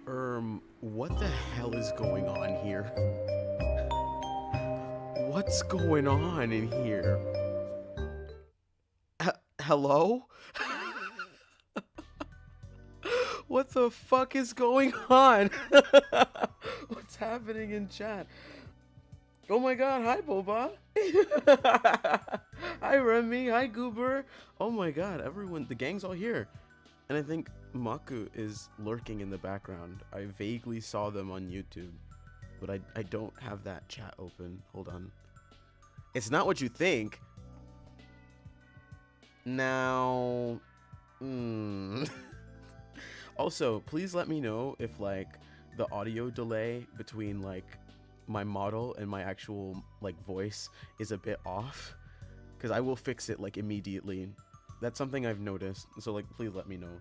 What the hell is going on here? What's going on in here? Hello? What the fuck is going on? What's happening in chat? Oh my god, hi Boba. Hi Remy, hi Goober. Oh my god, everyone, the gang's all here. And I think Maku is lurking in the background. I vaguely saw them on YouTube, but I don't have that chat open. Hold on. It's not what you think. Now, Also, please let me know if like the audio delay between like my model and my actual like voice is a bit off, because I will fix it like immediately. That's something I've noticed, so like please let me know.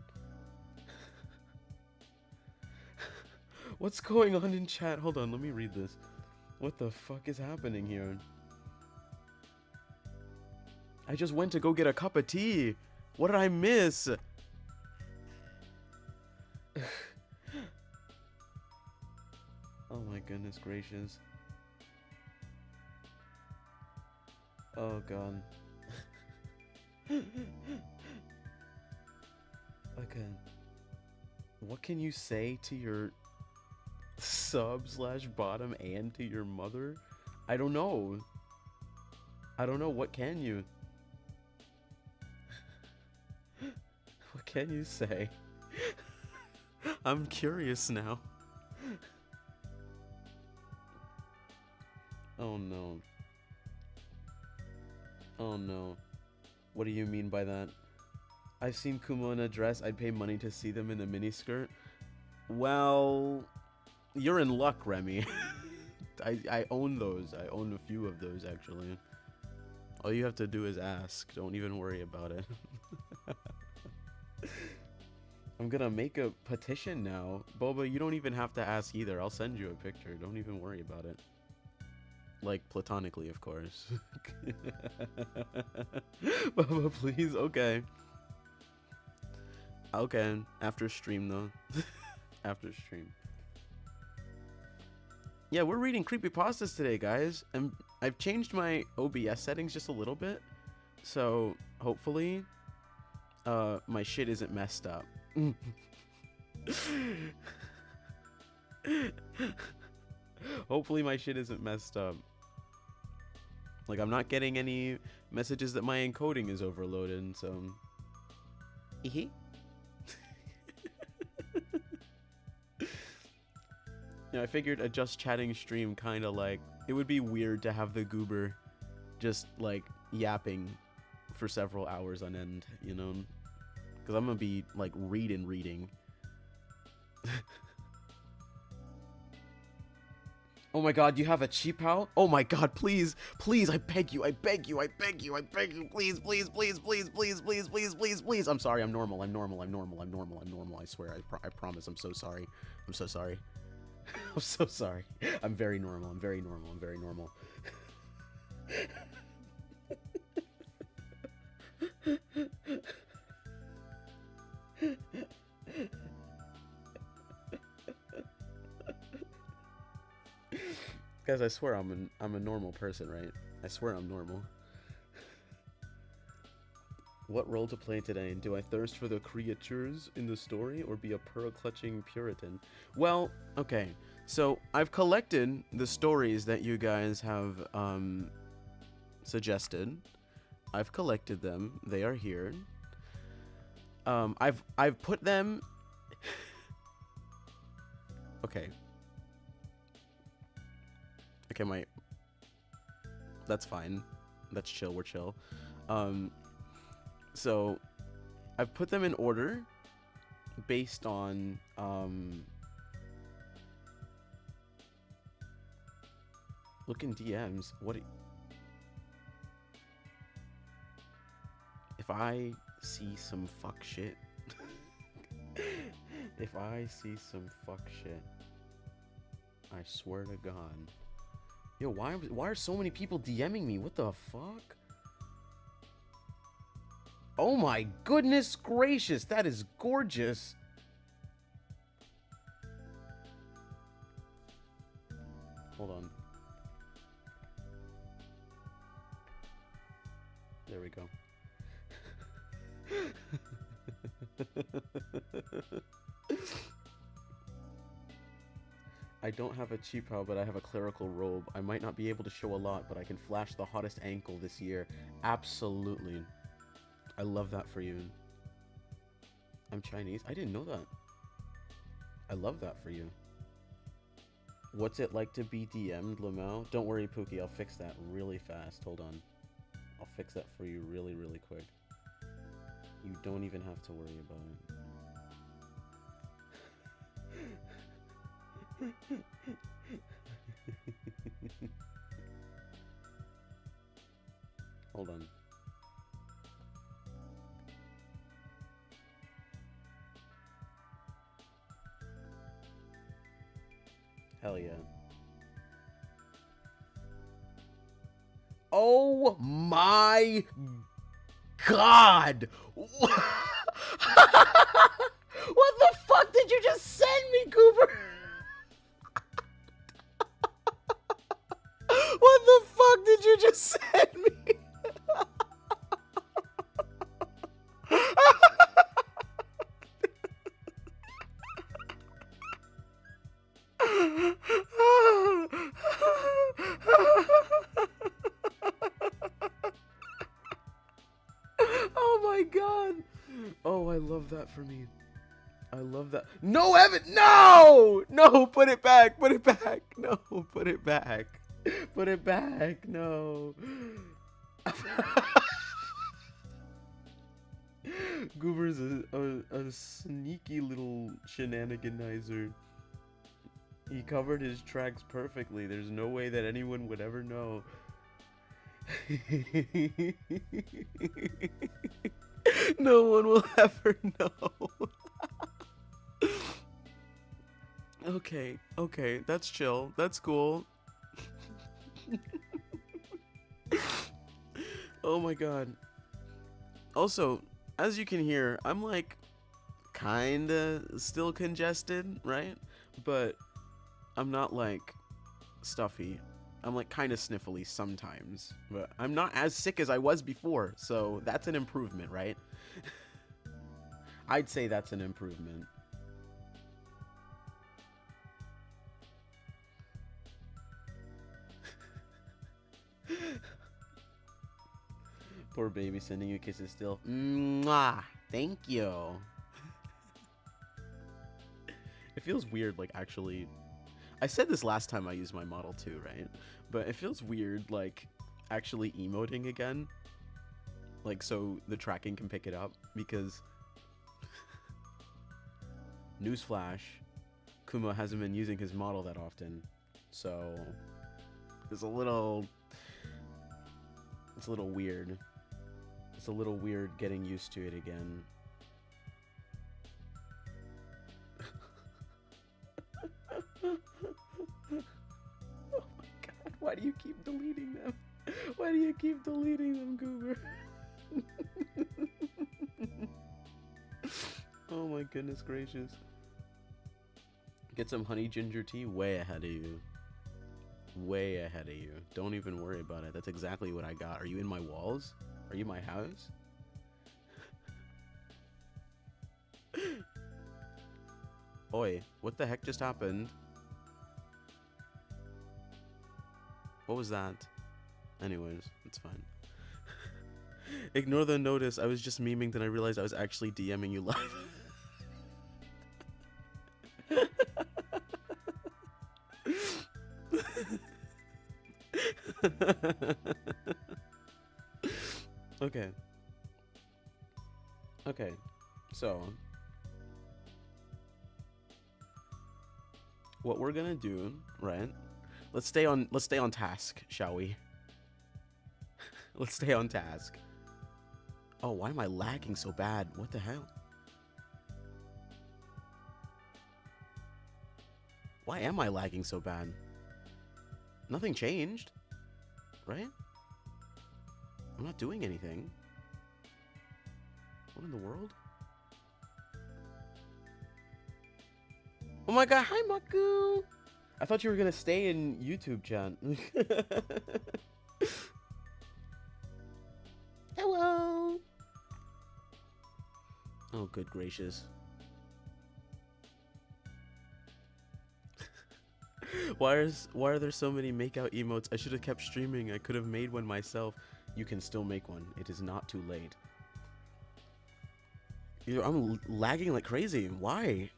What's going on in chat? Hold on, let me read this. What the fuck is happening here? I just went to go get a cup of tea. What did I miss? Oh my goodness gracious. Oh god. Okay. What can you say to your sub/bottom and to your mother? I don't know. I don't know. What can you? What can you say? I'm curious now. Oh no. Oh no. What do you mean by that? I've seen Kumo in a dress. I'd pay money to see them in a miniskirt. Well, you're in luck, Remy. I own those. I own a few of those, actually. All you have to do is ask. Don't even worry about it. I'm gonna make a petition now. Boba, you don't even have to ask either. I'll send you a picture. Don't even worry about it. Like, platonically, of course. Boba, please? Okay. Okay. After stream, though. After stream. Yeah, we're reading Creepypastas today, guys. And I've changed my OBS settings just a little bit. So, hopefully, my shit isn't messed up. Hopefully my shit isn't messed up. Like, I'm not getting any messages that my encoding is overloaded, so... Hee. Yeah, I figured a just chatting stream kind of like... It would be weird to have the goober just, like, yapping for several hours on end, you know? Because I'm gonna be, like, reading. Oh my god, you have a cheap out? Oh my god, please, please, I beg you, please, please. I'm sorry, I'm normal, I swear, I promise, I'm so sorry. I'm so sorry. I'm so sorry. I'm very normal, I'm very normal. Guys, I swear I'm a normal person, right? I swear I'm normal. What role to play today? Do I thirst for the creatures in the story or be a pearl-clutching Puritan? Well, okay. So, I've collected the stories that you guys have suggested. I've collected them. They are here. I've put them... Okay. Okay, that's fine. That's chill, we're chill. So I've put them in order based on look in DMs. What if I see some fuck shit? If I see some fuck shit, I swear to God. Yo, why are so many people DMing me? What the fuck? Oh my goodness gracious, that is gorgeous. Hold on. There we go. I don't have a cheapao, but I have a clerical robe. I might not be able to show a lot, but I can flash the hottest ankle this year. Absolutely. I love that for you. I'm Chinese? I didn't know that. I love that for you. What's it like to be DM'd, Lamau? Don't worry, Pookie. I'll fix that really fast. Hold on. I'll fix that for you really, really quick. You don't even have to worry about it. Hold on. Hell yeah. Oh my god! What the fuck did you just send me, Cooper? What the fuck did you just send me? Oh my god. Oh, I love that for me. I love that. No, Evan! No! No, put it back. Put it back. No, put it back. Put it back. No. Goober's a sneaky little shenaniganizer. He covered his tracks perfectly. There's no way that anyone would ever know. No one will ever know. Okay, okay, that's chill. That's cool. Oh my god. Also, as you can hear, I'm like kinda still congested, right? But I'm not like stuffy. I'm like kinda sniffly sometimes, but I'm not as sick as I was before, so that's an improvement, right? I'd say that's an improvement. Poor baby, sending you kisses still. Mwah! Thank you. It feels weird, like, actually. I said this last time I used my model too, right? But it feels weird, like, actually emoting again. Like, so the tracking can pick it up, because... Newsflash, Kumo hasn't been using his model that often. So... It's a little weird. It's a little weird getting used to it again. Oh my god, why do you keep deleting them? Why do you keep deleting them, Goober? Oh my goodness gracious. Get some honey ginger tea way ahead of you. Way ahead of you. Don't even worry about it. That's exactly what I got. Are you in my walls? Are you my house? Oi, what the heck just happened? What was that? Anyways, it's fine. Ignore the notice. I was just memeing, then I realized I was actually DMing you live. Okay. Okay. So what we're gonna do, right? Let's stay on task, shall we? Let's stay on task. Oh, why am I lagging so bad? What the hell? Why am I lagging so bad? Nothing changed, right? I'm not doing anything. What in the world? Oh my god, hi Maku! I thought you were gonna stay in YouTube chat. Hello. Oh, good gracious. Why are there so many makeout emotes? I should have kept streaming. I could have made one myself. You can still make one. It is not too late. I'm lagging like crazy. Why?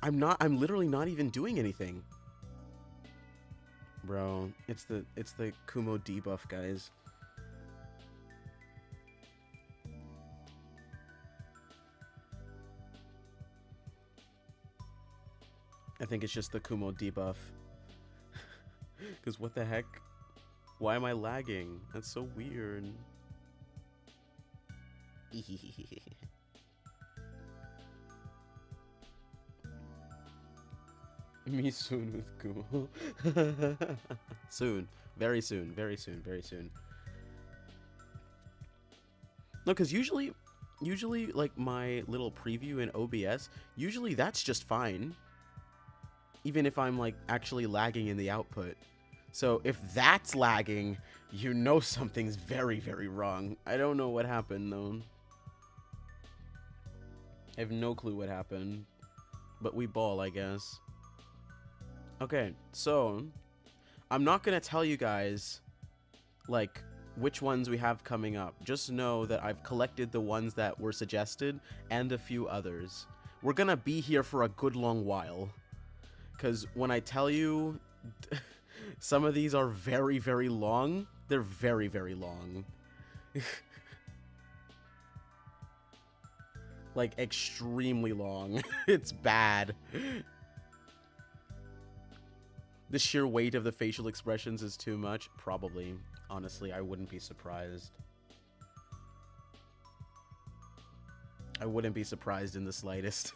I'm literally not even doing anything. Bro, it's the Kumo debuff, guys. I think it's just the Kumo debuff. Because what the heck? Why am I lagging? That's so weird. Me soon with Kumo. Soon. Very soon. Very soon. Very soon. No, because usually, like, my little preview in OBS, usually that's just fine. Even if I'm, like, actually lagging in the output. So, if that's lagging, you know something's very, very wrong. I don't know what happened, though. I have no clue what happened. But we ball, I guess. Okay, so I'm not gonna tell you guys, like, which ones we have coming up. Just know that I've collected the ones that were suggested and a few others. We're gonna be here for a good long while. Because when I tell you, some of these are very, very long. They're very, very long. Like, extremely long. It's bad. The sheer weight of the facial expressions is too much? Probably. Honestly, I wouldn't be surprised. I wouldn't be surprised in the slightest.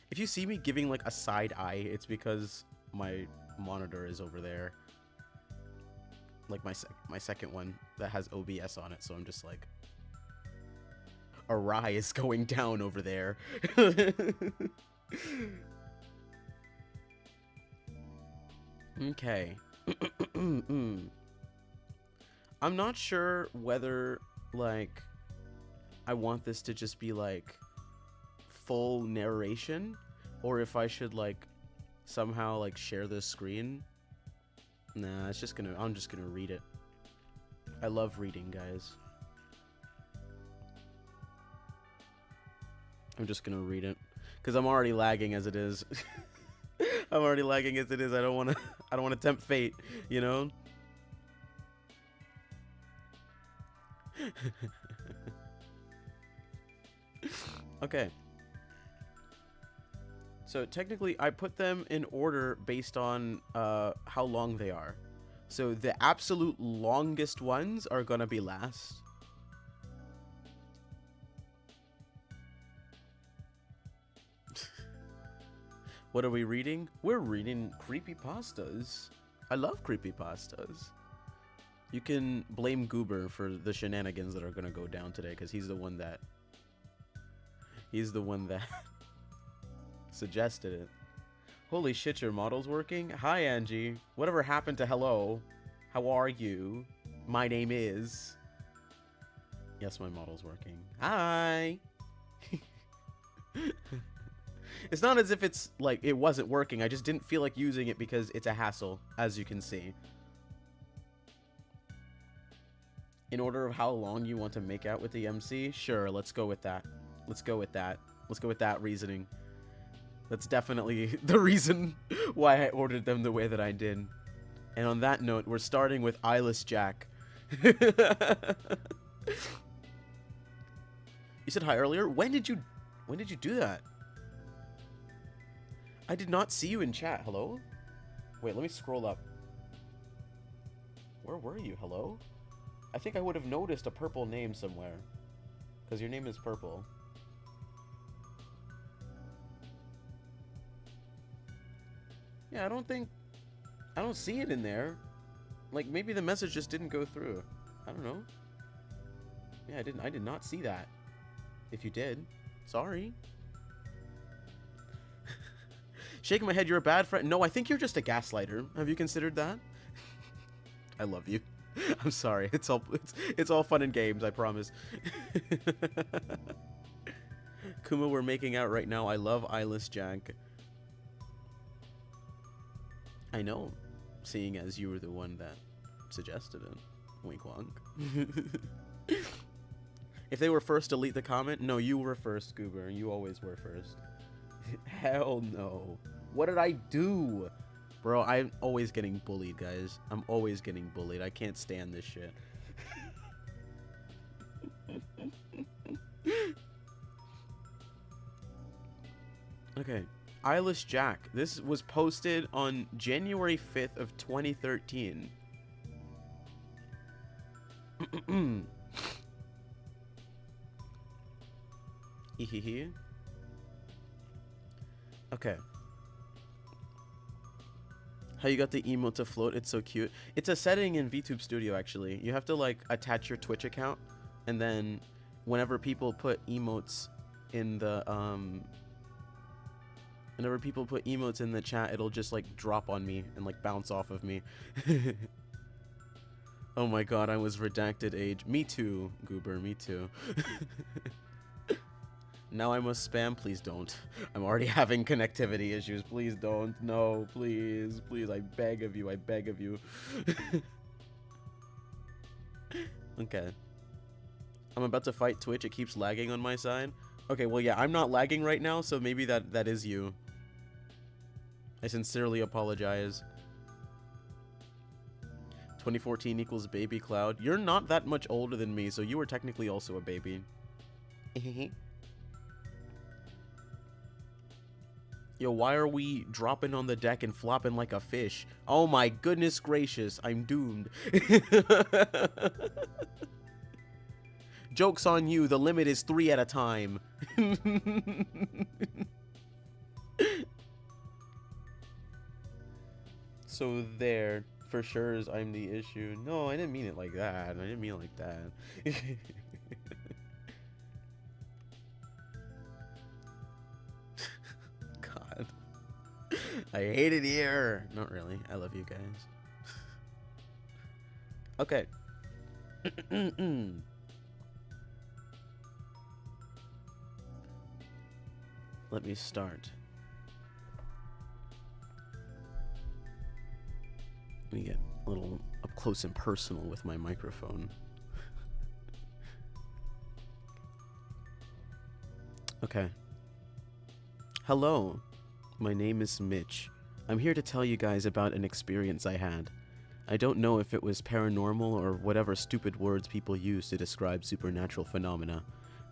If you see me giving, like, a side eye, it's because my monitor is over there. Like, my second one that has OBS on it, so I'm just like... A rye is going down over there. Okay. I'm not sure whether, like, I want this to just be, like, full narration, or if I should, like, somehow, like, share the screen. Nah, I'm just gonna read it. I love reading, guys. I'm just gonna read it, because I'm already lagging as it is. I'm already lagging as it is. I don't wanna tempt fate, you know? Okay. So technically I put them in order based on how long they are. So the absolute longest ones are gonna be last. What are we reading? We're reading creepypastas. I love creepypastas. You can blame Goober for the shenanigans that are gonna go down today, because he's the one that suggested it. Holy shit, your model's working? Hi, Angie. Whatever happened to hello? How are you? My name is... Yes, my model's working. Hi! It's not as if it's, like, it wasn't working. I just didn't feel like using it because it's a hassle, as you can see. In order of how long you want to make out with the MC? Sure, let's go with that. Let's go with that. Let's go with that reasoning. That's definitely the reason why I ordered them the way that I did. And on that note, we're starting with Eyeless Jack. You said hi earlier? When did you do that? I did not see you in chat. Hello? Wait, let me scroll up. Where were you? Hello? I think I would have noticed a purple name somewhere. Because your name is purple. Yeah, I don't see it in there. Like, maybe the message just didn't go through. I don't know. Yeah, I did not see that. If you did, sorry. Shaking my head, you're a bad friend. No, I think you're just a gaslighter. Have you considered that? I love you. I'm sorry. It's all fun and games, I promise. Kumo, we're making out right now. I love eyeless Jack. I know, seeing as you were the one that suggested it. Wink wonk. If they were first, delete the comment. No, you were first, Goober. You always were first. Hell no. What did I do? Bro, I'm always getting bullied, guys. I'm always getting bullied. I can't stand this shit. Okay. Eyeless Jack. This was posted on January 5th of 2013. Okay. How you got the emote to float? It's so cute. It's a setting in VTube Studio, actually. You have to, like, attach your Twitch account, and then whenever people put emotes in the, whenever people put emotes in the chat, it'll just, like, drop on me and, like, bounce off of me. Oh my god, I was redacted age. Me too, Goober, me too. Now I must spam? Please don't. I'm already having connectivity issues. Please don't. No, please. Please, I beg of you. I beg of you. Okay. I'm about to fight Twitch. It keeps lagging on my side. Okay, well, yeah, I'm not lagging right now, so maybe that is you. I sincerely apologize. 2014 equals baby Cloud. You're not that much older than me, so you were technically also a baby. Yo, why are we dropping on the deck and flopping like a fish? Oh my goodness gracious, I'm doomed. Joke's on you, the limit is 3 at a time. So there, for sure is I'm the issue. No, I didn't mean it like that. I didn't mean it like that. God. I hate it here. Not really. I love you guys. Okay. Let me start. Let me get a little up close and personal with my microphone. Okay. Hello. My name is Mitch. I'm here to tell you guys about an experience I had. I don't know if it was paranormal or whatever stupid words people use to describe supernatural phenomena,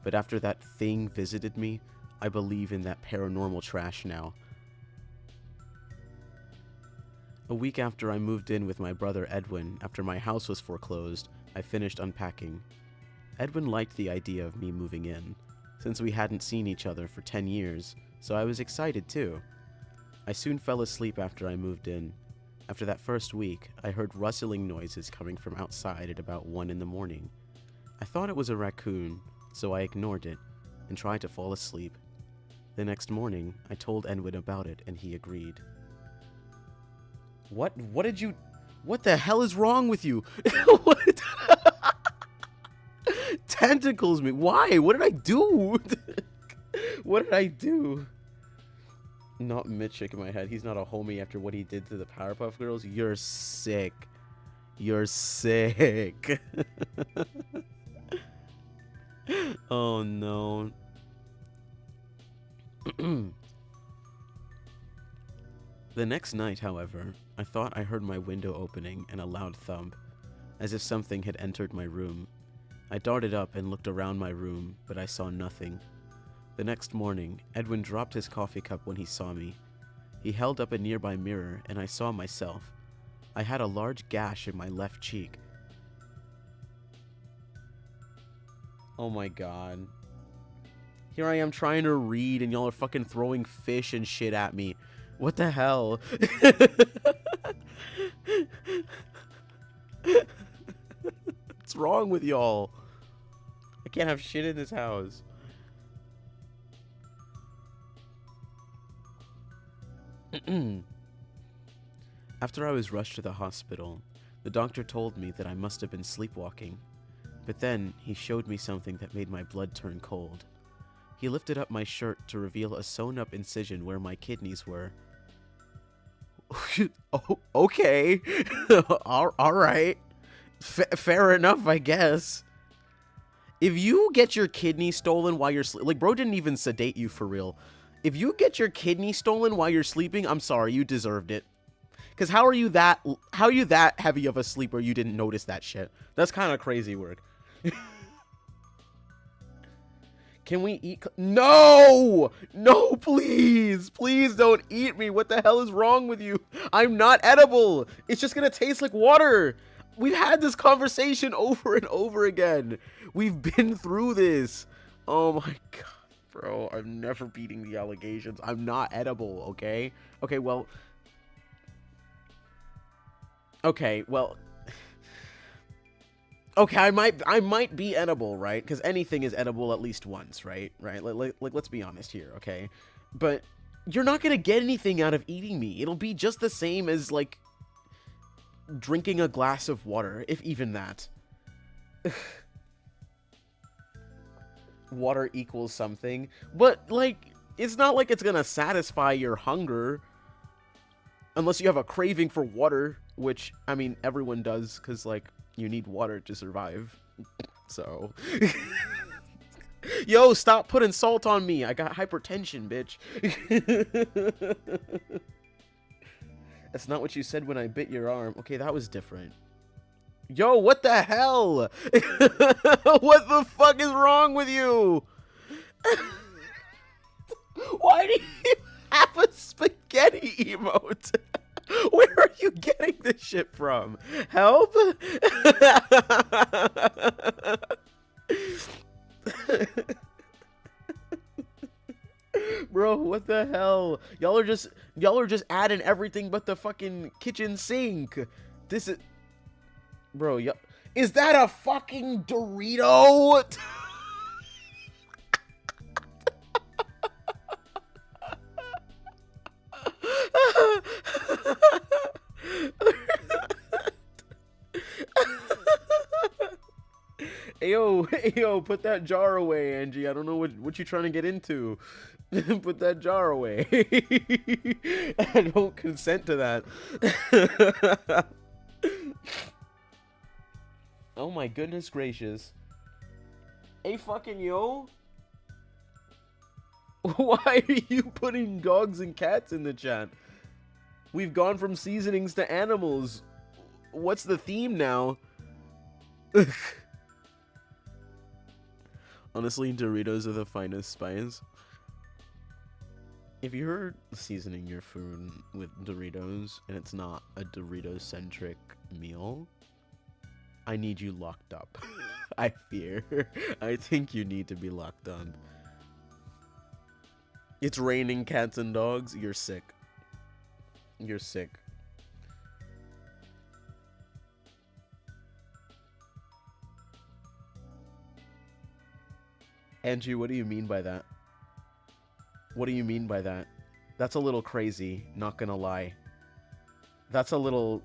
but after that thing visited me, I believe in that paranormal trash now. A week after I moved in with my brother Edwin, after my house was foreclosed, I finished unpacking. Edwin liked the idea of me moving in, since we hadn't seen each other for 10 years, so I was excited too. I soon fell asleep after I moved in. After that first week, I heard rustling noises coming from outside at about 1 in the morning. I thought it was a raccoon, so I ignored it and tried to fall asleep. The next morning, I told Edwin about it and he agreed. What the hell is wrong with you? What? Tentacles me. Why? What did I do? What did I do? Not Mitch shaking my head. He's not a homie after what he did to the Powerpuff Girls. You're sick. You're sick. Oh no. The next night, however, I thought I heard my window opening and a loud thump, as if something had entered my room. I darted up and looked around my room, but I saw nothing. The next morning, Edwin dropped his coffee cup when he saw me. He held up a nearby mirror, and I saw myself. I had a large gash in my left cheek. Oh my god. Here I am trying to read, and y'all are fucking throwing fish and shit at me. What the hell? What's wrong with y'all? I can't have shit in this house. After I was rushed to the hospital, the doctor told me that I must have been sleepwalking. But then, he showed me something that made my blood turn cold. He lifted up my shirt to reveal a sewn-up incision where my kidneys were. Oh, okay. Alright. Fair enough, I guess. If you get your kidney stolen while you're sleeping... Like, bro didn't even sedate you for real. If you get your kidney stolen while you're sleeping, I'm sorry, you deserved it. Because how are you that heavy of a sleeper you didn't notice that shit? That's kind of crazy work. Can we eat? No! No, please! Please don't eat me. What the hell is wrong with you? I'm not edible. It's just gonna taste like water. We've had this conversation over and over again. We've been through this. Oh my god, bro. I'm never beating the allegations. I'm not edible, okay? Okay, well... Okay, well... Okay, I might be edible, right? Because anything is edible at least once, right? Right? Like, let's be honest here, okay? But you're not gonna get anything out of eating me. It'll be just the same as, like, drinking a glass of water, if even that. Water equals something. But, like, it's not like it's gonna satisfy your hunger. Unless you have a craving for water, which, I mean, everyone does, because, like, you need water to survive. So. Yo, stop putting salt on me. I got hypertension, bitch. That's not what you said when I bit your arm. Okay, that was different. Yo, what the hell? What the fuck is wrong with you? Why do you have a spaghetti emote? Where are you getting this shit from? Help? Bro, what the hell? Y'all are just adding everything but the fucking kitchen sink. This is... Bro, is that a fucking Dorito? Ayo, put that jar away, Angie. I don't know what you're trying to get into. Put that jar away. I don't consent to that. Oh my goodness gracious. Hey fucking yo. Why are you putting dogs and cats in the chat? We've gone from seasonings to animals. What's the theme now? Honestly, Doritos are the finest spice. If you're seasoning your food with Doritos and it's not a Dorito-centric meal, I need you locked up. I fear. I think you need to be locked up. It's raining cats and dogs. You're sick. You're sick. Angie, what do you mean by that? What do you mean by that? That's a little crazy, not gonna lie. That's a little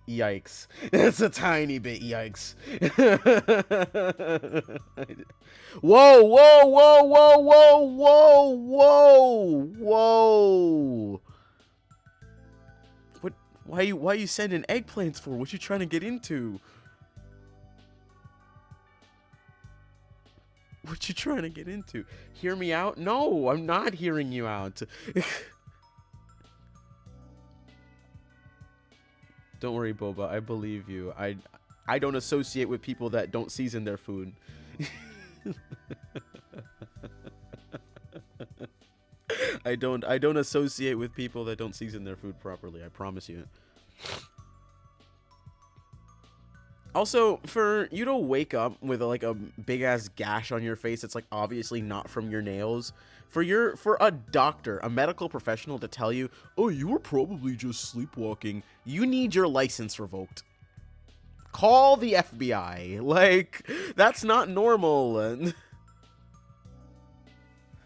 yikes. It's a tiny bit yikes. Whoa, whoa, whoa, whoa, whoa, whoa, whoa, whoa. What, why are you sending eggplants for? What you trying to get into? What you trying to get into? Hear me out? No, I'm not hearing you out. Don't worry, Boba. I believe you. I don't associate with people that don't season their food. I don't associate with people that don't season their food properly. I promise you. Also, for you to wake up with like a big ass gash on your face, it's like obviously not from your nails. For a doctor, a medical professional to tell you, "Oh, you were probably just sleepwalking," you need your license revoked. Call the FBI. Like, that's not normal.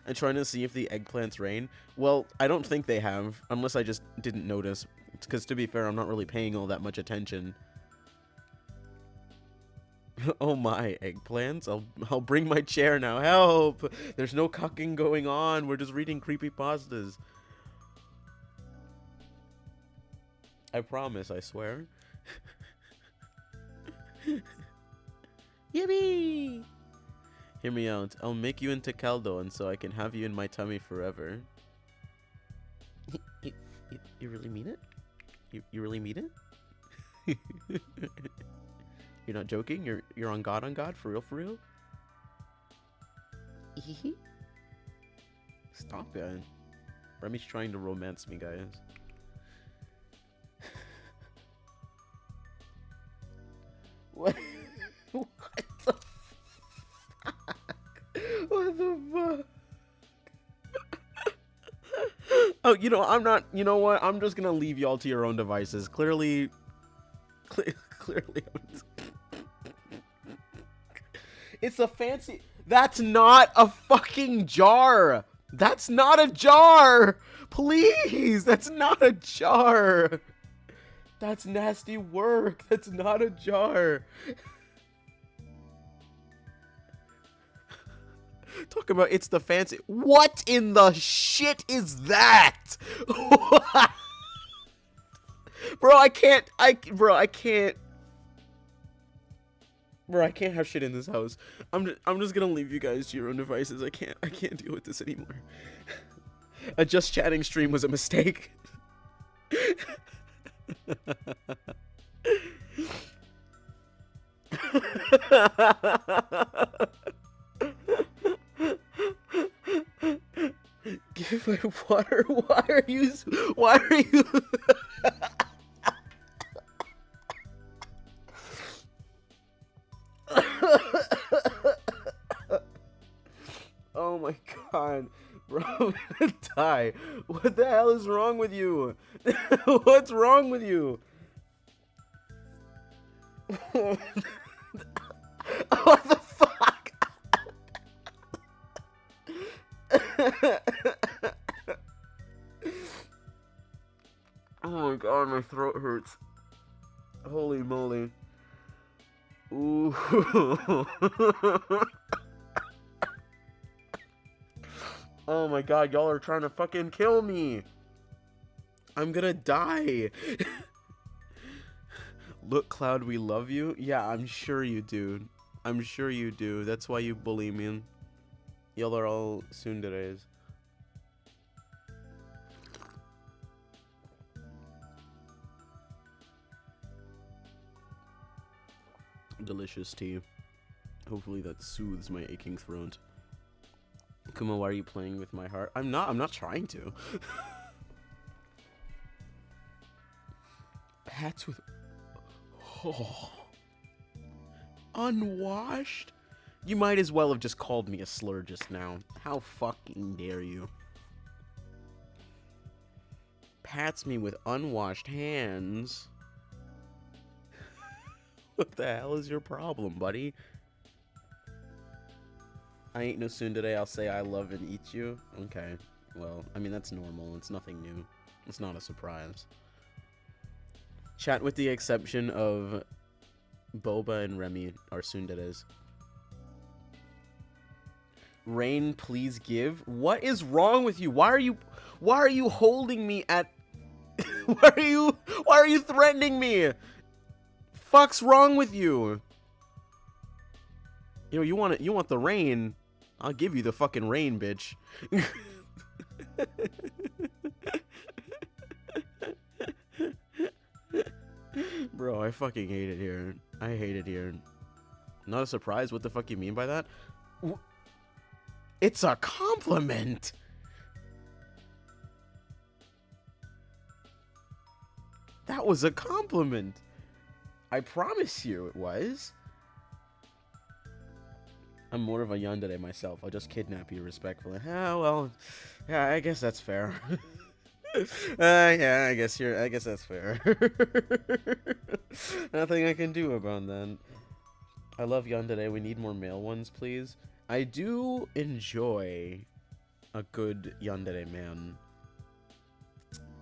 and trying to see if the eggplants rain. Well, I don't think they have, unless I just didn't notice. Because to be fair, I'm not really paying all that much attention. Oh my, eggplants? I'll bring my chair now. Help! There's no cucking going on. We're just reading creepypastas. I promise, I swear. Yippee! Hear me out. I'll make you into caldo, and so I can have you in my tummy forever. You really mean it? You really mean it? You're not joking? You're on God, for real, for real? Stop it. Remy's trying to romance me, guys. What? What the fuck? What the fuck? Oh, you know, I'm not, you know what? I'm just gonna leave y'all to your own devices. Clearly, it's a fancy, that's not a fucking jar. That's not a jar. Please, that's not a jar. That's nasty work. That's not a jar. Talk about it's the fancy. What in the shit is that? Bro, I can't. Bro, I can't have shit in this house. I'm just gonna leave you guys to your own devices. I can't deal with this anymore. A just chatting stream was a mistake. Give my water. Why are you Oh my god, bro, I'm gonna die. What the hell is wrong with you? What's wrong with you? What the fuck? Oh my god, my throat hurts. Holy moly. Ooh. Oh my god, y'all are trying to fucking kill me. I'm gonna die. Look, Cloud, we love you. Yeah, I'm sure you do. I'm sure you do. That's why you bully me. Y'all are all tsunderes. Delicious tea. Hopefully that soothes my aching throat. Kumo, why are you playing with my heart? I'm not trying to. Pats with... Oh. Unwashed? You might as well have just called me a slur just now. How fucking dare you? Pats me with unwashed hands. What the hell is your problem, buddy? I ain't no tsundere, I'll say I love and eat you. Okay, well, I mean, that's normal. It's nothing new. It's not a surprise. Chat with the exception of Boba and Remy are tsunderes. Rain, please give. What is wrong with you? Why are you holding me at... why are you threatening me? Fuck's wrong with you? You know, you want the rain. I'll give you the fucking rain, bitch. Bro, I fucking hate it here. I hate it here. Not a surprise? What the fuck you mean by that? It's a compliment! That was a compliment! I promise you it was. I'm more of a yandere myself. I'll just kidnap you respectfully. Ah, well, yeah, I guess that's fair. Yeah, I guess that's fair. Nothing I can do about that. I love yandere. We need more male ones, please. I do enjoy a good yandere man.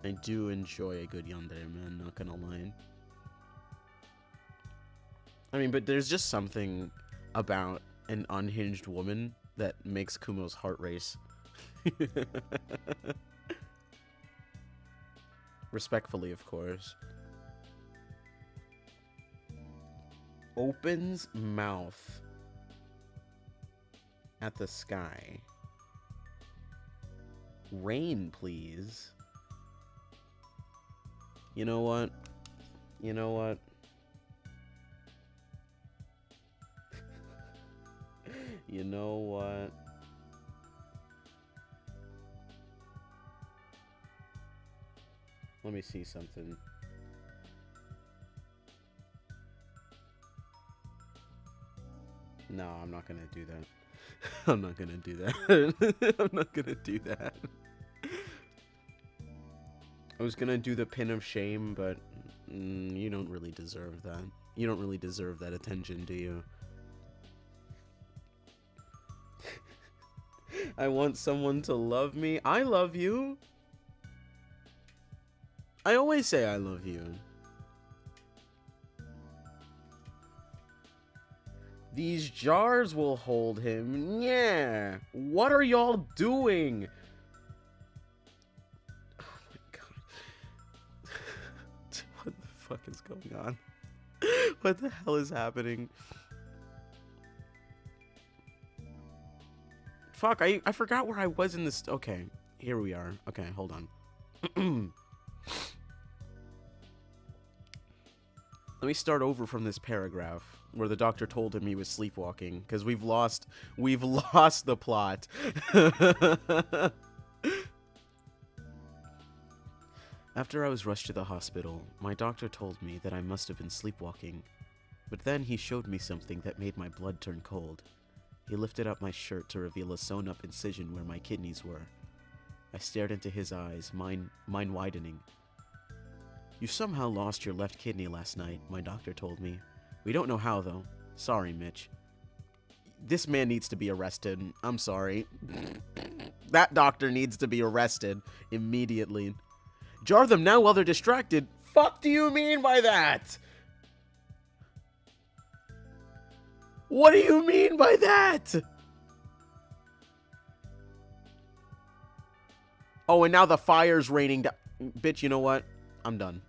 I do enjoy a good yandere man, not gonna lie. I mean, but there's just something about an unhinged woman that makes Kumo's heart race. Respectfully, of course. Opens mouth at the sky. Rain, please. You know what? You know what? You know what? Let me see something. No, I'm not gonna do that. I'm not gonna do that. I'm not gonna do that. I was gonna do the pin of shame, but you don't really deserve that. You don't really deserve that attention, do you? I want someone to love me. I love you. I always say I love you. These jars will hold him. Yeah. What are y'all doing? Oh my god. What the fuck is going on? What the hell is happening? Fuck, I forgot where I was in this. Okay, here we are. Okay, hold on. Let me start over from this paragraph where the doctor told him he was sleepwalking, because we've lost the plot. After I was rushed to the hospital, my doctor told me that I must have been sleepwalking. But then he showed me something that made my blood turn cold. He lifted up my shirt to reveal a sewn-up incision where my kidneys were. I stared into his eyes, mine widening. You somehow lost your left kidney last night, my doctor told me. We don't know how, though. Sorry, Mitch. This man needs to be arrested. I'm sorry. That doctor needs to be arrested immediately. Jar them now while they're distracted. Fuck do you mean by that? What do you mean by that? Oh, and now the fire's raining down. Bitch, you know what? I'm done.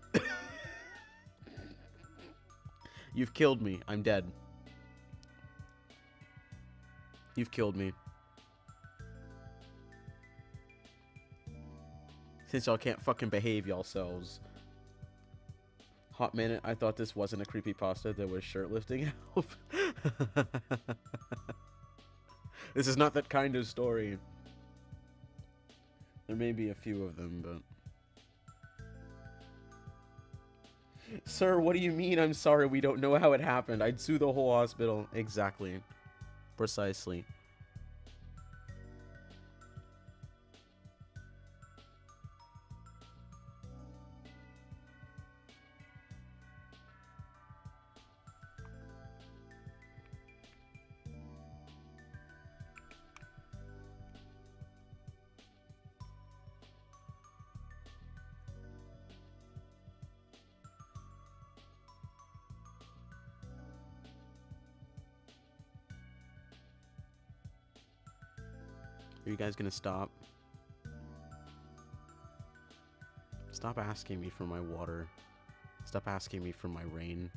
You've killed me. I'm dead. You've killed me. Since y'all can't fucking behave yourselves. Hot minute, I thought this wasn't a creepypasta. There was shirt lifting help. This is not that kind of story. There may be a few of them, but... Sir, what do you mean? I'm sorry, we don't know how it happened. I'd sue the whole hospital. Exactly. Precisely. Are you guys gonna stop? Stop asking me for my water. Stop asking me for my rain.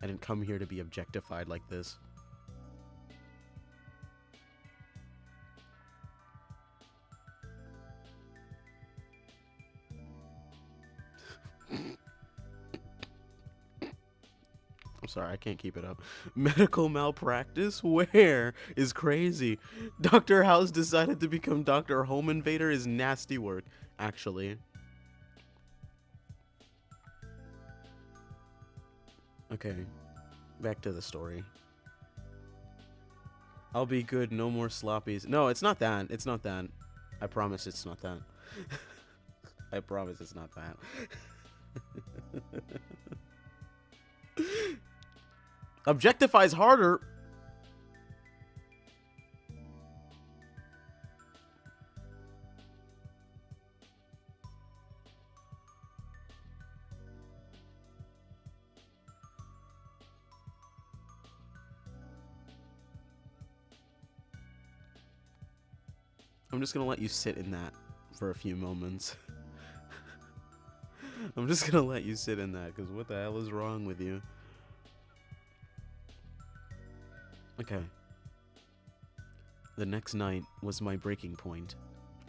I didn't come here to be objectified like this. I'm sorry, I can't keep it up. Medical malpractice? Where? Is crazy. Dr. House decided to become Dr. Home Invader is nasty work, actually. Okay, back to the story. I'll be good, no more sloppies. No, it's not that. It's not that. I promise it's not that. I promise it's not that. Objectify's harder. I'm just gonna let you sit in that for a few moments. I'm just gonna let you sit in that, because what the hell is wrong with you? Okay. The next night was my breaking point.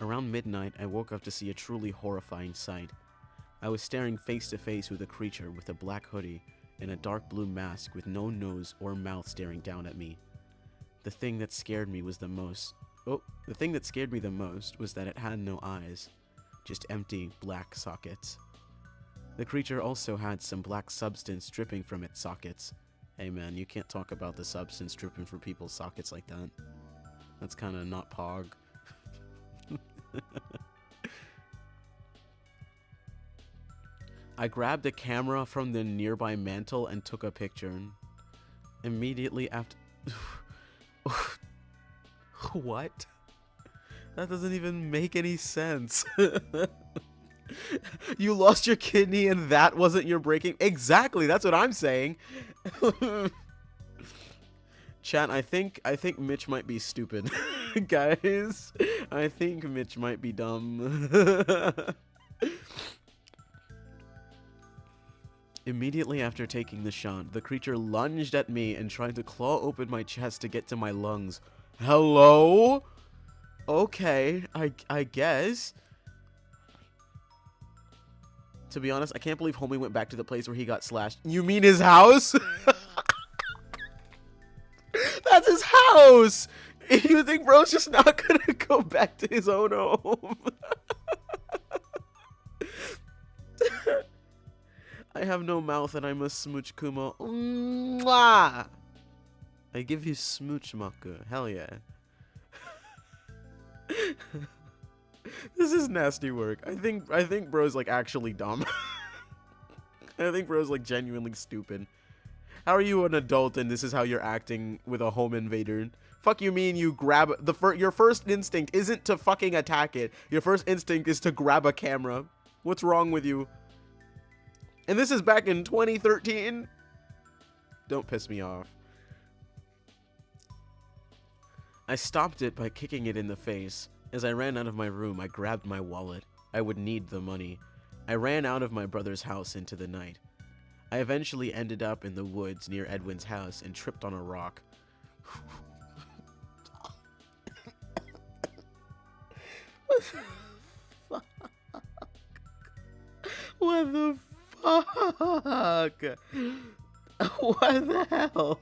Around midnight, I woke up to see a truly horrifying sight. I was staring face to face with a creature with a black hoodie and a dark blue mask with no nose or mouth staring down at me. The thing that scared me was the most was that it had no eyes, just empty black sockets. The creature also had some black substance dripping from its sockets. Hey man, you can't talk about the substance dripping from people's sockets like that. That's kind of not pog. I grabbed a camera from the nearby mantle and took a picture. Immediately after... What? That doesn't even make any sense. You lost your kidney and that wasn't your breaking... Exactly, that's what I'm saying. Chat, I think Mitch might be stupid. Guys, I think Mitch might be dumb. Immediately after taking the shot, the creature lunged at me and tried to claw open my chest to get to my lungs. Hello? Okay, I guess. To be honest, I can't believe homie went back to the place where he got slashed. You mean his house? That's his house! You think bro's just not gonna go back to his own home? I have no mouth and I must smooch Kumo. Mwah! I give you smooch, Maku. Hell yeah. This is nasty work. I think bro's like actually dumb. I think bro's like genuinely stupid. How are you an adult and this is how you're acting with a home invader? Fuck you mean you grab your first instinct isn't to fucking attack it. Your first instinct is to grab a camera. What's wrong with you? And this is back in 2013. Don't piss me off. I stopped it by kicking it in the face. As I ran out of my room, I grabbed my wallet. I would need the money. I ran out of my brother's house into the night. I eventually ended up in the woods near Edwin's house and tripped on a rock. What the fuck? What the hell?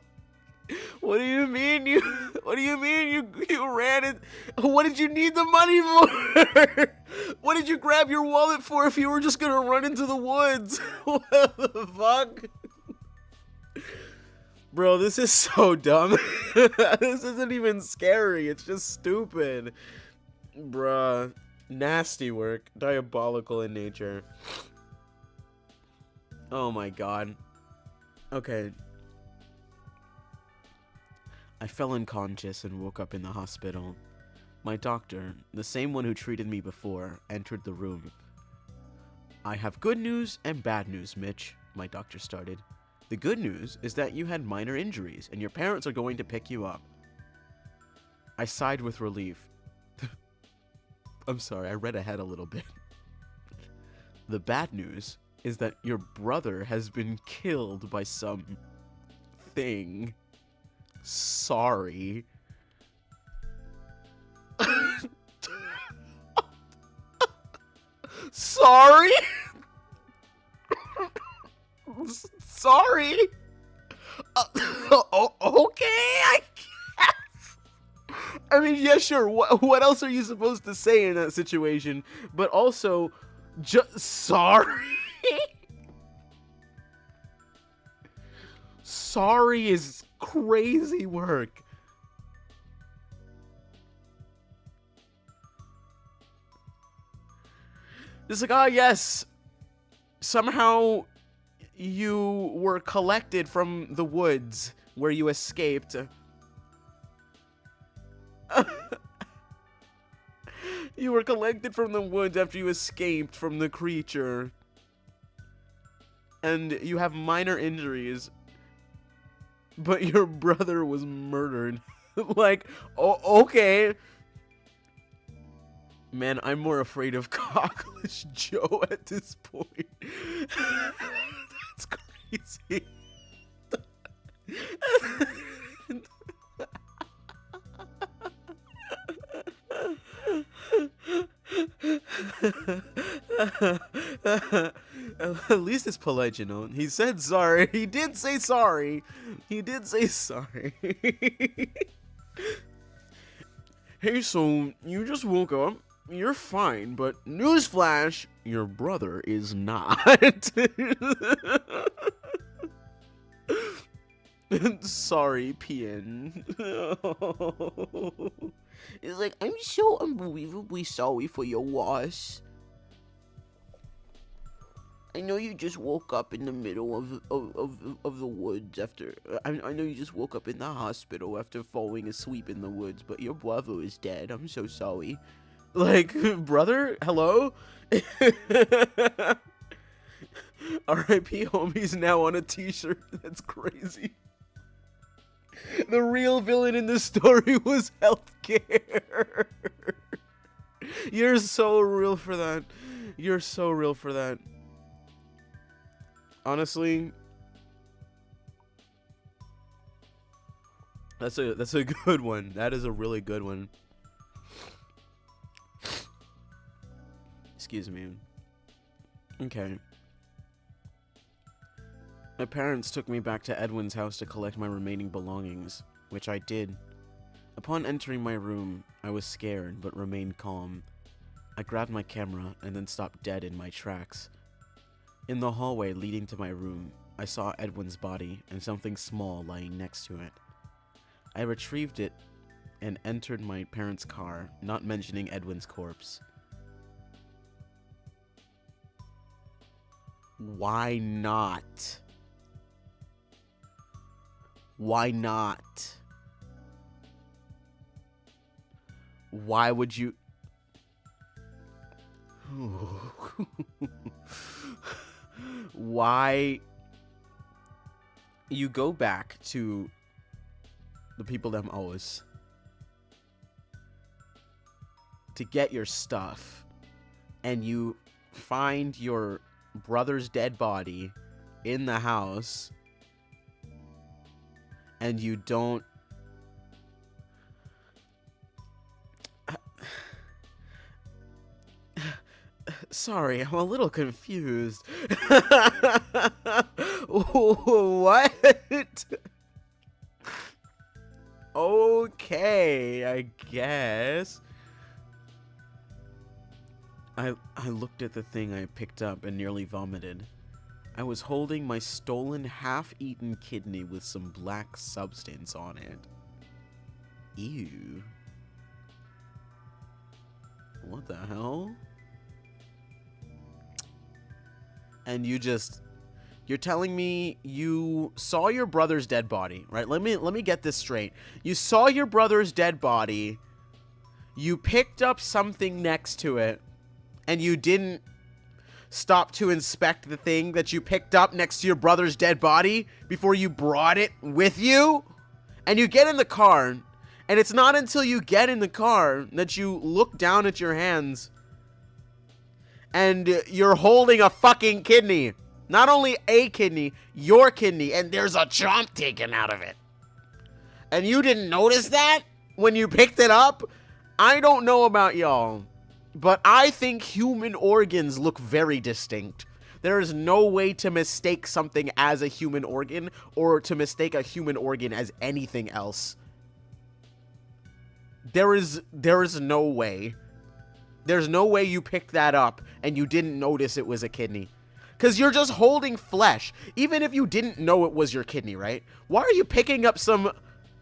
What do you mean you ran it? What did you need the money for? What did you grab your wallet for if you were just gonna run into the woods? What the fuck? Bro, this is so dumb. This isn't even scary, it's just stupid. Bruh. Nasty work. Diabolical in nature. Oh my god. Okay. I fell unconscious and woke up in the hospital. My doctor, the same one who treated me before, entered the room. I have good news and bad news, Mitch, my doctor started. The good news is that you had minor injuries and your parents are going to pick you up. I sighed with relief. I'm sorry, I read ahead a little bit. The bad news is that your brother has been killed by some thing. Sorry. Sorry? Sorry? Okay, I guess. I mean, yeah, sure. What else are you supposed to say in that situation? But also, just sorry? Sorry is crazy work. It's like, ah, yes, somehow you were collected from the woods where you escaped. You were collected from the woods after you escaped from the creature. And you have minor injuries. But your brother was murdered. Like, oh, okay. Man, I'm more afraid of Cockless Joe at this point. That's crazy. At least it's polite, you know. He said sorry. He did say sorry. He did say sorry. Hey, so you just woke up. You're fine, but newsflash, your brother is not. Sorry, PN. It's like, I'm so unbelievably sorry for your loss. I know you just woke up in the middle of the woods after... I know you just woke up in the hospital after falling asleep in the woods, but your brother is dead. I'm so sorry. Like, brother? Hello? R.I.P. Homie's now on a t-shirt. That's crazy. The real villain in the story was healthcare. You're so real for that. You're so real for that. Honestly, that's a good one. That is a really good one. Excuse me. Okay. My parents took me back to Edwin's house to collect my remaining belongings, which I did. Upon entering my room, I was scared but remained calm. I grabbed my camera and then stopped dead in my tracks. In the hallway leading to my room, I saw Edwin's body and something small lying next to it. I retrieved it and entered my parents' car, not mentioning Edwin's corpse. Why not? Why not? Why would you... Why you go back to the people that owe us to get your stuff, and you find your brother's dead body in the house, and you don't... Sorry, I'm a little confused. What? Okay, I guess. I looked at the thing I picked up and nearly vomited. I was holding my stolen half-eaten kidney with some black substance on it. Ew. What the hell? And you're telling me you saw your brother's dead body, right? Let me get this straight. You saw your brother's dead body, you picked up something next to it, and you didn't stop to inspect the thing that you picked up next to your brother's dead body before you brought it with you? And you get in the car, and it's not until you get in the car that you look down at your hands and you're holding a fucking kidney. Not only a kidney, your kidney, and there's a chomp taken out of it. And you didn't notice that when you picked it up? I don't know about y'all, but I think human organs look very distinct. There is no way to mistake something as a human organ or to mistake a human organ as anything else. There is no way. There's no way you picked that up and you didn't notice it was a kidney. Because you're just holding flesh. Even if you didn't know it was your kidney, right? Why are you picking up some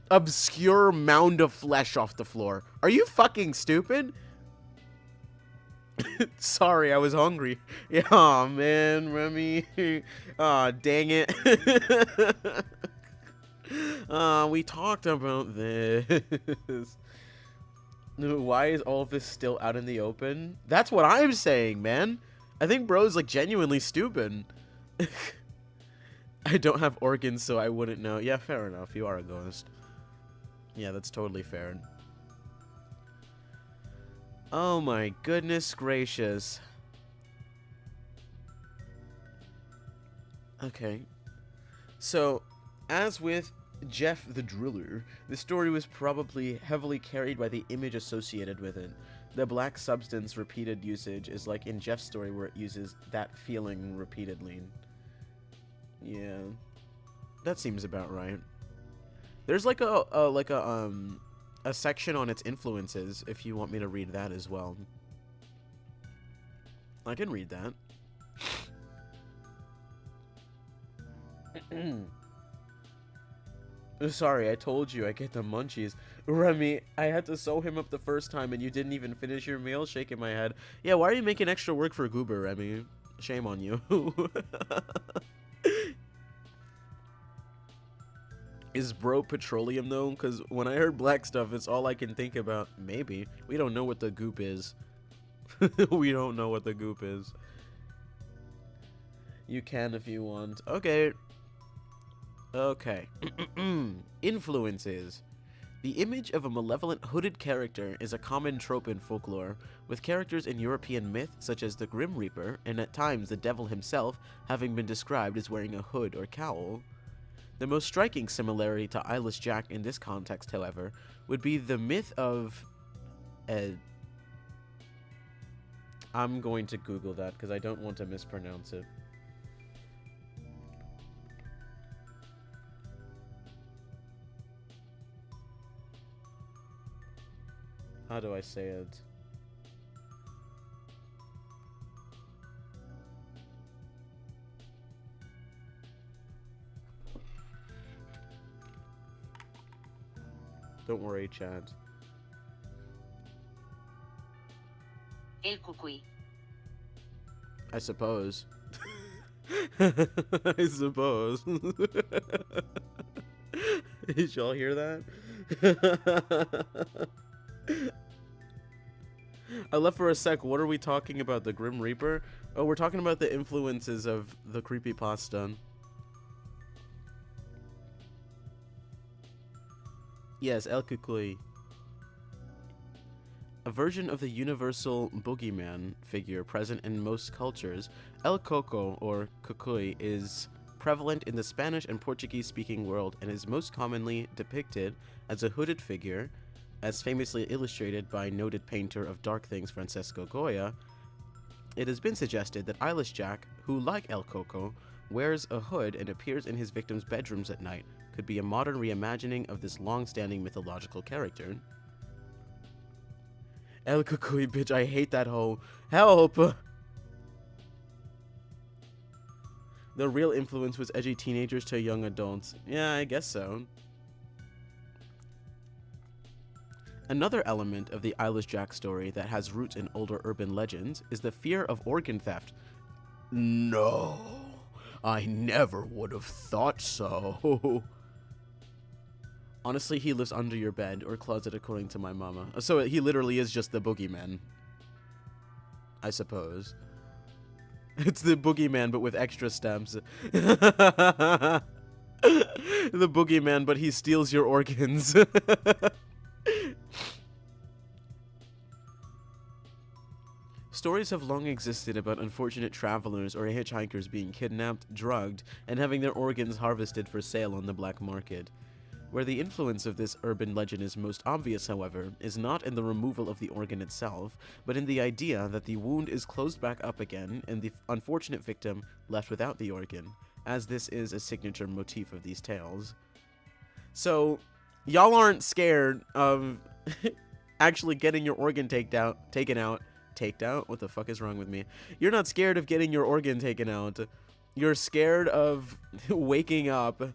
obscure mound of flesh off the floor? Are you fucking stupid? Sorry, I was hungry. Yeah, aw, man, Remy. Aw, dang it. We talked about this. Why is all of this still out in the open? That's what I'm saying, man. I think bro's like genuinely stupid. I don't have organs, so I wouldn't know. Yeah, fair enough. You are a ghost. Yeah, that's totally fair. Oh my goodness gracious. Okay. So, as with Jeff the Driller, the story was probably heavily carried by the image associated with it. The black substance repeated usage is like in Jeff's story where it uses that feeling repeatedly. Yeah. That seems about right. There's like a section on its influences if you want me to read that as well. I can read that. Sorry, I told you I get the munchies. Remy, I had to sew him up the first time and you didn't even finish your meal, shaking my head. Yeah, why are you making extra work for Goober, Remy? Shame on you. Is bro petroleum though? Because when I heard black stuff, it's all I can think about. Maybe. We don't know what the goop is. We don't know what the goop is. You can if you want. Okay. Okay. Influences. The image of a malevolent hooded character is a common trope in folklore, with characters in European myth such as the Grim Reaper, and at times the devil himself, having been described as wearing a hood or cowl. The most striking similarity to Eyeless Jack in this context, however, would be the myth of... I'm going to Google that because I don't want to mispronounce it. How do I say it? Don't worry, Chad. El cucuy. I suppose. I suppose. Did y'all hear that? I left for a sec. What are we talking about? The Grim Reaper? Oh, we're talking about the influences of the Creepypasta. Yes, El Cucuy. A version of the universal boogeyman figure present in most cultures, El Coco, or Cucuy, is prevalent in the Spanish and Portuguese-speaking world and is most commonly depicted as a hooded figure, as famously illustrated by noted painter of dark things Francisco Goya. It has been suggested that Eyeless Jack, who, like El Coco, wears a hood and appears in his victims' bedrooms at night, could be a modern reimagining of this long-standing mythological character. El Cucuy, bitch, I hate that hoe. Help! The real influence was edgy teenagers to young adults. Yeah, I guess so. Another element of the Eyeless Jack story that has roots in older urban legends is the fear of organ theft. No, I never would have thought so. Honestly, he lives under your bed or closet according to my mama. So he literally is just the boogeyman. I suppose. It's the boogeyman, but with extra steps. The boogeyman, but he steals your organs. Stories have long existed about unfortunate travelers or hitchhikers being kidnapped, drugged, and having their organs harvested for sale on the black market. Where the influence of this urban legend is most obvious, however, is not in the removal of the organ itself, but in the idea that the wound is closed back up again and the unfortunate victim left without the organ, as this is a signature motif of these tales. So, y'all aren't scared of actually getting your organ taken out? What the fuck is wrong with me? You're not scared of getting your organ taken out. You're scared of waking up.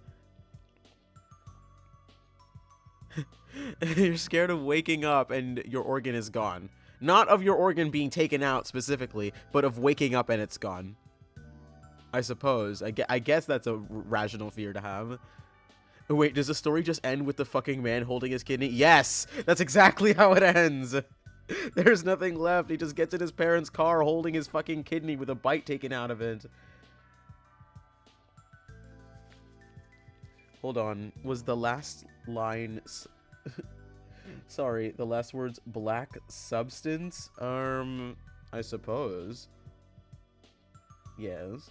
You're scared of waking up and your organ is gone. Not of your organ being taken out specifically, but of waking up and it's gone. I suppose. I guess that's a rational fear to have. Wait, does the story just end with the fucking man holding his kidney? Yes! That's exactly how it ends! There's nothing left. He just gets in his parents' car holding his fucking kidney with a bite taken out of it. Hold on. Was the last line... Sorry, the last word's black substance? I suppose. Yes.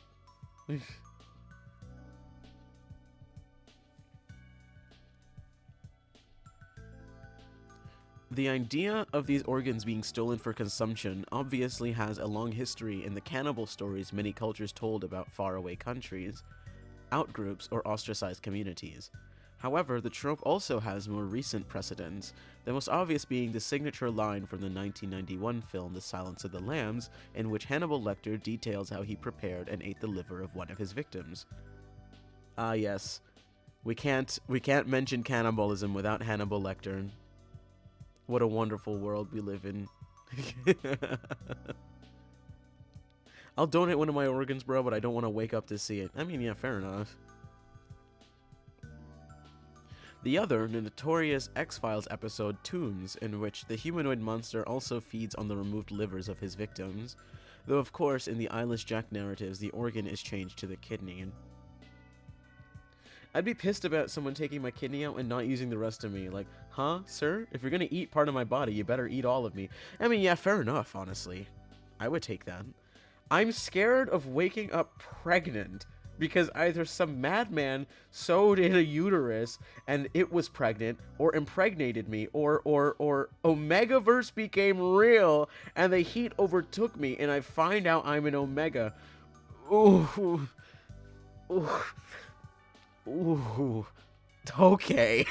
The idea of these organs being stolen for consumption obviously has a long history in the cannibal stories many cultures told about faraway countries, outgroups, or ostracized communities. However, the trope also has more recent precedents, the most obvious being the signature line from the 1991 film The Silence of the Lambs, in which Hannibal Lecter details how he prepared and ate the liver of one of his victims. Ah, yes. We can't mention cannibalism without Hannibal Lecter. What a wonderful world we live in. I'll donate one of my organs, bro, but I don't want to wake up to see it. I mean, yeah, fair enough. The other, the notorious X-Files episode Tombs, in which the humanoid monster also feeds on the removed livers of his victims, though of course in the Eyeless Jack narratives the organ is changed to the kidney. I'd be pissed about someone taking my kidney out and not using the rest of me. Like, huh, sir? If you're gonna eat part of my body, you better eat all of me. I mean, yeah, fair enough, honestly. I would take that. I'm scared of waking up pregnant because either some madman sewed in a uterus and it was pregnant, or impregnated me, or Omegaverse became real and the heat overtook me and I find out I'm an Omega. Ooh. Ooh. Ooh, okay.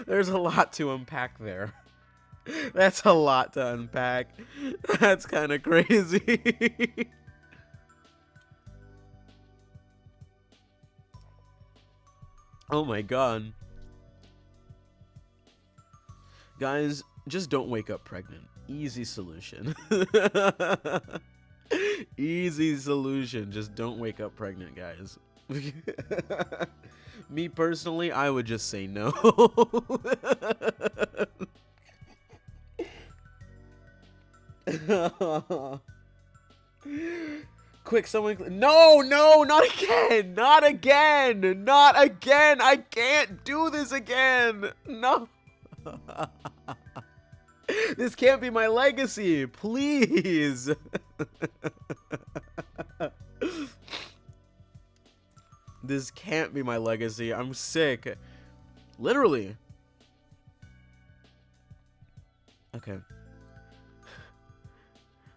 There's a lot to unpack there. That's a lot to unpack. That's kind of crazy. Oh my god. Guys, just don't wake up pregnant. Easy solution. Easy solution. Just don't wake up pregnant, guys. Me personally, I would just say no. Quick, someone... No, not again! Not again! Not again! I can't do this again! No! This can't be my legacy, please. This can't be my legacy. I'm sick. Literally. Okay.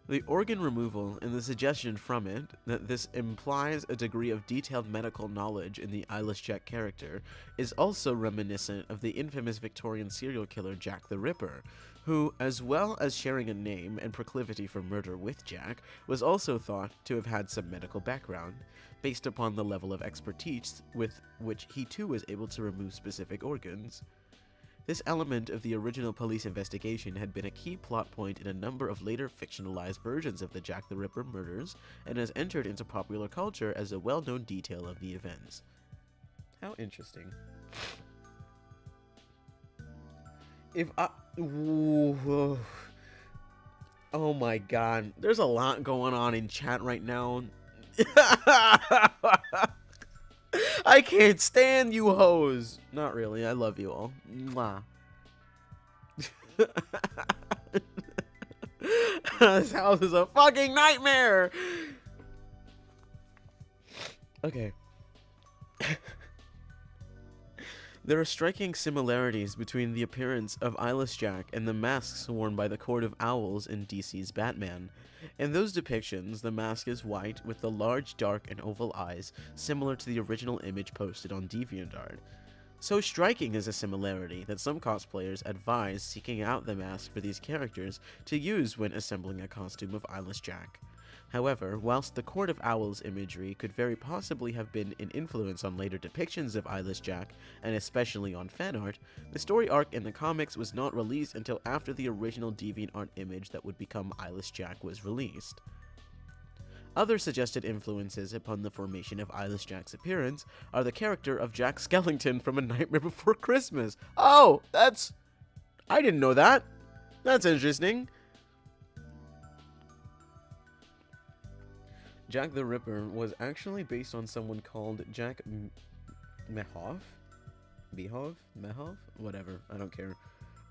The organ removal and the suggestion from it that this implies a degree of detailed medical knowledge in the Eyeless Jack character is also reminiscent of the infamous Victorian serial killer Jack the Ripper, who, as well as sharing a name and proclivity for murder with Jack, was also thought to have had some medical background, based upon the level of expertise with which he too was able to remove specific organs. This element of the original police investigation had been a key plot point in a number of later fictionalized versions of the Jack the Ripper murders, and has entered into popular culture as a well-known detail of the events. How interesting. If I... Ooh, oh my god. There's a lot going on in chat right now. I can't stand you hoes. Not really. I love you all. Mwah. This house is a fucking nightmare. Okay. There are striking similarities between the appearance of Eyeless Jack and the masks worn by the Court of Owls in DC's Batman. In those depictions, the mask is white with the large, dark, and oval eyes, similar to the original image posted on DeviantArt. So striking is a similarity that some cosplayers advise seeking out the mask for these characters to use when assembling a costume of Eyeless Jack. However, whilst the Court of Owls imagery could very possibly have been an influence on later depictions of Eyeless Jack, and especially on fan art, the story arc in the comics was not released until after the original DeviantArt image that would become Eyeless Jack was released. Other suggested influences upon the formation of Eyeless Jack's appearance are the character of Jack Skellington from A Nightmare Before Christmas. Oh, that's... I didn't know that. That's interesting. Jack the Ripper was actually based on someone called Jack Mehov? Behov? Mehov? Whatever, I don't care.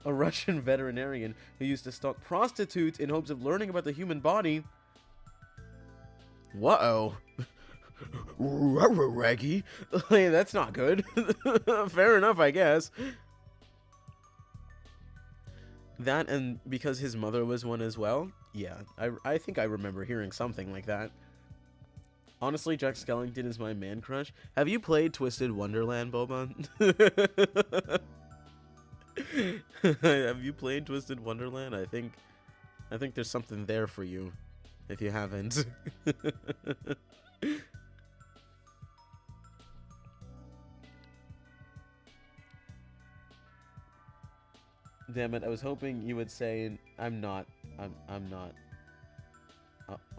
A Russian veterinarian who used to stalk prostitutes in hopes of learning about the human body. Whoa. Raggy. Hey, that's not good. Fair enough, I guess. That, and because his mother was one as well? Yeah, I think I remember hearing something like that. Honestly, Jack Skellington is my man crush. Have you played Twisted Wonderland, Boba? Have you played Twisted Wonderland? I think there's something there for you, if you haven't. Damn it, I was hoping you would say, I'm not.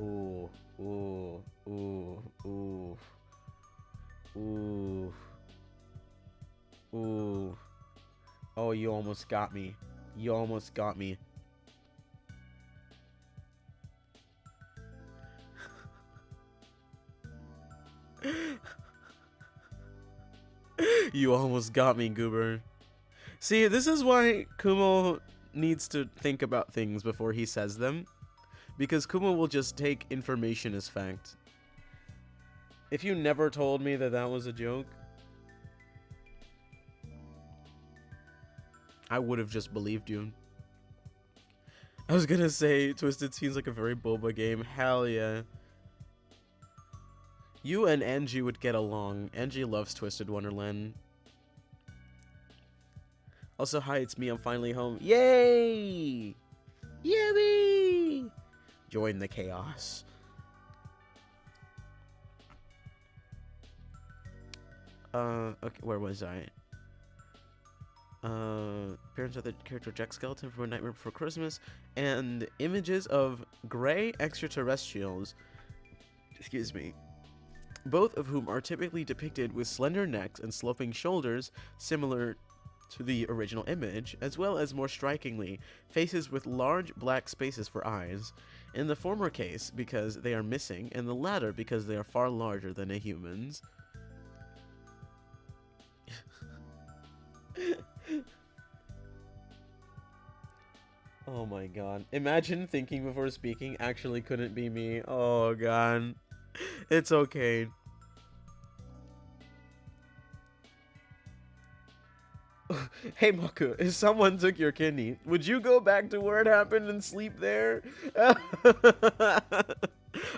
Ooh. Oh, you almost got me. You almost got me. You almost got me, Goober. See, this is why Kumo needs to think about things before he says them. Because Kumo will just take information as fact. If you never told me that that was a joke, I would have just believed you. I was gonna say, Twisted seems like a very boba game. Hell yeah. You and Angie would get along. Angie loves Twisted Wonderland. Also, hi, it's me. I'm finally home. Yay! Yippee! Join the chaos. Okay, where was I? Appearance of the character Jack Skellington from A Nightmare Before Christmas, and images of gray extraterrestrials, excuse me, both of whom are typically depicted with slender necks and sloping shoulders, similar to the original image, as well as more strikingly, faces with large black spaces for eyes. In the former case, because they are missing, and the latter because they are far larger than a human's. Oh my god. Imagine thinking before speaking actually couldn't be me. Oh god. It's okay. Hey Maku, if someone took your kidney, would you go back to where it happened and sleep there?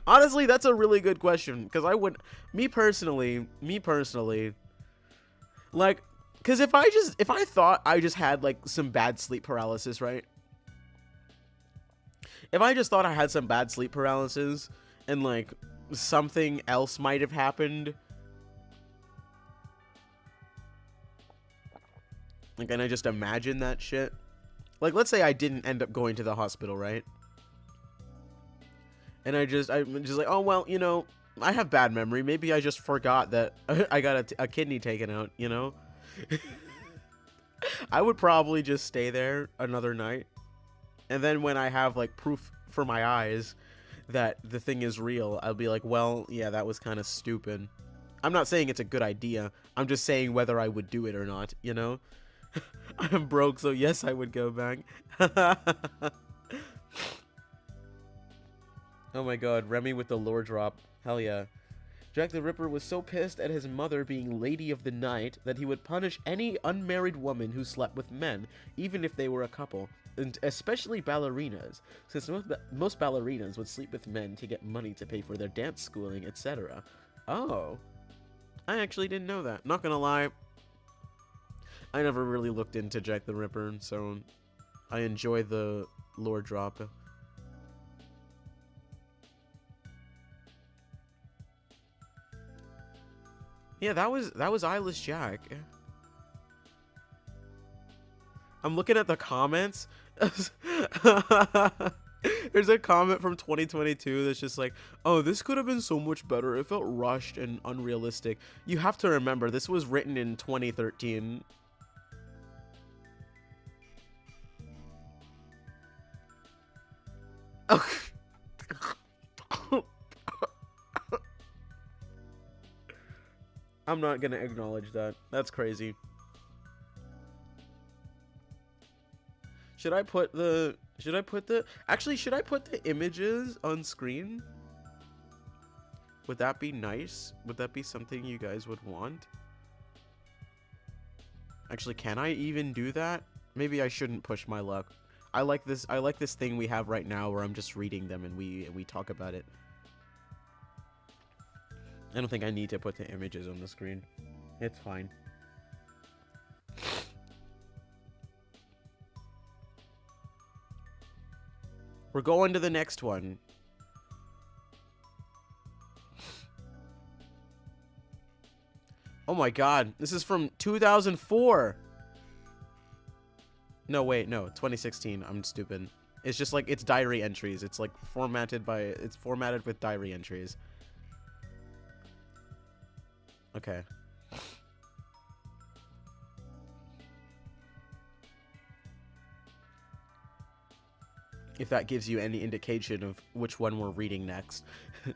Honestly, that's a really good question, because I would, me personally, like, because if I thought I just had, like, some bad sleep paralysis, right? If I just thought I had some bad sleep paralysis, and, like, something else might have happened, like, and I just imagine that shit. Like, let's say I didn't end up going to the hospital, right? And I'm just like, oh, well, you know, I have bad memory. Maybe I just forgot that I got a kidney taken out, you know? I would probably just stay there another night. And then when I have, like, proof for my eyes that the thing is real, I'll be like, well, yeah, that was kind of stupid. I'm not saying it's a good idea. I'm just saying whether I would do it or not, you know? I'm broke, so yes, I would go back. Oh my god, Remy with the lore drop. Hell yeah. Jack the Ripper was so pissed at his mother being Lady of the Night that he would punish any unmarried woman who slept with men, even if they were a couple, and especially ballerinas, since most ballerinas would sleep with men to get money to pay for their dance schooling, etc. Oh. I actually didn't know that. Not gonna lie, I never really looked into Jack the Ripper, so I enjoy the lore drop. Yeah, that was Eyeless Jack. I'm looking at the comments. There's a comment from 2022 that's just like, oh, this could have been so much better. It felt rushed and unrealistic. You have to remember, this was written in 2013. I'm not gonna acknowledge that. That's crazy. Should I put the actually, should I put the images on screen? Would that be nice? Would that be something you guys would want? Actually, can I even do that? Maybe I shouldn't push my luck. I like this thing we have right now where I'm just reading them and we talk about it. I don't think I need to put the images on the screen. It's fine. We're going to the next one. Oh my god, this is from 2004. No, wait, no, 2016. I'm stupid. It's just like, it's diary entries. It's like it's formatted with diary entries. Okay. If that gives you any indication of which one we're reading next. Let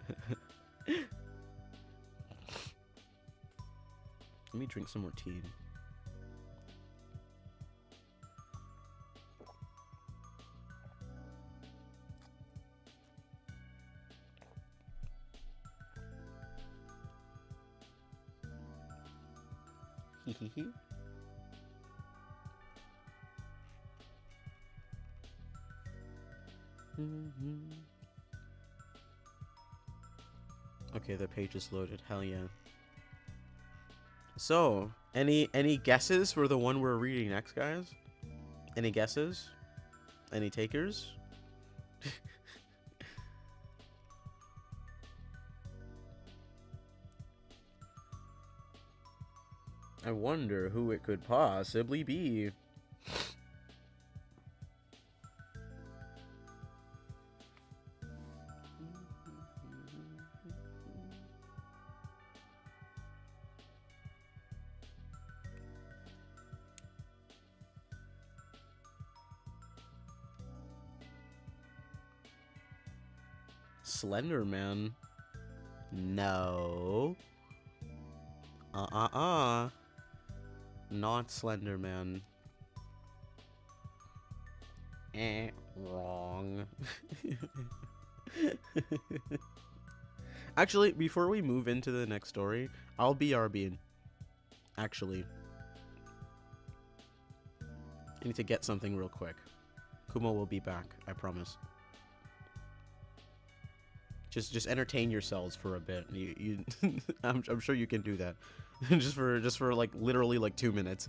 me drink some more tea. Okay, the page is loaded. Hell yeah. So, any guesses for the one we're reading next, guys? Any guesses? Any takers? I wonder who it could possibly be. Slender Man? No. Not Slender Man. Wrong. Actually, before we move into the next story, I'll BRB. Actually. I need to get something real quick. Kumo will be back, I promise. Just entertain yourselves for a bit. I'm sure you can do that. just for like literally like 2 minutes.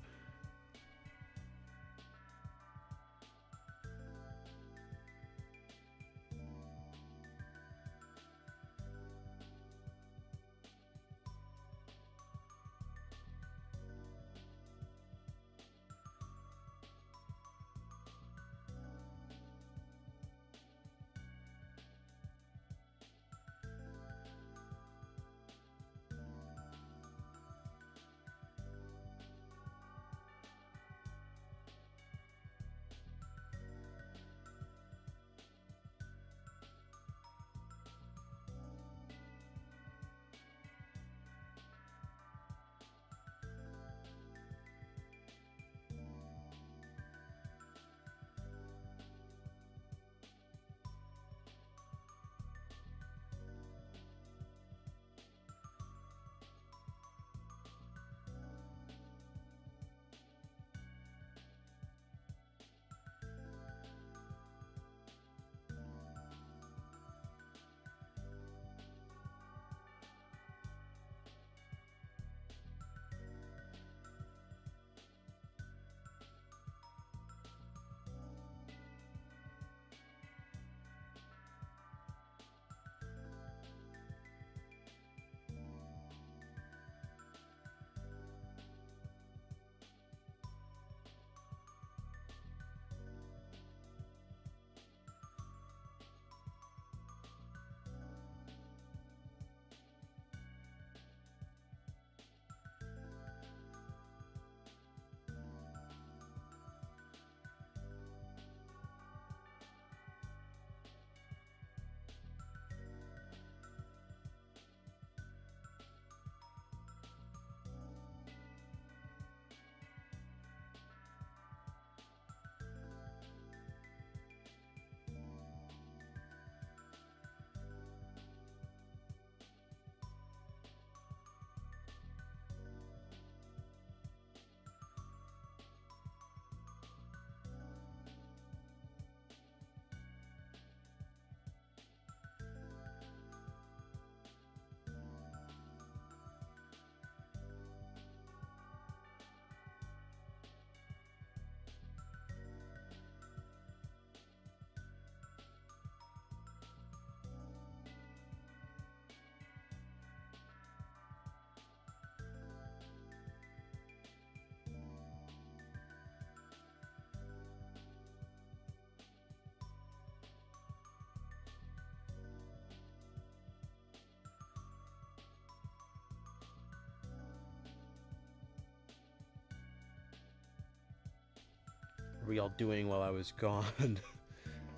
were y'all doing while I was gone?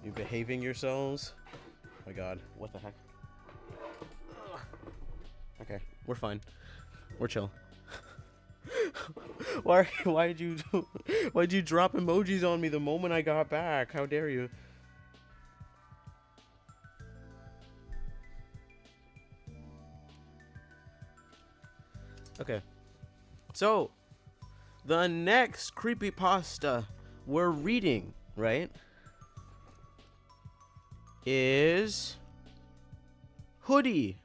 You behaving yourselves? Oh my god, what the heck? Okay, we're fine. We're chill. Why'd you drop emojis on me the moment I got back? How dare you? Okay. So, the next creepypasta we're reading, right, is Hoodie.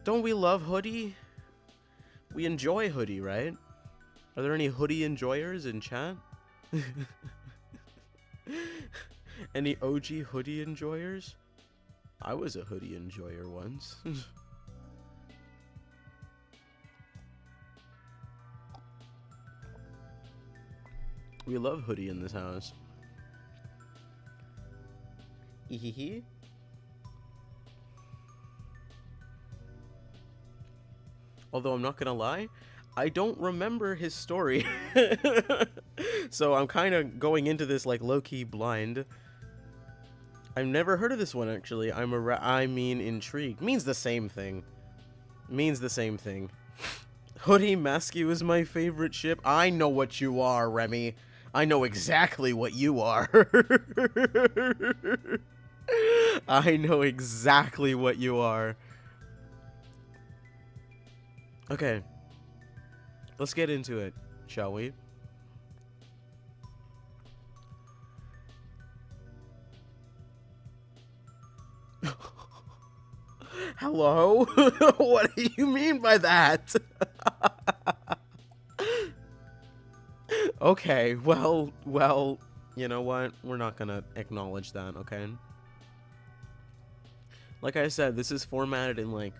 Don't we love Hoodie? We enjoy Hoodie, right? Are there any Hoodie enjoyers in chat? Any OG Hoodie enjoyers? I was a Hoodie enjoyer once. We love Hoodie in this house. Hehehe. Although I'm not gonna lie, I don't remember his story. So I'm kind of going into this like low-key blind. I've never heard of this one actually. I mean intrigued. Means the same thing. Means the same thing. Hoodie Masky was my favorite ship. I know what you are, Remy. I know exactly what you are. I know exactly what you are. Okay. Let's get into it, shall we? Hello? What do you mean by that? Okay, well, you know what? We're not gonna acknowledge that, okay? Like I said, this is formatted in, like,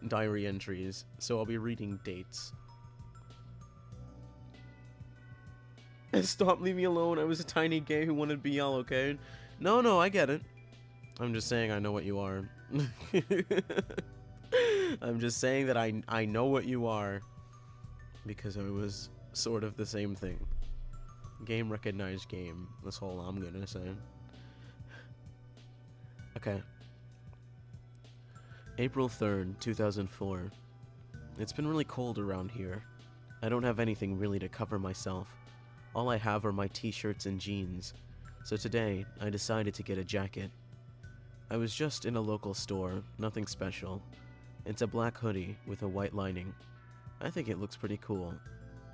diary entries, so I'll be reading dates. Stop, leave me alone. I was a tiny gay who wanted BL, okay? No, I get it. I'm just saying I know what you are. I'm just saying that I know what you are. Because it was sort of the same thing. Game recognized game. That's all I'm gonna say. Okay. April 3rd, 2004. It's been really cold around here. I don't have anything really to cover myself. All I have are my t-shirts and jeans. So today, I decided to get a jacket. I was just in a local store, nothing special. It's a black hoodie with a white lining. I think it looks pretty cool.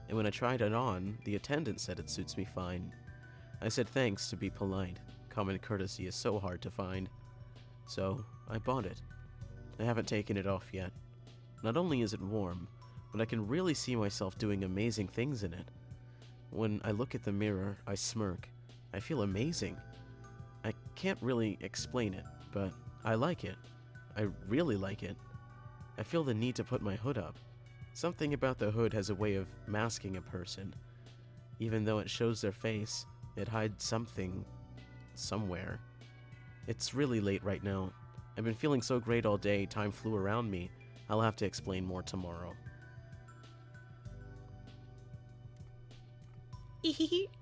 And when I tried it on, the attendant said it suits me fine. I said thanks to be polite. Common courtesy is so hard to find. So, I bought it. I haven't taken it off yet. Not only is it warm, but I can really see myself doing amazing things in it. When I look at the mirror, I smirk. I feel amazing. I can't really explain it, but I like it. I really like it. I feel the need to put my hood up. Something about the hood has a way of masking a person. Even though it shows their face, it hides something somewhere. It's really late right now. I've been feeling so great all day, time flew around me. I'll have to explain more tomorrow.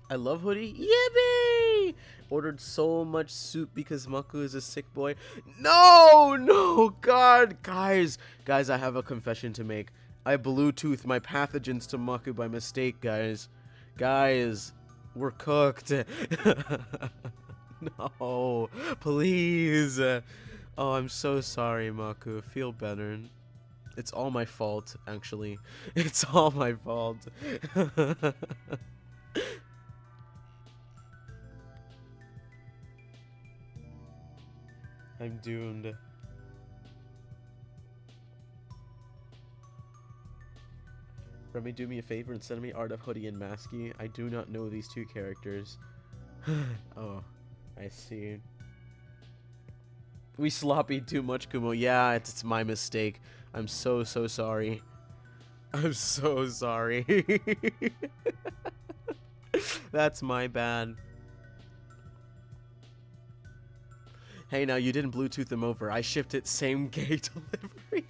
I love Hoodie. Yippee! Ordered so much soup because Maku is a sick boy. No, God, guys, I have a confession to make. I Bluetooth my pathogens to Maku by mistake, guys. Guys, we're cooked. No, please. Oh, I'm so sorry, Maku. Feel better. It's all my fault, actually. It's all my fault. I'm doomed. Remy, do me a favor and send me art of Hoodie and Masky. I do not know these two characters. Oh, I see. We sloppy too much, Kumo. Yeah, it's my mistake. I'm so sorry. I'm so sorry. That's my bad. Hey, now you didn't Bluetooth them over. I shipped it same gay delivery.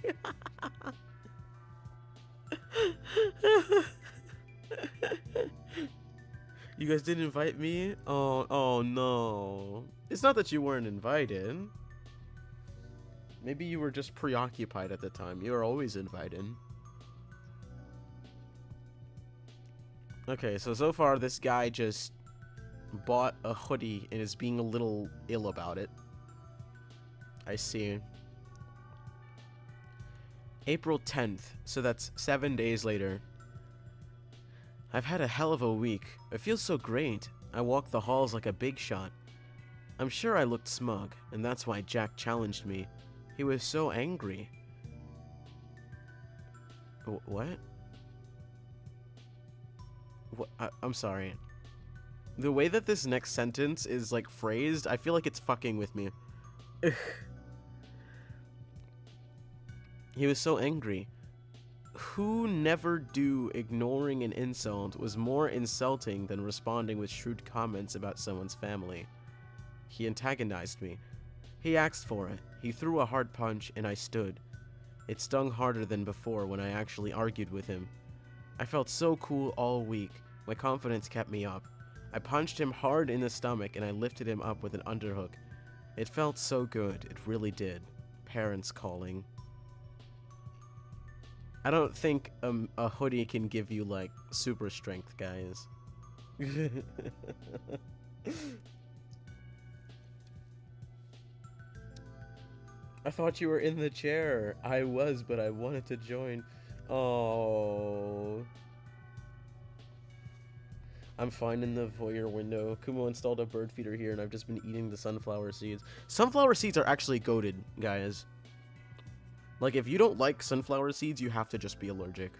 You guys didn't invite me? Oh no. It's not that you weren't invited. Maybe you were just preoccupied at the time. You were always invited. Okay, so far this guy just bought a hoodie and is being a little ill about it. I see. April 10th, so that's 7 days later. I've had a hell of a week. It feels so great. I walked the halls like a big shot. I'm sure I looked smug, and that's why Jack challenged me. He was so angry. What? I'm sorry. The way that this next sentence is, like, phrased, I feel like it's fucking with me. He was so angry. Who never do ignoring an insult was more insulting than responding with shrewd comments about someone's family. He antagonized me. He asked for it. He threw a hard punch, and I stood. It stung harder than before when I actually argued with him. I felt so cool all week. My confidence kept me up. I punched him hard in the stomach, and I lifted him up with an underhook. It felt so good. It really did. Parents calling. I don't think a hoodie can give you, like, super strength, guys. I thought you were in the chair. I was, but I wanted to join. Oh. I'm fine in the foyer window. Kumo installed a bird feeder here, and I've just been eating the sunflower seeds. Sunflower seeds are actually goated, guys. Like, if you don't like sunflower seeds, you have to just be allergic.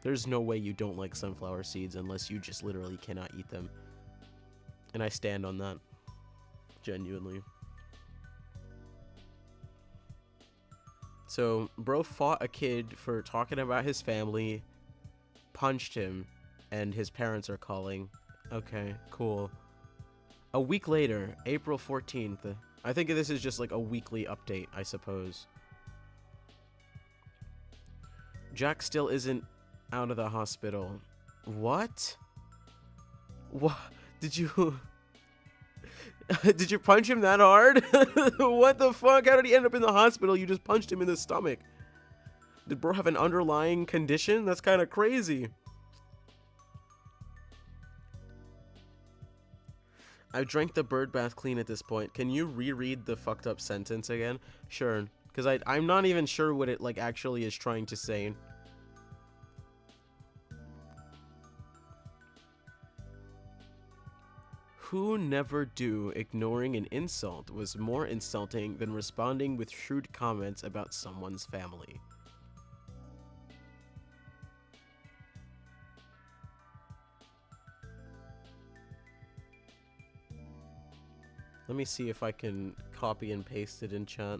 There's no way you don't like sunflower seeds unless you just literally cannot eat them. And I stand on that. Genuinely. So, bro fought a kid for talking about his family, punched him, and his parents are calling. Okay, cool. A week later, April 14th. I think this is just like a weekly update, I suppose. Jack still isn't out of the hospital. What? What? Did you... Did you punch him that hard? What the fuck? How did he end up in the hospital? You just punched him in the stomach. Did bro have an underlying condition? That's kind of crazy. I've drank the bird bath clean at this point. Can you reread the fucked up sentence again? Sure. Because I'm not even sure what it, like, actually is trying to say. Who never do ignoring an insult was more insulting than responding with shrewd comments about someone's family. Let me see if I can copy and paste it in chat.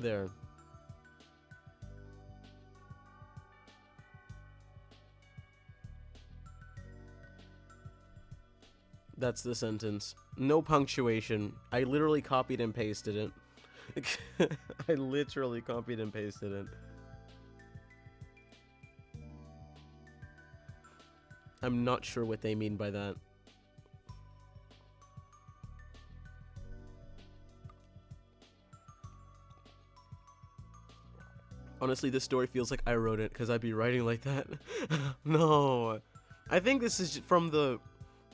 There. That's the sentence. No punctuation. I literally copied and pasted it. I literally copied and pasted it. I'm not sure what they mean by that. Honestly, this story feels like I wrote it because I'd be writing like that. No. I think this is from the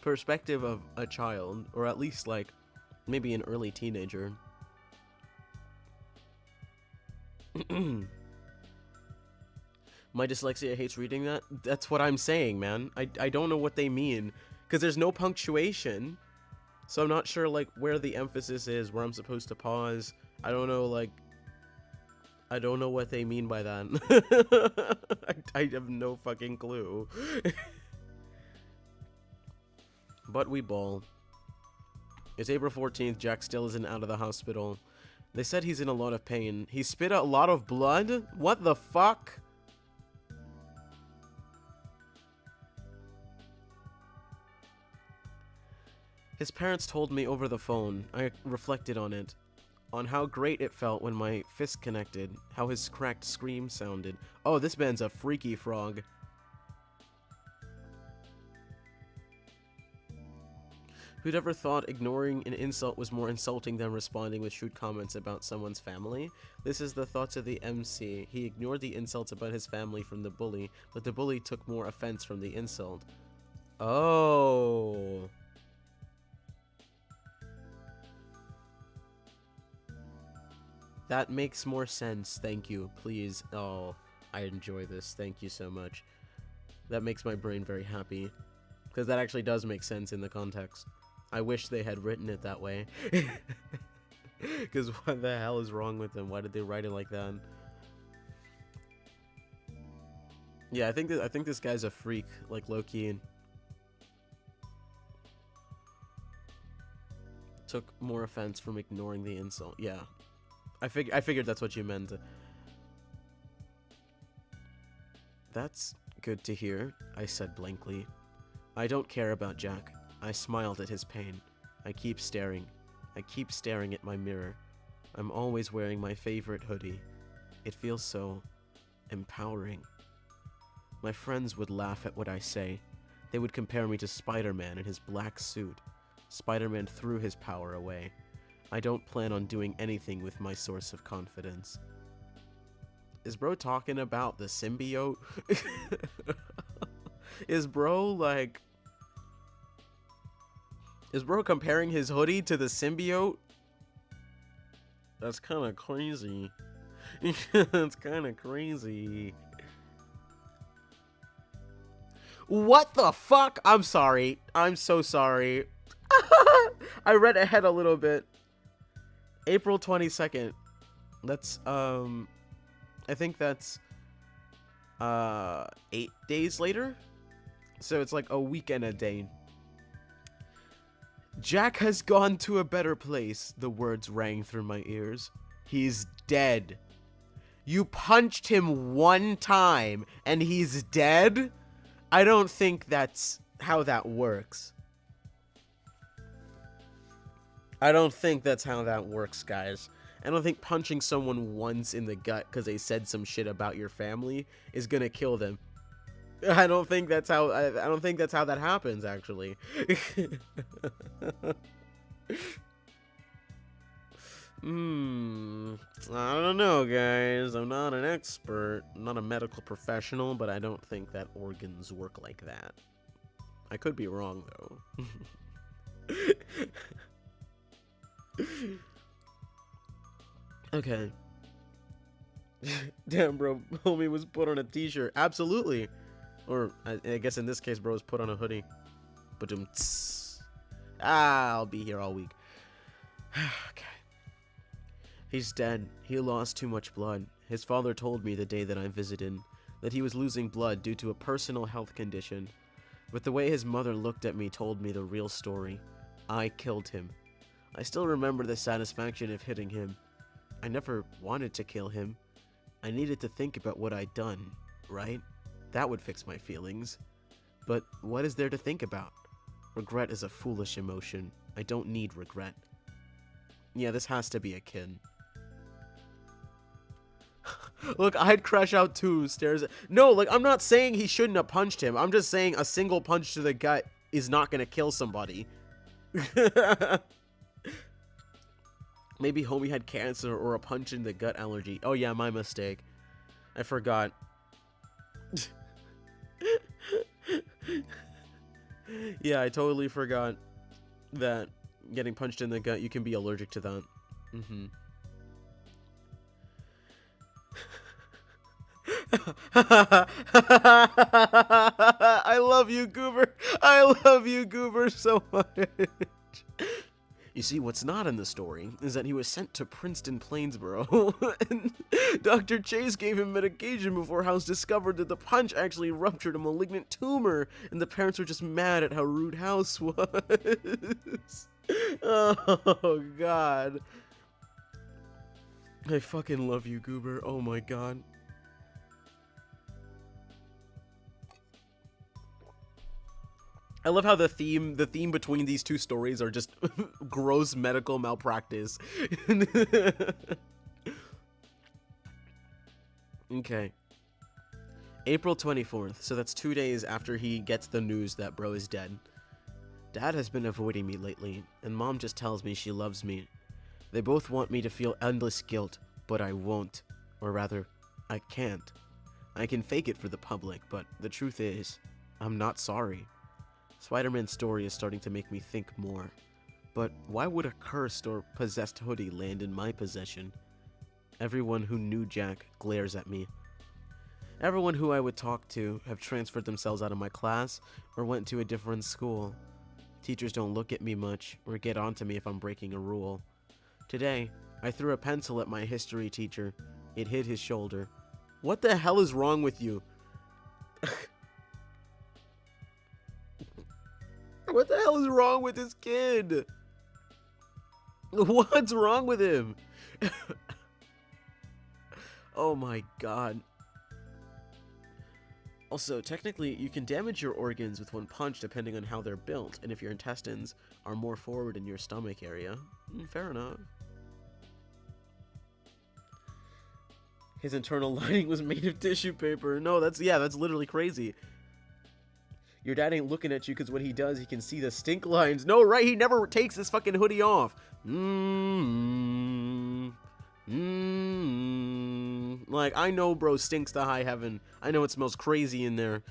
perspective of a child, or at least like maybe an early teenager. My dyslexia hates reading that. That's what I'm saying, man. I don't know what they mean because there's no punctuation, so I'm not sure like where the emphasis is, where I'm supposed to pause. I don't know, like, I don't know what they mean by that. I have no fucking clue. But we ball. It's April 14th. Jack still isn't out of the hospital. They said he's in a lot of pain. He spit out a lot of blood? What the fuck? His parents told me over the phone. I reflected on it. On how great it felt when my fist connected. How his cracked scream sounded. Oh, this man's a freaky frog. Who'd ever thought ignoring an insult was more insulting than responding with shrewd comments about someone's family? This is the thoughts of the MC. He ignored the insults about his family from the bully, but the bully took more offense from the insult. Oh. That makes more sense. Thank you. Please. Oh, I enjoy this. Thank you so much. That makes my brain very happy. Because that actually does make sense in the context. I wish they had written it that way. Because what the hell is wrong with them? Why did they write it like that? Yeah, I think this guy's a freak, like low-key. Took more offense from ignoring the insult. Yeah, I figured that's what you meant. That's good to hear, I said blankly. I don't care about Jack. I smiled at his pain. I keep staring. I keep staring at my mirror. I'm always wearing my favorite hoodie. It feels so empowering. My friends would laugh at what I say. They would compare me to Spider-Man in his black suit. Spider-Man threw his power away. I don't plan on doing anything with my source of confidence. Is bro talking about the symbiote? Is bro like... Is bro comparing his hoodie to the symbiote? That's kind of crazy. That's kind of crazy. What the fuck? I'm sorry. I'm so sorry. I read ahead a little bit. April 22nd. That's, I think that's, 8 days later? So it's like a week and a day. Jack has gone to a better place, the words rang through my ears. He's dead. You punched him one time and he's dead? I don't think that's how that works. I don't think that's how that works, guys. I don't think punching someone once in the gut because they said some shit about your family is gonna kill them. I don't think that's how. I don't think that's how that happens, actually. I don't know, guys. I'm not an expert. I'm not a medical professional, but I don't think that organs work like that. I could be wrong, though. Okay. Damn, bro. Homie was put on a t-shirt. Absolutely. Or, I guess in this case, bro was put on a hoodie. Ba-dum tss. I'll be here all week. Okay. He's dead. He lost too much blood. His father told me the day that I visited that he was losing blood due to a personal health condition. But the way his mother looked at me told me the real story. I killed him. I still remember the satisfaction of hitting him. I never wanted to kill him. I needed to think about what I'd done, right? That would fix my feelings. But what is there to think about? Regret is a foolish emotion. I don't need regret. Yeah, this has to be a kid. Look, I'd crash out too, stares at... No, like, I'm not saying he shouldn't have punched him. I'm just saying a single punch to the gut is not gonna kill somebody. Maybe homie had cancer or a punch in the gut allergy. Oh yeah, my mistake. I forgot. Yeah, I totally forgot that getting punched in the gut, you can be allergic to that. I love you, Goober. I love you, Goober, so much. You see, what's not in the story is that he was sent to Princeton Plainsboro, and Dr. Chase gave him medication before House discovered that the punch actually ruptured a malignant tumor, and the parents were just mad at how rude House was. Oh, God. I fucking love you, Goober. Oh, my God. I love how the theme between these two stories are just gross medical malpractice. Okay. April 24th, so that's 2 days after he gets the news that bro is dead. Dad has been avoiding me lately, and Mom just tells me she loves me. They both want me to feel endless guilt, but I won't. Or rather, I can't. I can fake it for the public, but the truth is, I'm not sorry. Spider-Man's story is starting to make me think more. But why would a cursed or possessed hoodie land in my possession? Everyone who knew Jack glares at me. Everyone who I would talk to have transferred themselves out of my class or went to a different school. Teachers don't look at me much or get onto me if I'm breaking a rule. Today, I threw a pencil at my history teacher. It hit his shoulder. What the hell is wrong with you? What the hell is wrong with this kid? What's wrong with him? Oh my god. Also, technically, you can damage your organs with one punch depending on how they're built, and if your intestines are more forward in your stomach area. Fair enough. His internal lining was made of tissue paper. No, that's literally crazy. Your dad ain't looking at you because when he does, he can see the stink lines. No, right? He never takes this fucking hoodie off. Like, I know bro stinks to high heaven. I know it smells crazy in there.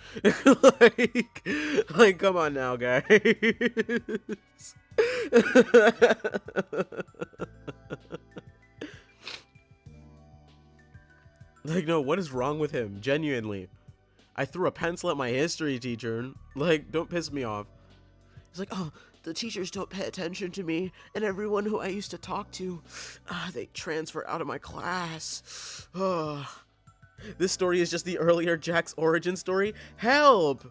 like, come on now, guys. Like, no, what is wrong with him? Genuinely. I threw a pencil at my history teacher. Like, don't piss me off. He's like, oh, the teachers don't pay attention to me, and everyone who I used to talk to, they transfer out of my class. This story is just the earlier Jack's origin story. Help!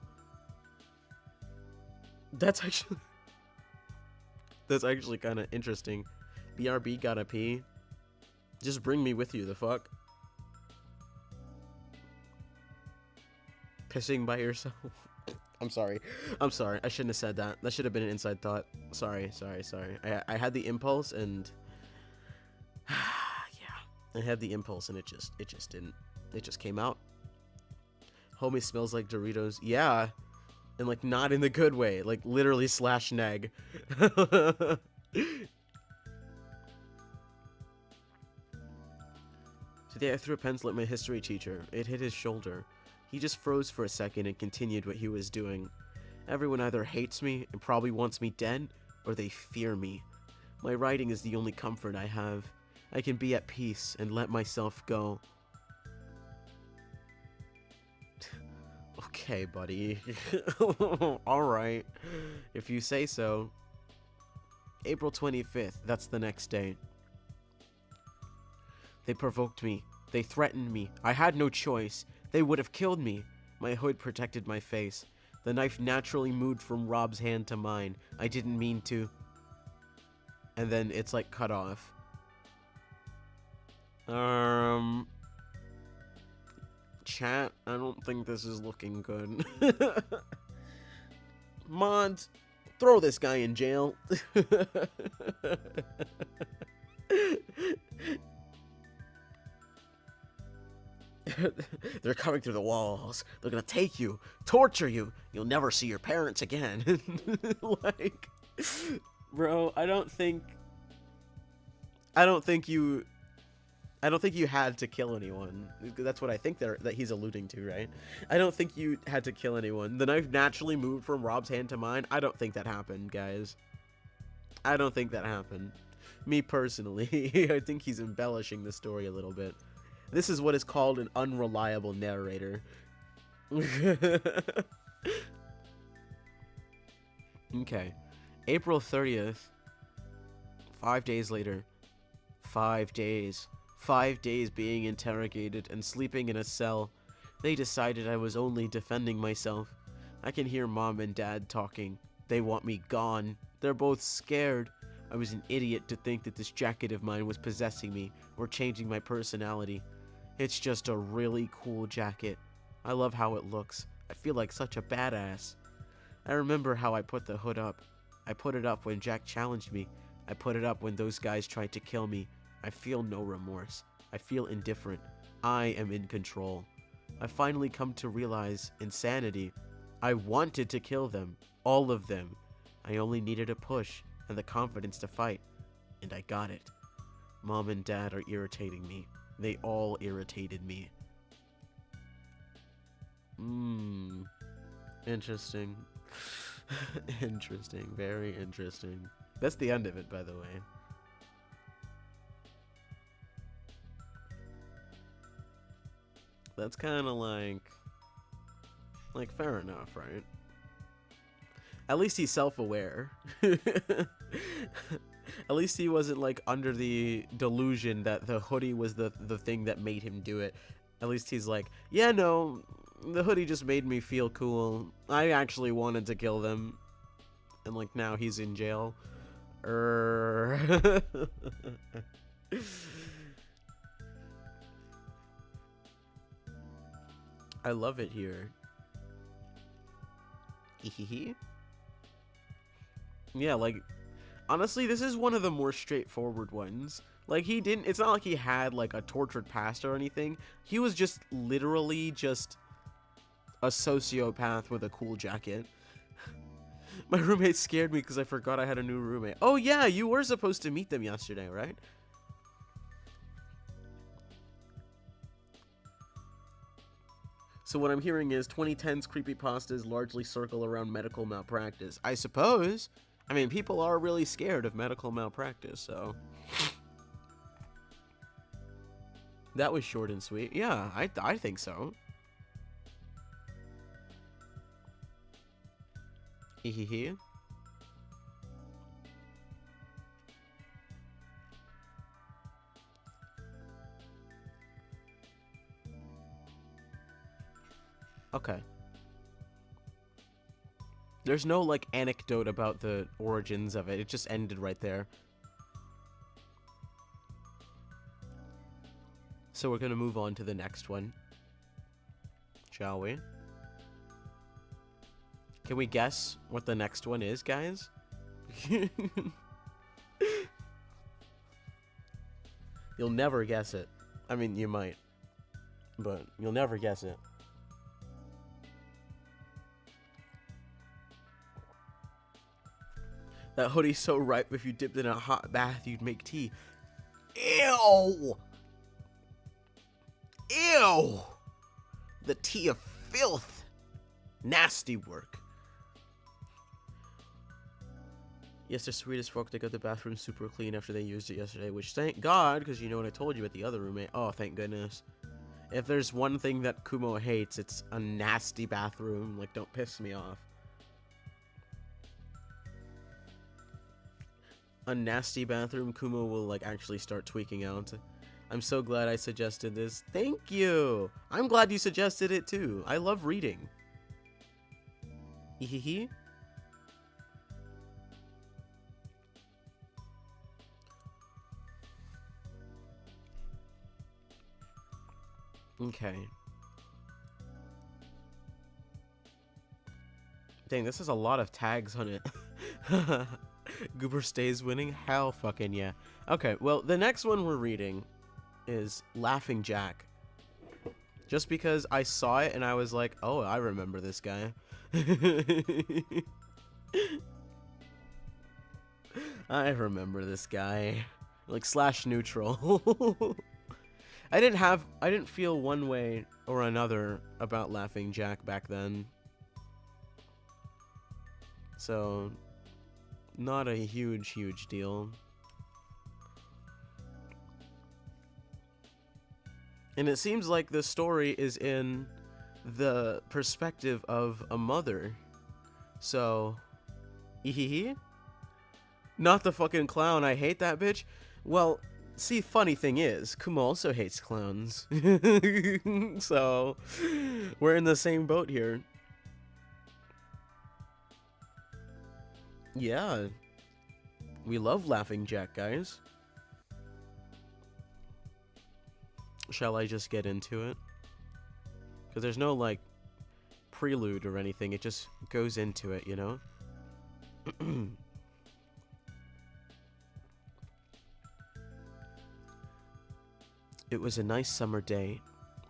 That's actually kind of interesting. BRB gotta pee. Just bring me with you, the fuck? Pissing by yourself. I'm sorry. I shouldn't have said that. That should have been an inside thought. Sorry. I had the impulse and yeah. I had the impulse and it just didn't. It just came out. Homie smells like Doritos. Yeah. And like not in the good way. Like literally slash neg. Today I threw a pencil at my history teacher. It hit his shoulder. He just froze for a second and continued what he was doing. Everyone either hates me and probably wants me dead, or they fear me. My writing is the only comfort I have. I can be at peace and let myself go. Okay, buddy. Alright. If you say so. April 25th, that's the next day. They provoked me. They threatened me. I had no choice. They would have killed me. My hood protected my face. The knife naturally moved from Rob's hand to mine. I didn't mean to. And then it's like cut off. Chat, I don't think this is looking good. Mods, throw this guy in jail. They're coming through the walls. They're gonna take you, torture you. You'll never see your parents again. Like, bro, I don't think you had to kill anyone. That's what I think that he's alluding to, right? I don't think you had to kill anyone. The knife naturally moved from Rob's hand to mine. I don't think that happened, guys. I don't think that happened. Me personally, I think he's embellishing the story a little bit. This is what is called an unreliable narrator. Okay. April 30th. 5 days later. 5 days. 5 days being interrogated and sleeping in a cell. They decided I was only defending myself. I can hear Mom and Dad talking. They want me gone. They're both scared. I was an idiot to think that this jacket of mine was possessing me or changing my personality. It's just a really cool jacket. I love how it looks. I feel like such a badass. I remember how I put the hood up. I put it up when Jack challenged me. I put it up when those guys tried to kill me. I feel no remorse. I feel indifferent. I am in control. I finally come to realize insanity. I wanted to kill them. All of them. I only needed a push and the confidence to fight. And I got it. Mom and Dad are irritating me. They all irritated me. Interesting. Interesting. Very interesting. That's the end of it, by the way. That's kind of like fair enough, right? At least he's self-aware. At least he wasn't like under the delusion that the hoodie was the thing that made him do it. At least he's like, yeah, no, the hoodie just made me feel cool. I actually wanted to kill them. And like now he's in jail. I love it here. Yeah, like, honestly, this is one of the more straightforward ones. Like, he didn't, it's not like he had, like, a tortured past or anything. He was just literally just a sociopath with a cool jacket. My roommate scared me because I forgot I had a new roommate. Oh, yeah, you were supposed to meet them yesterday, right? So what I'm hearing is 2010's creepypastas largely circle around medical malpractice. I suppose. I mean, people are really scared of medical malpractice, so... That was short and sweet. Yeah, I think so. Hehehe. Okay. There's no, like, anecdote about the origins of it. It just ended right there. So we're gonna move on to the next one. Shall we? Can we guess what the next one is, guys? You'll never guess it. I mean, you might. But you'll never guess it. That hoodie's so ripe, if you dipped in a hot bath, you'd make tea. Ew! Ew! The tea of filth. Nasty work. Yes, they're sweet as fuck. They got the bathroom super clean after they used it yesterday, which thank God, because you know what I told you about the other roommate. Oh, thank goodness. If there's one thing that Kumo hates, it's a nasty bathroom. Like, don't piss me off. A nasty bathroom, Kumo will, like, actually start tweaking out. I'm so glad I suggested this. Thank you! I'm glad you suggested it, too. I love reading. Hehehe. Okay. Dang, this is a lot of tags on it. Goober stays winning? Hell fucking yeah. Okay, well, the next one we're reading is Laughing Jack. Just because I saw it and I was like, oh, I remember this guy. I remember this guy. Like, slash neutral. I didn't feel one way or another about Laughing Jack back then. So, not a huge deal. And it seems like the story is in the perspective of a mother. So, not the fucking clown, I hate that bitch. Well, see, funny thing is, Kumo also hates clowns. So, we're in the same boat here. Yeah. We love Laughing Jack, guys. Shall I just get into it? Because there's no, like, prelude or anything. It just goes into it, you know? It was a nice summer day.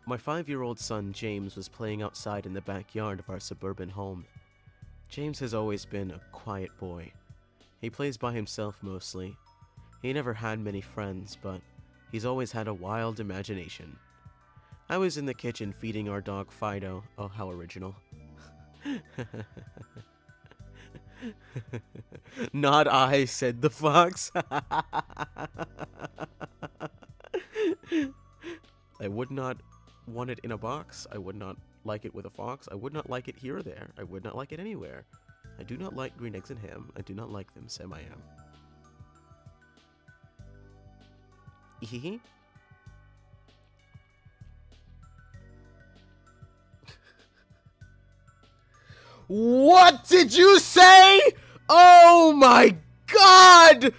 My 5-year-old son, James, was playing outside in the backyard of our suburban home. James has always been a quiet boy. He plays by himself mostly. He never had many friends, but he's always had a wild imagination. I was in the kitchen feeding our dog Fido. Oh, how original. Not I, said the fox. I would not want it in a box. I would not like it with a fox. I would not like it here or there. I would not like it anywhere. I do not like green eggs and ham. I do not like them, Sam I am. Ehehe. What did you say? Oh my god!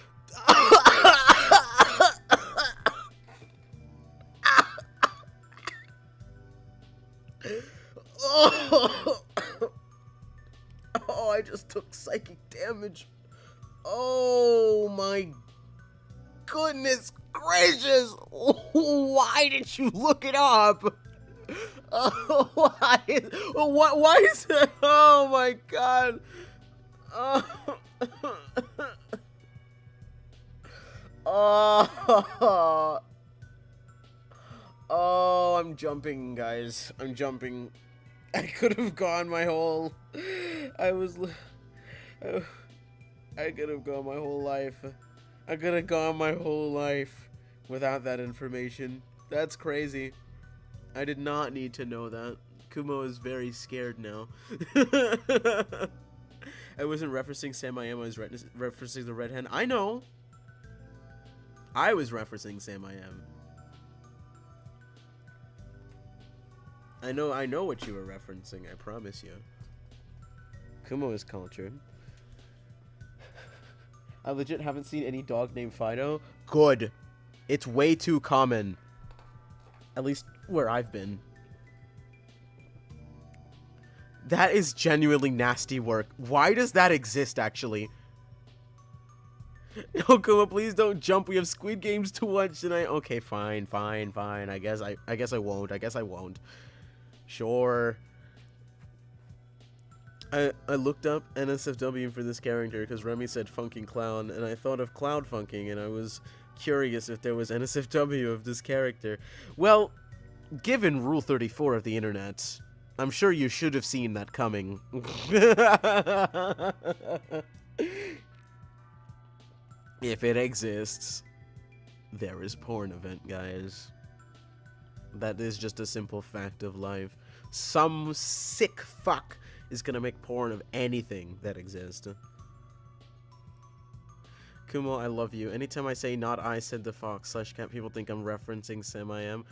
Oh, I just took psychic damage. Oh my goodness gracious! Why did you look it up? Why is it? Oh my god! Oh, I'm jumping, guys. I'm jumping. I could have gone my whole. I could have gone my whole life. I could have gone my whole life without that information. That's crazy. I did not need to know that. Kumo is very scared now. I wasn't referencing Sam I Am, I was referencing the red hen. I know! I was referencing Sam I Am. I know what you were referencing, I promise you. Kumo is cultured. I legit haven't seen any dog named Fido. Good. It's way too common. At least where I've been. That is genuinely nasty work. Why does that exist, actually? No, Kumo, please don't jump. We have Squid Games to watch tonight. Okay, fine. I guess I won't. Sure. I looked up NSFW for this character because Remy said funking clown, and I thought of cloud funking, and I was curious if there was NSFW of this character. Well, given Rule 34 of the internet, I'm sure you should have seen that coming. If it exists, there is porn event, guys. That is just a simple fact of life. Some sick fuck is gonna make porn of anything that exists. Kumo, I love you. Anytime I say not I said the fox / cat, people think I'm referencing Sam I Am.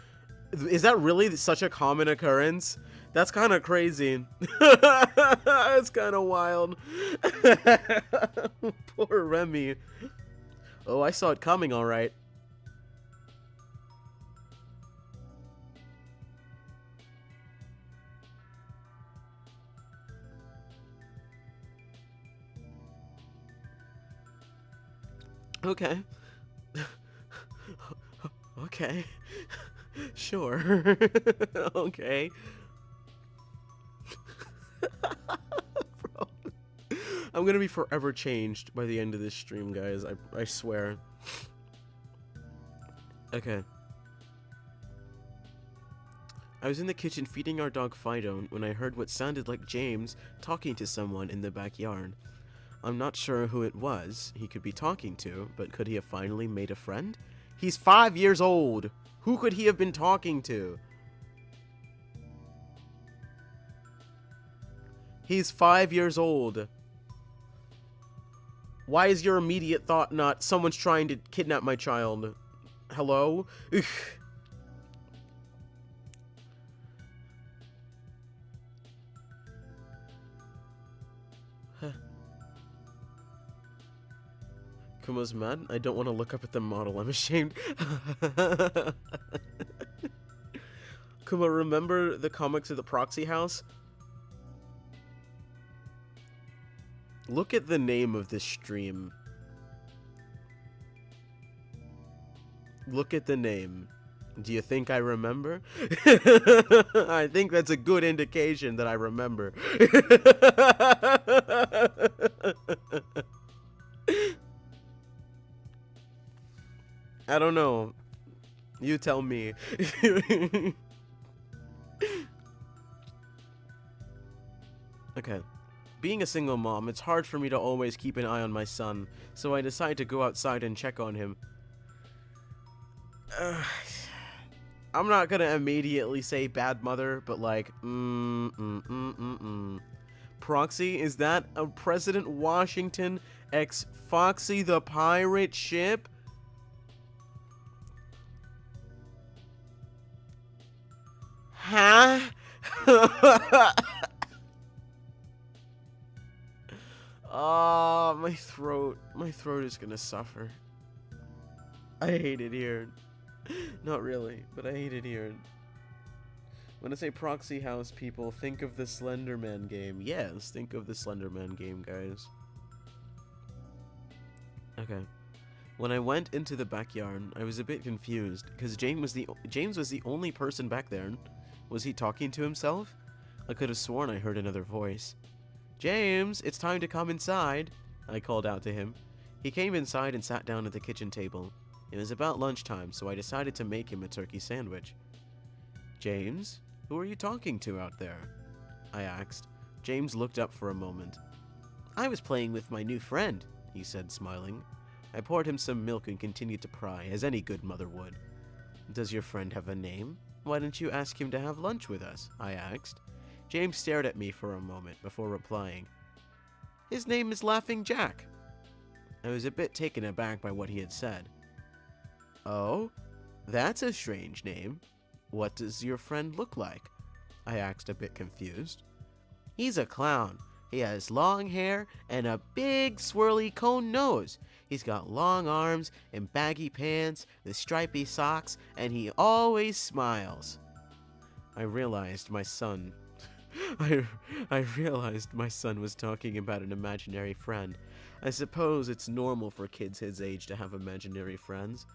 Is that really such a common occurrence? That's kind of crazy. That's kind of wild. Poor Remy. Oh, I saw it coming, all right. Okay. Okay. Sure. Okay. Bro. I'm gonna be forever changed by the end of this stream, guys. I swear. Okay. I was in the kitchen feeding our dog Fido when I heard what sounded like James talking to someone in the backyard. I'm not sure who it was he could be talking to, but could he have finally made a friend? He's 5 years old! Who could he have been talking to? He's 5 years old. Why is your immediate thought not, someone's trying to kidnap my child? Hello? Ugh. Kumo's mad? I don't want to look up at the model. I'm ashamed. Kumo, remember the comics of the Proxy House? Look at the name of this stream. Look at the name. Do you think I remember? I think that's a good indication that I remember. I don't know. You tell me. Okay. Being a single mom, it's hard for me to always keep an eye on my son, so I decide to go outside and check on him. I'm not gonna immediately say bad mother, but like, Proxy, is that a President Washington X Foxy the Pirate ship? Huh? Oh, my throat is gonna suffer. I hate it here. Not really, but I hate it here. When I say proxy house, people, think of the Slenderman game. Yes, think of the Slenderman game, guys. Okay. When I went into the backyard, I was a bit confused, because James was the only person back there. Was he talking to himself? I could have sworn I heard another voice. James, it's time to come inside, I called out to him. He came inside and sat down at the kitchen table. It was about lunchtime, so I decided to make him a turkey sandwich. James, who are you talking to out there? I asked. James looked up for a moment. I was playing with my new friend, he said, smiling. I poured him some milk and continued to pry, as any good mother would. Does your friend have a name? Why don't you ask him to have lunch with us? I asked. James stared at me for a moment before replying. His name is Laughing Jack. I was a bit taken aback by what he had said. Oh, that's a strange name. What does your friend look like? I asked, a bit confused. He's a clown. He has long hair and a big swirly cone nose. He's got long arms and baggy pants with stripy socks, and he always smiles. I realized my son was talking about an imaginary friend. I suppose it's normal for kids his age to have imaginary friends.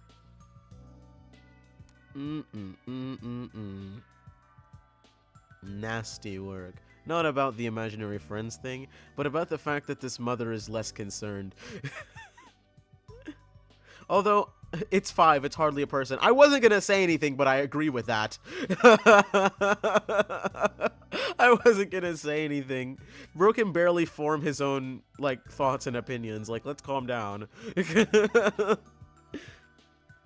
Nasty work. Not about the imaginary friends thing, but about the fact that this mother is less concerned. Although, it's 5, it's hardly a person. I wasn't gonna say anything, but I agree with that. I wasn't gonna say anything. Bro can barely form his own, like, thoughts and opinions. Like, let's calm down.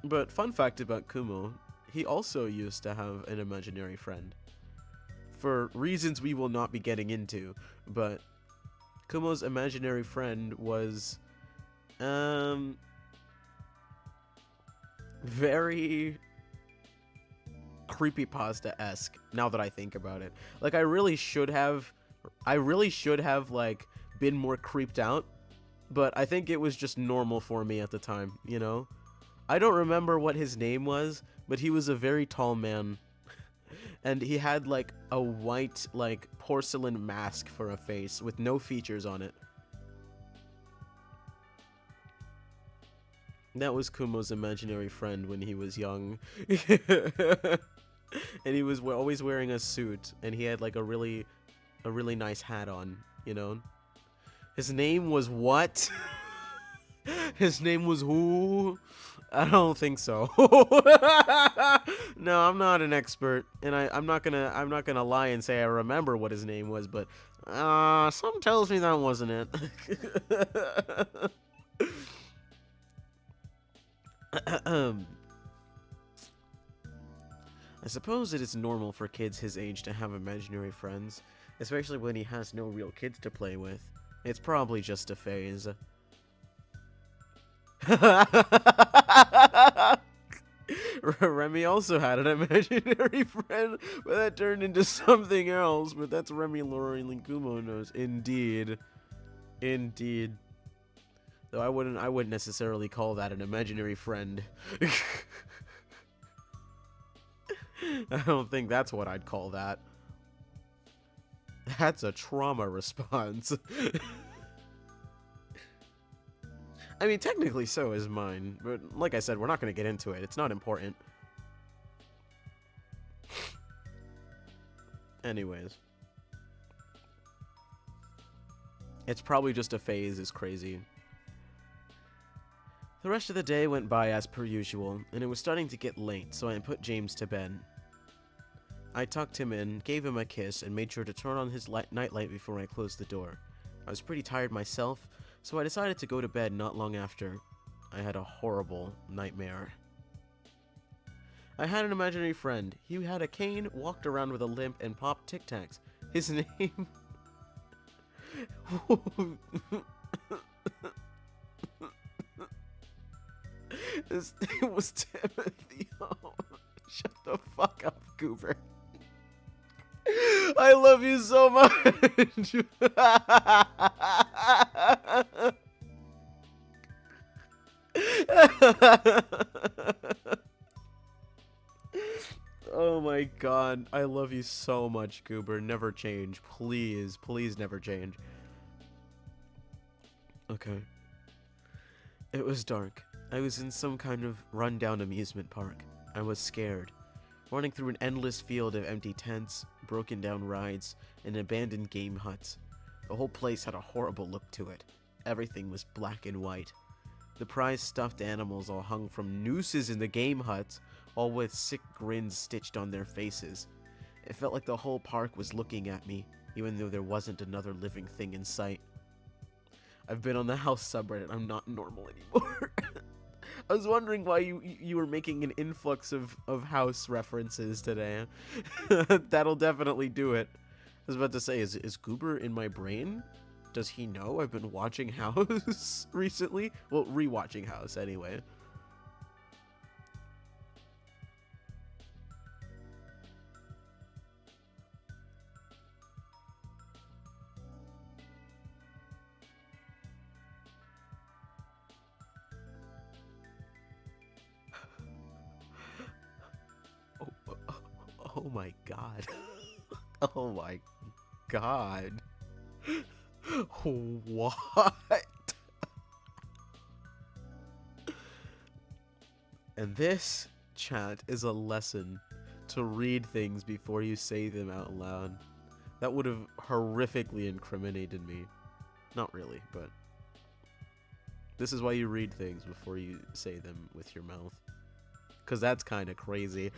But fun fact about Kumo, he also used to have an imaginary friend. For reasons we will not be getting into, but Kumo's imaginary friend was, very creepypasta-esque, now that I think about it. Like, I really should have, like, been more creeped out, but I think it was just normal for me at the time, you know? I don't remember what his name was, but he was a very tall man. And he had, like, a white, like, porcelain mask for a face with no features on it. That was Kumo's imaginary friend when he was young. And he was always wearing a suit, and he had, like, a really nice hat on, you know? His name was what? His name was who? I don't think so. No, I'm not an expert, and I'm not gonna lie and say I remember what his name was, but something tells me that wasn't it. I suppose it is normal for kids his age to have imaginary friends, especially when he has no real kids to play with. It's probably just a phase. Remy also had an imaginary friend, but that turned into something else. But that's Remy, Lauren, and Kumo knows. Indeed. Indeed. Though I wouldn't necessarily call that an imaginary friend. I don't think that's what I'd call that. That's a trauma response. I mean, technically so is mine, but like I said, we're not going to get into it. It's not important. Anyways. It's probably just a phase, is crazy. The rest of the day went by as per usual, and it was starting to get late, so I put James to bed. I tucked him in, gave him a kiss, and made sure to turn on his nightlight before I closed the door. I was pretty tired myself, so I decided to go to bed not long after. I had a horrible nightmare. I had an imaginary friend. He had a cane, walked around with a limp, and popped Tic Tacs. His name... His name was Timothy. Oh, shut the fuck up, Goober. I love you so much. Oh my god, I love you so much, Goober. Never change. Please, please never change. Okay. It was dark. I was in some kind of rundown amusement park. I was scared. Running through an endless field of empty tents, broken down rides, and abandoned game huts. The whole place had a horrible look to it. Everything was black and white. The prized stuffed animals all hung from nooses in the game huts, all with sick grins stitched on their faces. It felt like the whole park was looking at me, even though there wasn't another living thing in sight. I've been on the house subreddit. I'm not normal anymore. I was wondering why you were making an influx of house references today. That'll definitely do it. I was about to say, is Goober in my brain? Does he know I've been watching House recently? Well, rewatching House anyway. Oh my god. Oh my god. What? And this, chat, is a lesson to read things before you say them out loud. That would have horrifically incriminated me. Not really, but this is why you read things before you say them with your mouth. Because that's kind of crazy.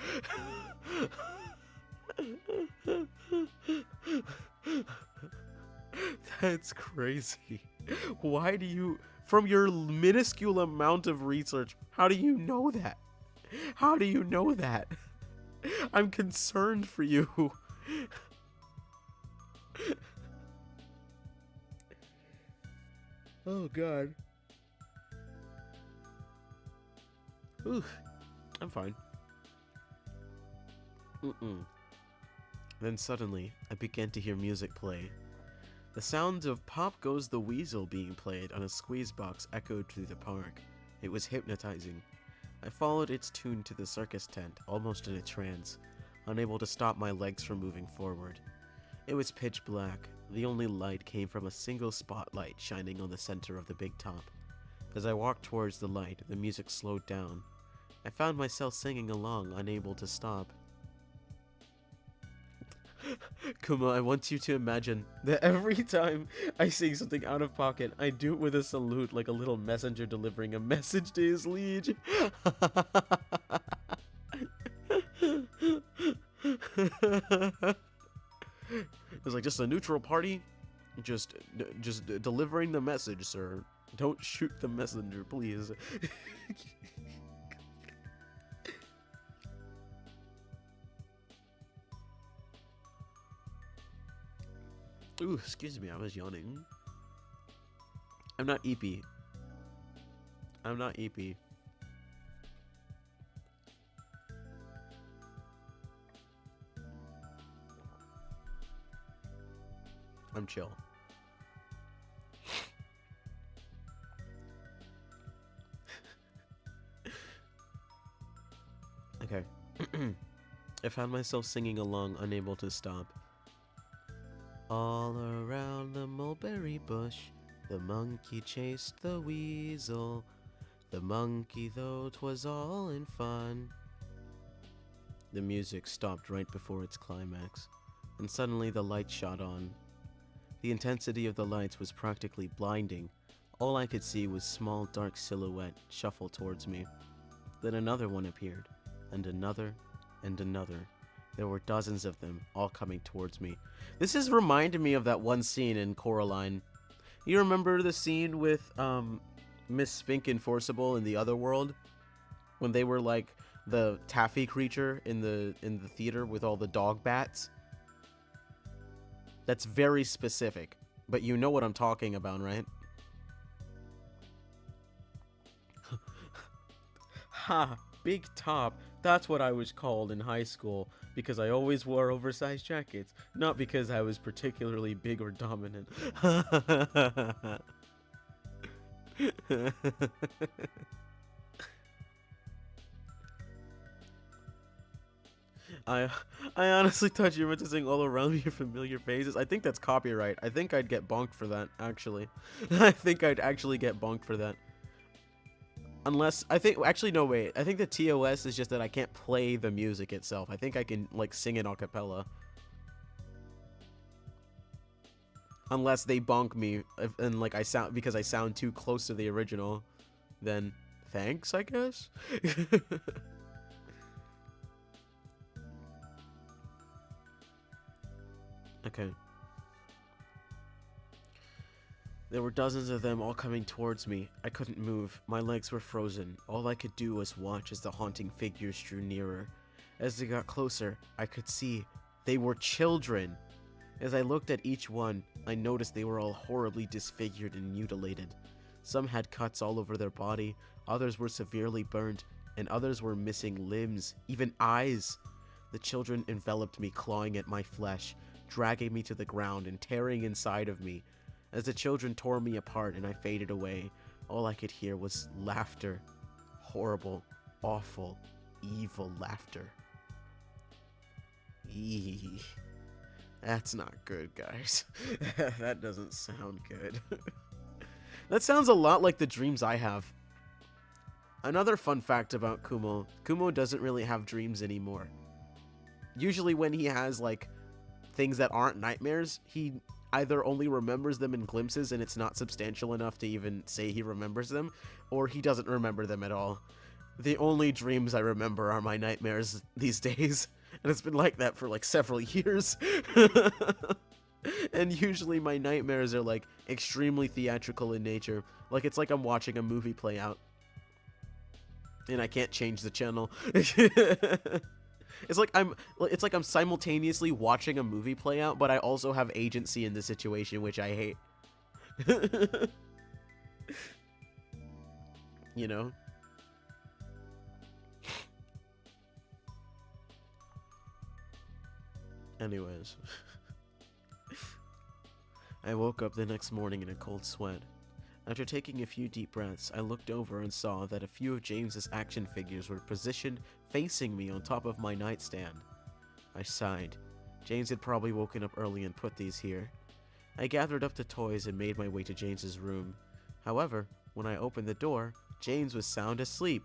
That's crazy. Why do you, from your minuscule amount of research, how do you know that? How do you know that? I'm concerned for you. Oh god. Ooh, I'm fine. Then suddenly, I began to hear music play. The sounds of Pop Goes the Weasel being played on a squeeze box echoed through the park. It was hypnotizing. I followed its tune to the circus tent, almost in a trance, unable to stop my legs from moving forward. It was pitch black. The only light came from a single spotlight shining on the center of the big top. As I walked towards the light, the music slowed down. I found myself singing along, unable to stop. Kumo, I want you to imagine that every time I sing something out of pocket, I do it with a salute like a little messenger delivering a message to his liege. It was like just a neutral party, just delivering the message, sir. Don't shoot the messenger, please. Ooh, excuse me, I was yawning. I'm not EP. I'm not EP. I'm chill. Okay. I found myself singing along, unable to stop. All around the mulberry bush, The monkey chased the weasel. The monkey, though 'twas all in fun. The music stopped right before its climax, and suddenly the light shot on. The intensity of the lights was practically blinding. All I could see was small dark silhouette shuffle towards me. Then another one appeared, and another, and another. There were dozens of them, all coming towards me. This is reminding me of that one scene in Coraline. You remember the scene with Miss Spink and Forcible in the other world? When they were like the taffy creature in the theater with all the dog bats? That's very specific, but you know what I'm talking about, right? Ha! Big top. That's what I was called in high school because I always wore oversized jackets, not because I was particularly big or dominant. I honestly thought you were meant to sing all around your familiar faces. I think that's copyright. I think I'd get bonked for that, actually. I think I'd actually get bonked for that. Unless, I think, actually, no, wait. I think the TOS is just that I can't play the music itself. I think I can, like, sing it a cappella. Unless they bonk me, and, like, because I sound too close to the original. Then, thanks, I guess? Okay. There were dozens of them all coming towards me. I couldn't move. My legs were frozen. All I could do was watch as the haunting figures drew nearer. As they got closer, I could see they were children. As I looked at each one, I noticed they were all horribly disfigured and mutilated. Some had cuts all over their body, others were severely burned, and others were missing limbs, even eyes. The children enveloped me, clawing at my flesh, dragging me to the ground and tearing inside of me. As the children tore me apart and I faded away, all I could hear was laughter. Horrible, awful, evil laughter. Eee. That's not good, guys. That doesn't sound good. That sounds a lot like the dreams I have. Another fun fact about Kumo. Kumo doesn't really have dreams anymore. Usually when he has, like, things that aren't nightmares, he either only remembers them in glimpses and it's not substantial enough to even say he remembers them, or he doesn't remember them at all. The only dreams I remember are my nightmares these days, and it's been like that for like several years. And usually my nightmares are like extremely theatrical in nature. Like it's like I'm watching a movie play out. And I can't change the channel. It's like I'm simultaneously watching a movie play out, but I also have agency in the situation, which I hate. You know? Anyways. I woke up the next morning in a cold sweat. After taking a few deep breaths, I looked over and saw that a few of James's action figures were positioned facing me on top of my nightstand. I sighed. James had probably woken up early and put these here. I gathered up the toys and made my way to James's room. However, when I opened the door, James was sound asleep.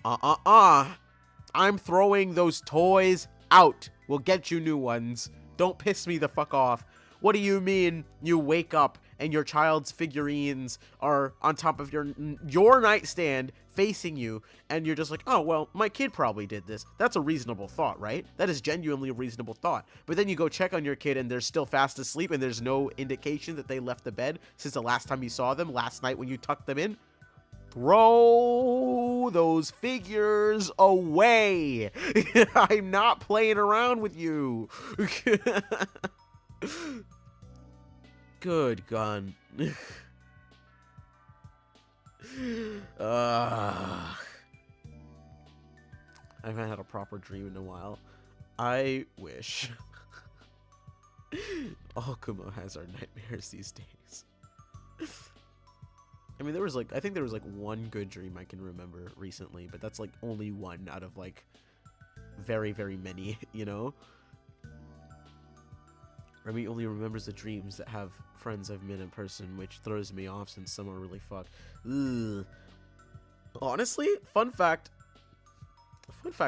I'm throwing those toys out. We'll get you new ones. Don't piss me the fuck off. What do you mean you wake up and your child's figurines are on top of your nightstand facing you and you're just like, oh, well, my kid probably did this. That's a reasonable thought, right? That is genuinely a reasonable thought. But then you go check on your kid and they're still fast asleep and there's no indication that they left the bed since the last time you saw them, last night when you tucked them in. Throw those figures away. I'm not playing around with you. Good gun. I haven't had a proper dream in a while. I wish. All Kumo has are nightmares these days. I mean, I think there was like one good dream I can remember recently, but that's like only one out of like very, very many, you know? Remy only remembers the dreams that have friends I've met in person, which throws me off since some are really fucked. Ugh. Honestly, fun fact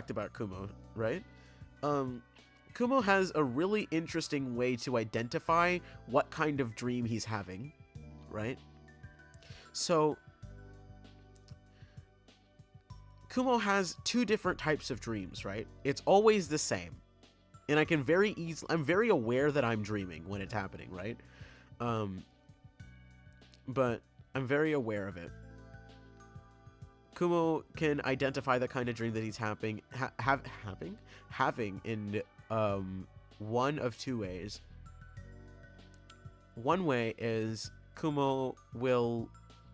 about Kumo, right? Kumo has a really interesting way to identify what kind of dream he's having, right? So, Kumo has two different types of dreams, right? It's always the same. And I'm very aware that I'm dreaming when it's happening, right? But I'm very aware of it. Kumo can identify the kind of dream that he's having in one of two ways. One way is Kumo will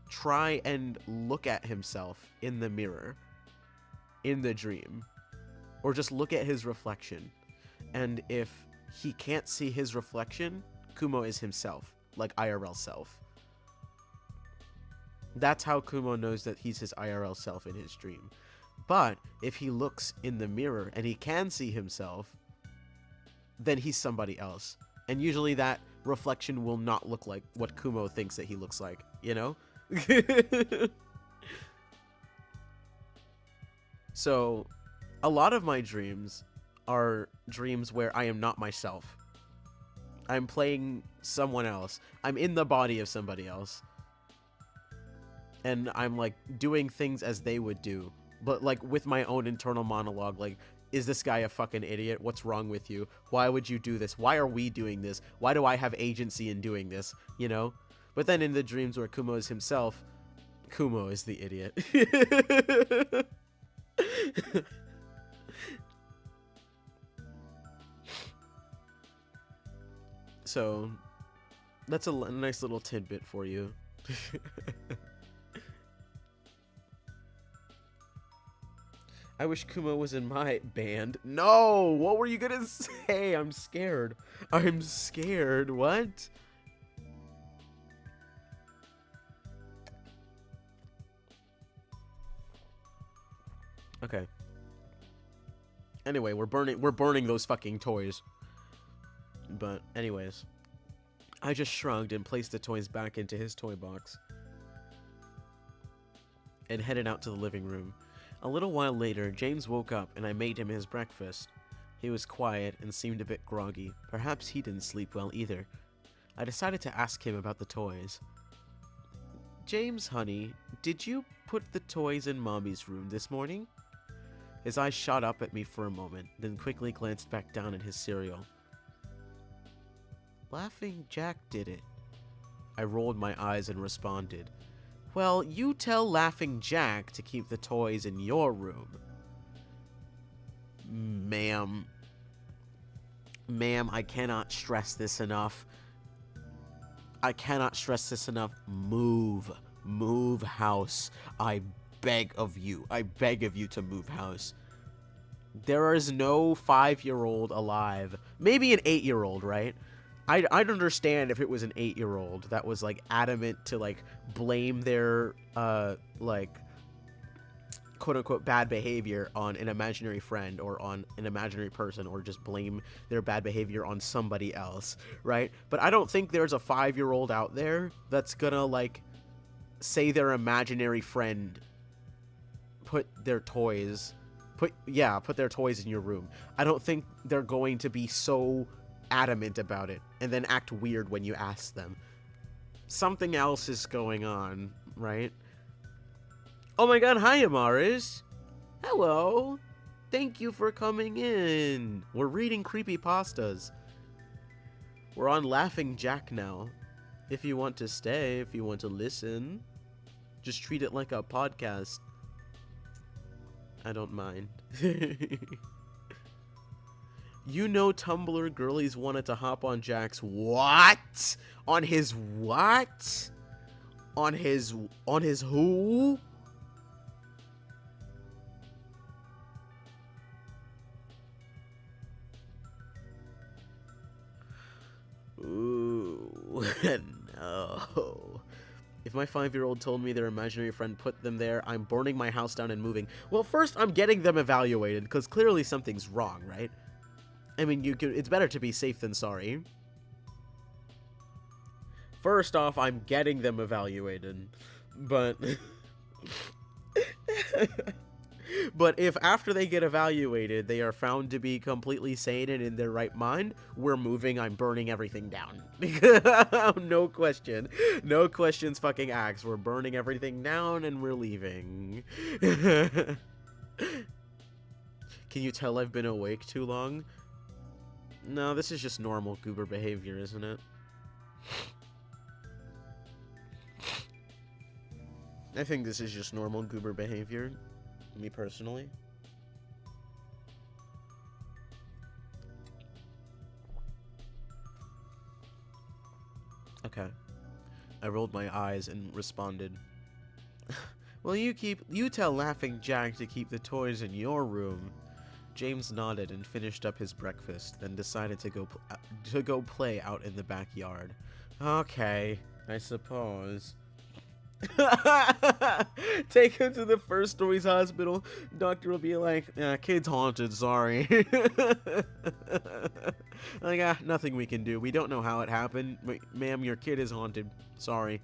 try and look at himself in the mirror in the dream, or just look at his reflection. And if he can't see his reflection, Kumo is himself, like IRL self. That's how Kumo knows that he's his IRL self in his dream. But if he looks in the mirror and he can see himself, then he's somebody else. And usually that reflection will not look like what Kumo thinks that he looks like, you know? So, a lot of my dreams are dreams where I am not myself. I'm playing someone else. I'm in the body of somebody else. And I'm, like, doing things as they would do. But, like, with my own internal monologue, like, is this guy a fucking idiot? What's wrong with you? Why would you do this? Why are we doing this? Why do I have agency in doing this? You know? But then in the dreams where Kumo is himself, Kumo is the idiot. So, that's a nice little tidbit for you. I wish Kumo was in my band. No! What were you gonna say? I'm scared. I'm scared. What? Okay. Anyway, we're burning those fucking toys. But anyways, I just shrugged and placed the toys back into his toy box and headed out to the living room. A little while later, James woke up and I made him his breakfast. He was quiet and seemed a bit groggy. Perhaps he didn't sleep well either. I decided to ask him about the toys. James, honey, did you put the toys in Mommy's room this morning? His eyes shot up at me for a moment, then quickly glanced back down at his cereal. Laughing Jack did it. I rolled my eyes and responded, well, you tell Laughing Jack to keep the toys in your room. Ma'am, I cannot stress this enough. Move house. I beg of you to move house. There is no 5-year-old alive. Maybe an 8-year-old, right? I'd understand if it was an 8-year-old that was, like, adamant to, like, blame their, like, quote-unquote bad behavior on an imaginary friend or on an imaginary person, or just blame their bad behavior on somebody else, right? But I don't think there's a 5-year-old out there that's gonna, like, say their imaginary friend put their toys in your room. I don't think they're going to be so adamant about it and then act weird when you ask them. Something else is going on, right? Oh my god, hi Amaris. Hello. Thank you for coming in. We're reading Creepypastas. We're on Laughing Jack now. If you want to stay, if you want to listen, just treat it like a podcast. I don't mind. You know Tumblr girlies wanted to hop on Jack's what? On his what? On his who? Ooh, no. If my 5-year-old told me their imaginary friend put them there, I'm burning my house down and moving. Well, first, I'm getting them evaluated, because clearly something's wrong, right? I mean, it's better to be safe than sorry. First off, I'm getting them evaluated. But... But if after they get evaluated, they are found to be completely sane and in their right mind, we're moving, I'm burning everything down. No question. No questions fucking asked. We're burning everything down and we're leaving. Can you tell I've been awake too long? No, this is just normal goober behavior, isn't it? I think this is just normal goober behavior. Me personally. Okay. I rolled my eyes and responded. Well, you tell Laughing Jack to keep the toys in your room. James nodded and finished up his breakfast, then decided to go play out in the backyard. Okay, I suppose. Take him to the First Stories Hospital. Doctor will be like, kid's haunted, sorry. Like, nothing we can do. We don't know how it happened. Ma'am, your kid is haunted. Sorry.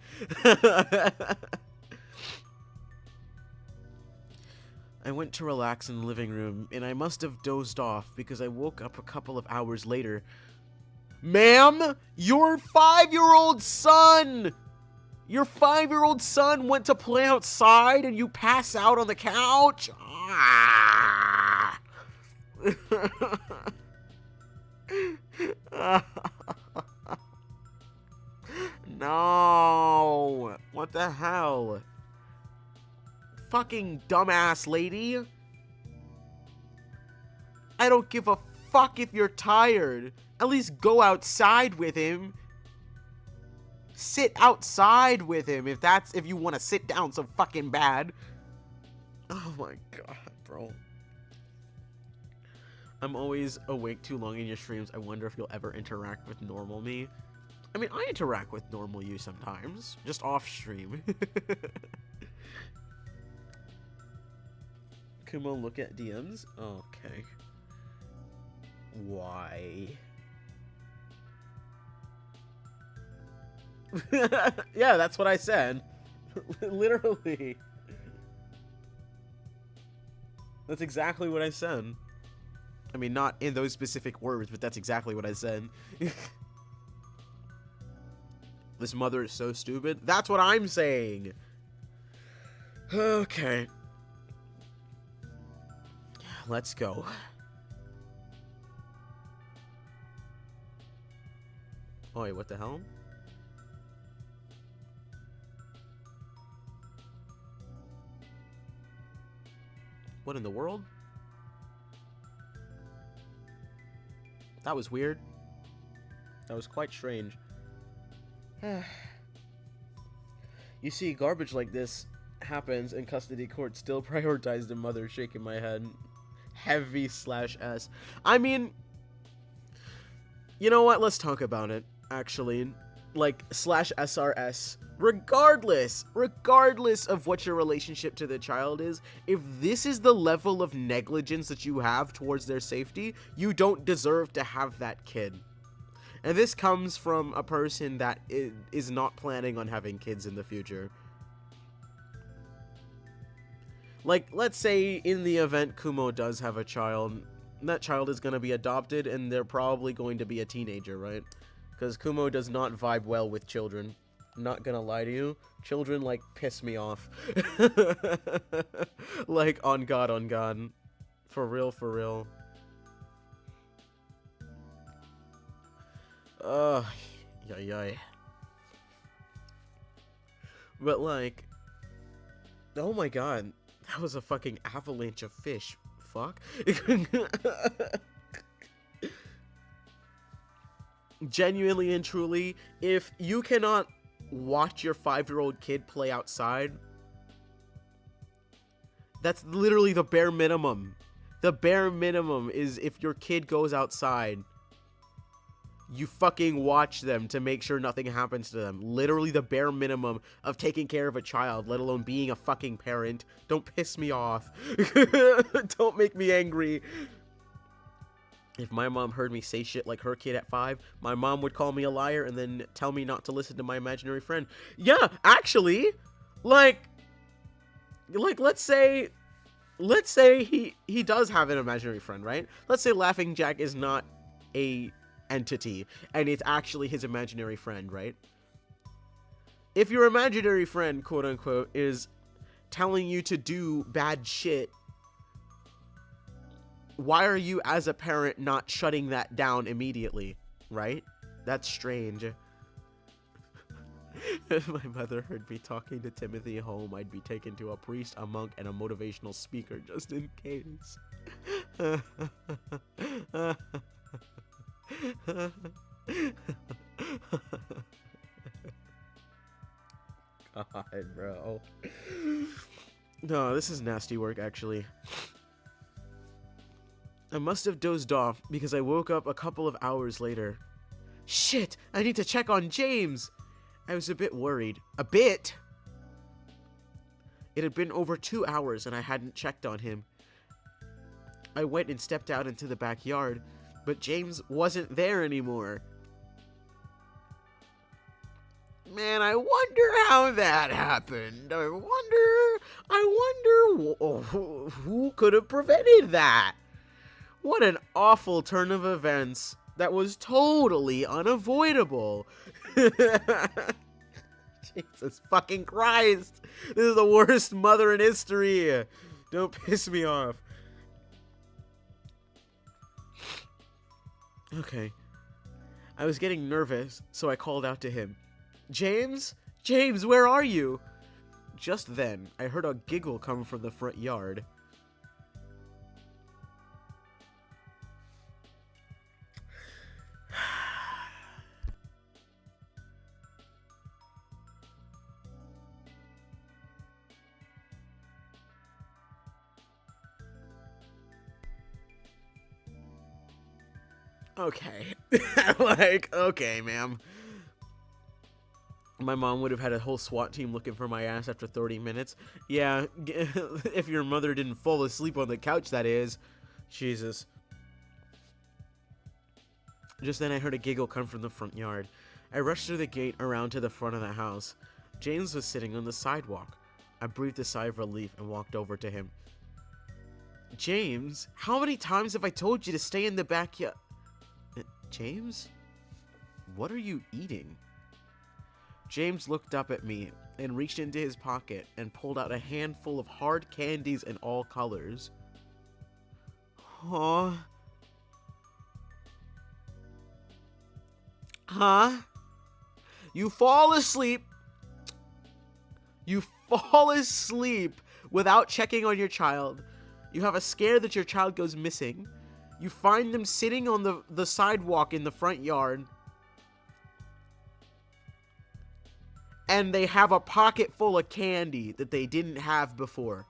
I went to relax in the living room, and I must have dozed off because I woke up a couple of hours later. Ma'am, your 5-year-old son! Your 5-year-old son went to play outside and you pass out on the couch? Ah. No. What the hell? Fucking dumbass lady. I don't give a fuck if you're tired. At least go outside with him. Sit outside with him if you want to sit down so fucking bad. Oh my god, bro. I'm always awake too long in your streams. I wonder if you'll ever interact with normal me. I mean, I interact with normal you sometimes. Just off stream. Kumo, look at DMs? Okay. Why? Yeah, that's what I said. Literally. That's exactly what I said. I mean, not in those specific words, but that's exactly what I said. This mother is so stupid. That's what I'm saying. Okay. Let's go. Oh, wait, what the hell? What in the world? That was weird. That was quite strange. You see, garbage like this happens and custody court still prioritize the mother. Shaking my head. Heavy/S. I mean, you know what? Let's talk about it, actually. Like, /SRS. Regardless of what your relationship to the child is, if this is the level of negligence that you have towards their safety, you don't deserve to have that kid. And this comes from a person that is not planning on having kids in the future. Like, let's say in the event Kumo does have a child, that child is going to be adopted and they're probably going to be a teenager, right? Because Kumo does not vibe well with children. Not gonna lie to you, children, like, piss me off. Like, on God. For real. Yay. But, like, oh my god, that was a fucking avalanche of fish. Fuck. Genuinely and truly, if you cannot watch your 5-year-old kid play outside, that's literally the bare minimum. The bare minimum is if your kid goes outside, you fucking watch them to make sure nothing happens to them. Literally the bare minimum of taking care of a child, let alone being a fucking parent. Don't piss me off. Don't make me angry. If my mom heard me say shit like her kid at 5, my mom would call me a liar and then tell me not to listen to my imaginary friend. Yeah, actually, like let's say he does have an imaginary friend, right? Let's say Laughing Jack is not a entity and it's actually his imaginary friend, right? If your imaginary friend, quote unquote, is telling you to do bad shit, why are you as a parent not shutting that down immediately, right? That's strange. If my mother heard me talking to Timothy home, I'd be taken to a priest, a monk, and a motivational speaker just in case. God, bro. No, this is nasty work, actually. I must have dozed off because I woke up a couple of hours later. Shit, I need to check on James. I was a bit worried. A bit? It had been over 2 hours and I hadn't checked on him. I went and stepped out into the backyard, but James wasn't there anymore. Man, I wonder how that happened. I wonder who could have prevented that. What an awful turn of events. That was totally unavoidable. Jesus fucking Christ. This is the worst mother in history. Don't piss me off. Okay. I was getting nervous, so I called out to him. James? James, where are you? Just then, I heard a giggle come from the front yard. Okay. Like, okay, ma'am. My mom would have had a whole SWAT team looking for my ass after 30 minutes. Yeah, if your mother didn't fall asleep on the couch, that is. Jesus. Just then I heard a giggle come from the front yard. I rushed through the gate around to the front of the house. James was sitting on the sidewalk. I breathed a sigh of relief and walked over to him. James, how many times have I told you to stay in the backyard? James? What are you eating? James looked up at me and reached into his pocket and pulled out a handful of hard candies in all colors. Huh? Huh? You fall asleep without checking on your child. You have a scare that your child goes missing. You find them sitting on the sidewalk in the front yard. And they have a pocket full of candy that they didn't have before.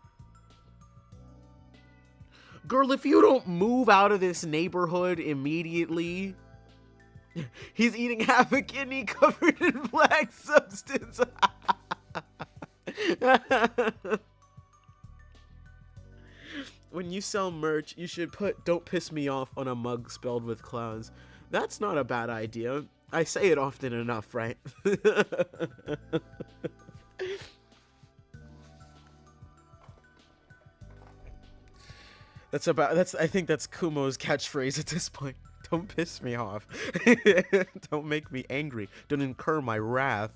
Girl, if you don't move out of this neighborhood immediately... He's eating half a kidney covered in black substance. When you sell merch, you should put "Don't piss me off" on a mug spelled with clowns. That's not a bad idea. I say it often enough, right? I think that's Kumo's catchphrase at this point. Don't piss me off. Don't make me angry. Don't incur my wrath.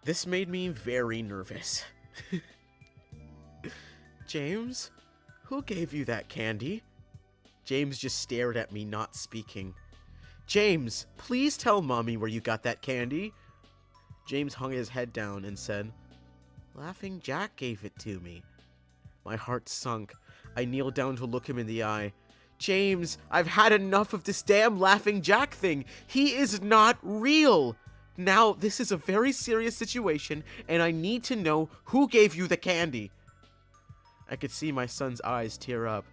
This made me very nervous. James, who gave you that candy? James just stared at me, not speaking. James, please tell Mommy where you got that candy. James hung his head down and said, Laughing Jack gave it to me. My heart sunk. I kneeled down to look him in the eye. James, I've had enough of this damn Laughing Jack thing. He is not real. Now, this is a very serious situation, and I need to know who gave you the candy. I could see my son's eyes tear up.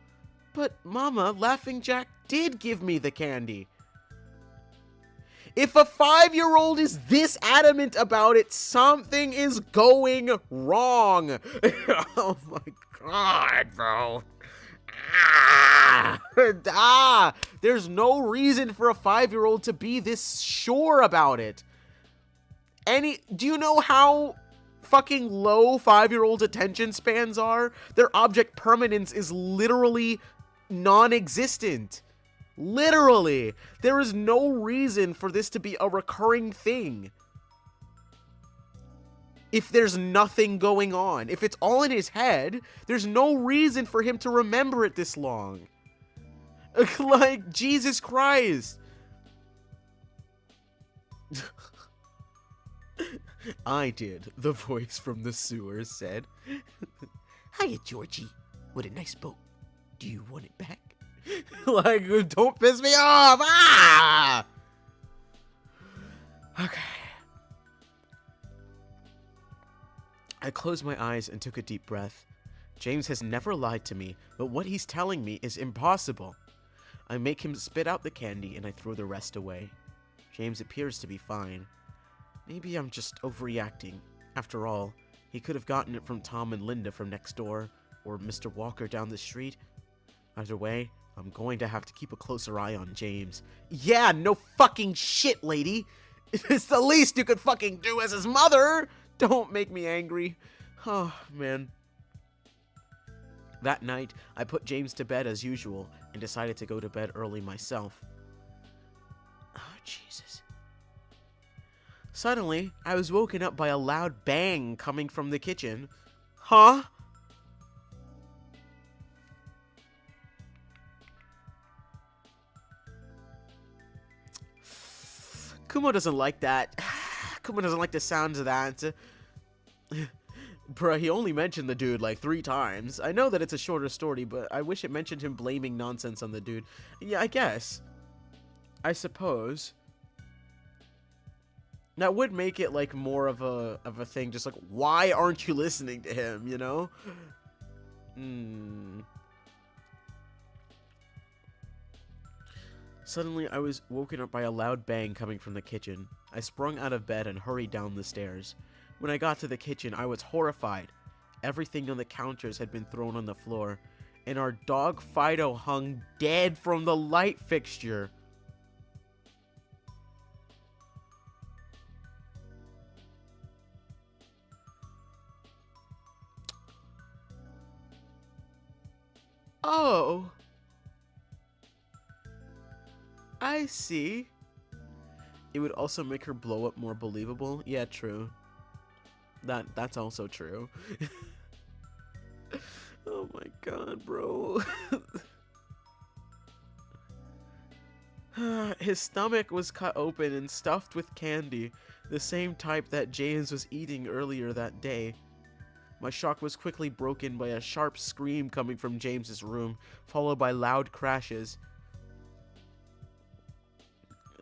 But, Mama, Laughing Jack did give me the candy. If a 5-year-old is this adamant about it, something is going wrong. Oh my God, bro. Ah! There's no reason for a 5-year-old to be this sure about it. Do you know how fucking low 5-year-olds' attention spans are? Their object permanence is literally non-existent. Literally. There is no reason for this to be a recurring thing. If there's nothing going on, if it's all in his head, there's no reason for him to remember it this long. Like, Jesus Christ. I did, the voice from the sewers said. Hiya, Georgie. What a nice boat. Do you want it back? Like, don't piss me off. Ah! Okay. I closed my eyes and took a deep breath. James has never lied to me, but what he's telling me is impossible. I make him spit out the candy and I throw the rest away. James appears to be fine. Maybe I'm just overreacting. After all, he could have gotten it from Tom and Linda from next door, or Mr. Walker down the street. Either way, I'm going to have to keep a closer eye on James. Yeah, no fucking shit, lady! It's the least you could fucking do as his mother! Don't make me angry. Oh, man. That night, I put James to bed as usual, and decided to go to bed early myself. Oh, Jesus. Suddenly, I was woken up by a loud bang coming from the kitchen. Huh? Kumo doesn't like that. Kumo doesn't like the sounds of that. Bruh, he only mentioned the dude like 3 times. I know that it's a shorter story, but I wish it mentioned him blaming nonsense on the dude. Yeah, I guess. I suppose. That would make it like more of a thing, just like, why aren't you listening to him, you know? Suddenly, I was woken up by a loud bang coming from the kitchen. I sprung out of bed and hurried down the stairs. When I got to the kitchen, I was horrified. Everything on the counters had been thrown on the floor, and our dog Fido hung dead from the light fixture. Oh. I see. It would also make her blow up more believable. Yeah, true. That's also true. Oh my god, bro. His stomach was cut open and stuffed with candy, the same type that James was eating earlier that day. My shock was quickly broken by a sharp scream coming from James's room, followed by loud crashes.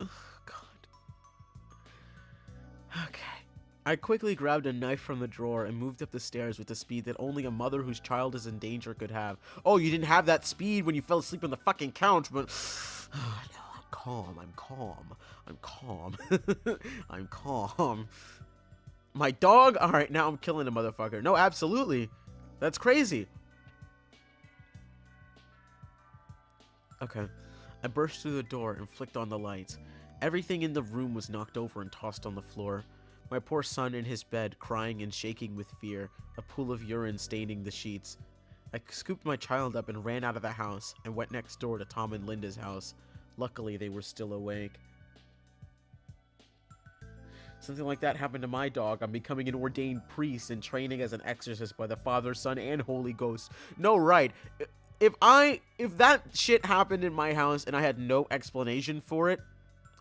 Oh, God. Okay. I quickly grabbed a knife from the drawer and moved up the stairs with the speed that only a mother whose child is in danger could have. Oh, you didn't have that speed when you fell asleep on the fucking couch, but... Oh, no, I'm calm. I'm calm. I'm calm. My dog? Alright, now I'm killing a motherfucker. No, absolutely. That's crazy. Okay. I burst through the door and flicked on the lights. Everything in the room was knocked over and tossed on the floor. My poor son in his bed, crying and shaking with fear, a pool of urine staining the sheets. I scooped my child up and ran out of the house and went next door to Tom and Linda's house. Luckily, they were still awake. Something like that happened to my dog. I'm becoming an ordained priest and training as an exorcist by the Father, Son, and Holy Ghost. No, right. If that shit happened in my house and I had no explanation for it,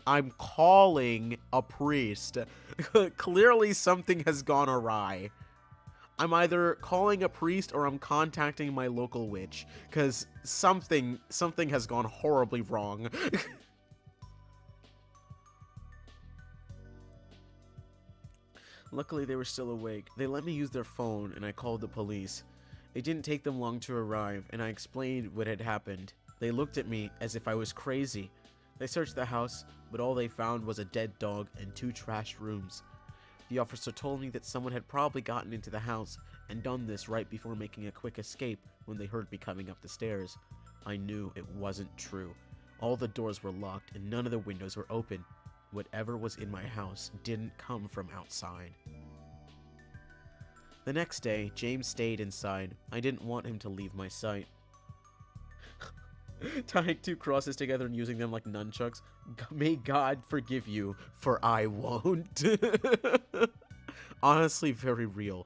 I'm calling a priest. Clearly something has gone awry. I'm either calling a priest or I'm contacting my local witch, because something has gone horribly wrong. Luckily, they were still awake. They let me use their phone, and I called the police. It didn't take them long to arrive, and I explained what had happened. They looked at me as if I was crazy. They searched the house, but all they found was a dead dog and 2 trashed rooms. The officer told me that someone had probably gotten into the house and done this right before making a quick escape when they heard me coming up the stairs. I knew it wasn't true. All the doors were locked and none of the windows were open. Whatever was in my house didn't come from outside. The next day, James stayed inside. I didn't want him to leave my sight. Tying 2 crosses together and using them like nunchucks. May God forgive you, for I won't. Honestly, very real.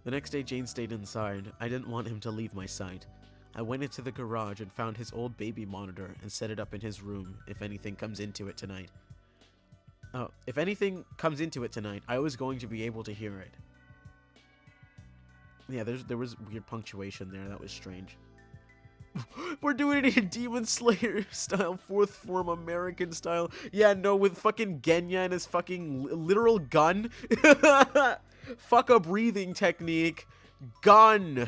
The next day, James stayed inside. I didn't want him to leave my sight. I went into the garage and found his old baby monitor and set it up in his room if anything comes into it tonight. Oh, if anything comes into it tonight, I was going to be able to hear it. Yeah, there was weird punctuation there. That was strange. We're doing it in Demon Slayer style, 4th form American style. Yeah, no, with fucking Genya and his fucking literal gun. Fuck a breathing technique. Gun.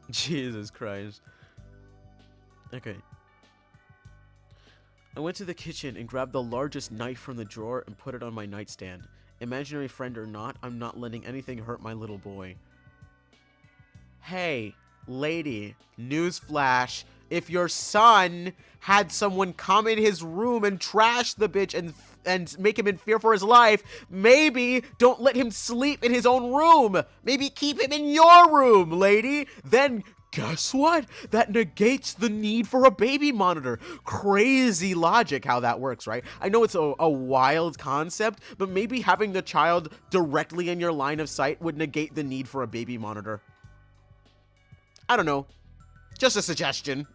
Jesus Christ. Okay. I went to the kitchen and grabbed the largest knife from the drawer and put it on my nightstand. Imaginary friend or not, I'm not letting anything hurt my little boy. Hey, lady, newsflash. If your son had someone come in his room and trash the bitch and make him in fear for his life, maybe don't let him sleep in his own room. Maybe keep him in your room, lady. Then guess what? That negates the need for a baby monitor. Crazy logic how that works, right? I know it's a wild concept, but maybe having the child directly in your line of sight would negate the need for a baby monitor. I don't know. Just a suggestion.